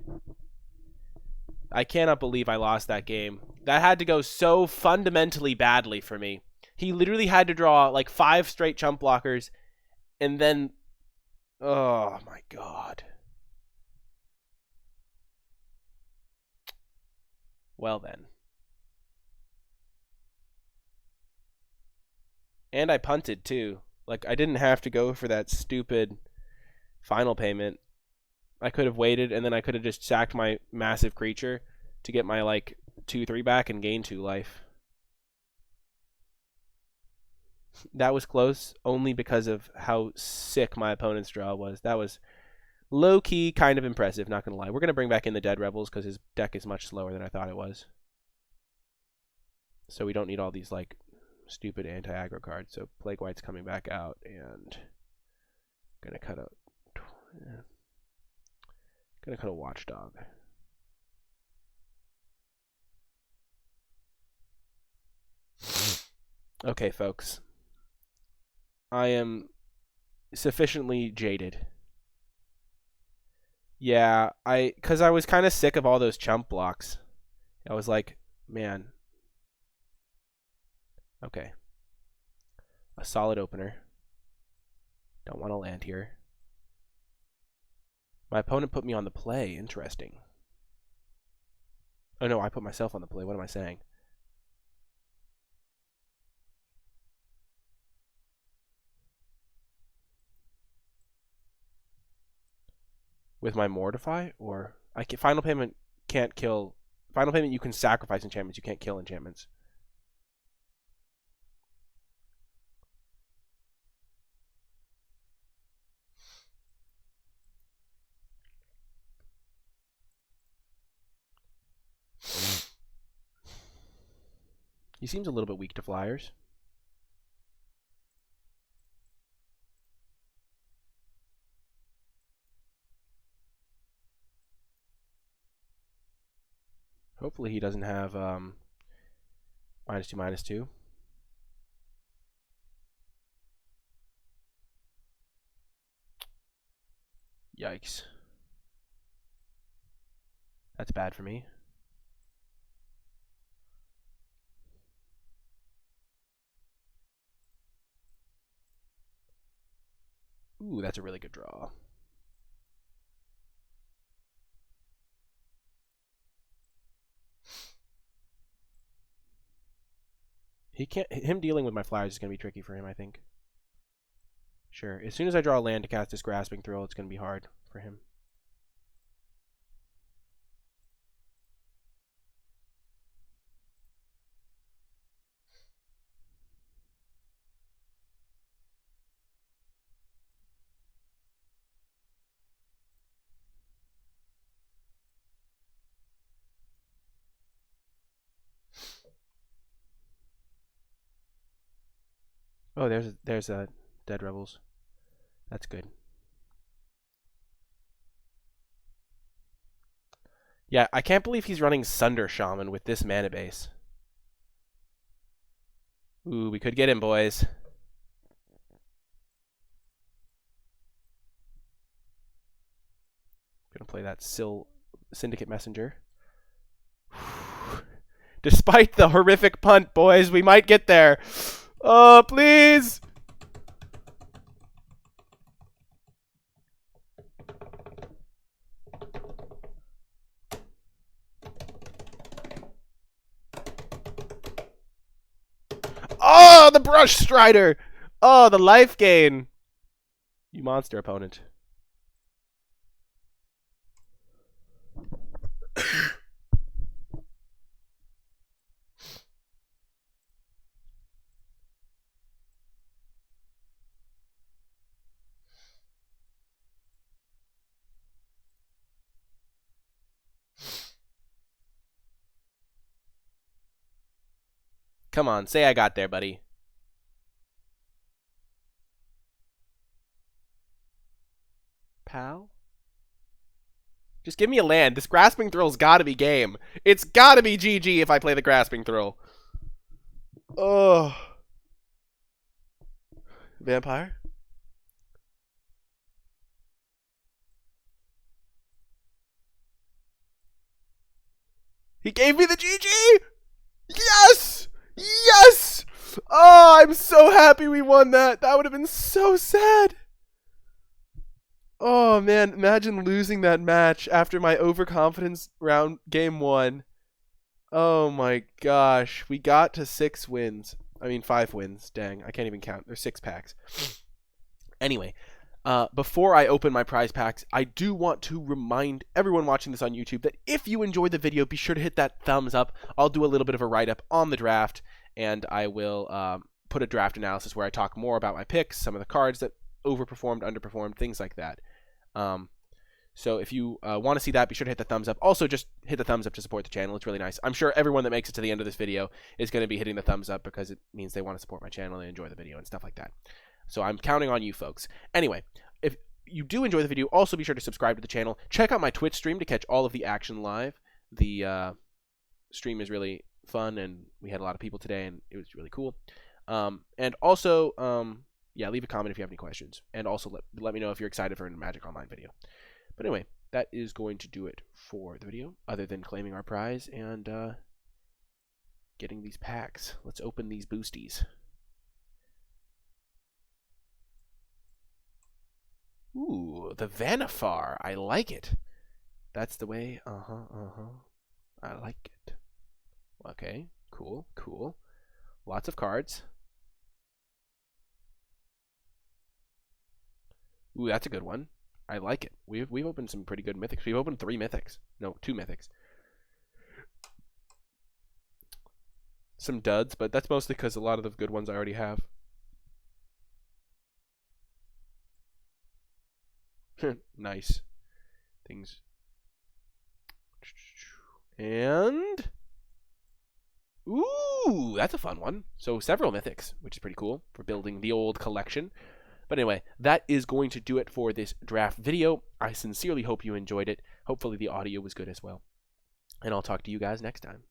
S1: I cannot believe I lost that game. That had to go so fundamentally badly for me. He literally had to draw like 5 straight chump blockers and then... Oh my god. Well then. And I punted too. Like, I didn't have to go for that stupid final payment. I could have waited, and then I could have just sacked my massive creature to get my, like, 2/3 back and gain 2 life. That was close only because of how sick my opponent's draw was. That was low-key kind of impressive, not going to lie. We're going to bring back in the Dead Rebels because his deck is much slower than I thought it was. So we don't need all these, like, stupid anti-aggro cards. So Plague White's coming back out, and gonna cut a Watchdog. Okay, folks. I am sufficiently jaded. Yeah, because I was kind of sick of all those chump blocks. I was like, man. Okay. A solid opener. Don't want to land here. My opponent put me on the play. Interesting. Oh no, I put myself on the play. What am I saying? With my Mortify? Or final payment can't kill. Final payment you can sacrifice enchantments. You can't kill enchantments. He seems a little bit weak to flyers. Hopefully he doesn't have -2/-2. Yikes. That's bad for me. Ooh, that's a really good draw. Him dealing with my flyers is going to be tricky for him, I think. Sure. As soon as I draw a land to cast this Grasping Thrill, it's going to be hard for him. Oh, there's a Dead Rebels. That's good. Yeah, I can't believe he's running Sunder Shaman with this mana base. Ooh, we could get him, boys. Gonna play that Syndicate Messenger. Despite the horrific punt, boys, we might get there. Oh, please! Oh, the Brush Strider! Oh, the life gain! You monster opponent. Come on, say I got there, buddy. Pal? Just give me a land. This Grasping Thrill's gotta be game. It's gotta be GG if I play the Grasping Thrill. Oh. Vampire? He gave me the GG! Yes! Yes! Oh, I'm so happy we won that. That would have been so sad. Oh, man. Imagine losing that match after my overconfidence round game 1. Oh, my gosh. We got to 6 wins. I mean, 5 wins. Dang, I can't even count. There's 6 packs. Anyway, before I open my prize packs, I do want to remind everyone watching this on YouTube that if you enjoyed the video, be sure to hit that thumbs up. I'll do a little bit of a write-up on the draft, and I will put a draft analysis where I talk more about my picks, some of the cards that overperformed, underperformed, things like that. So if you want to see that, be sure to hit the thumbs up. Also, just hit the thumbs up to support the channel. It's really nice. I'm sure everyone that makes it to the end of this video is going to be hitting the thumbs up because it means they want to support my channel and enjoy the video and stuff like that. So I'm counting on you folks. Anyway, if you do enjoy the video, also be sure to subscribe to the channel. Check out my Twitch stream to catch all of the action live. The stream is really fun, and we had a lot of people today, and it was really cool. And also, yeah, leave a comment if you have any questions. And also let me know if you're excited for a Magic Online video. But anyway, that is going to do it for the video, other than claiming our prize and getting these packs. Let's open these boosties. Ooh, the Vanifar. I like it. That's the way. I like it. Okay, cool, cool. Lots of cards. Ooh, that's a good one. I like it. We've opened some pretty good mythics. We've opened 3 mythics. No, 2 mythics. Some duds, but that's mostly because a lot of the good ones I already have. Nice. Things. And Ooh, that's a fun one. So several mythics, which is pretty cool for building the old collection. But anyway, that is going to do it for this draft video. I sincerely hope you enjoyed it. Hopefully the audio was good as well. And I'll talk to you guys next time.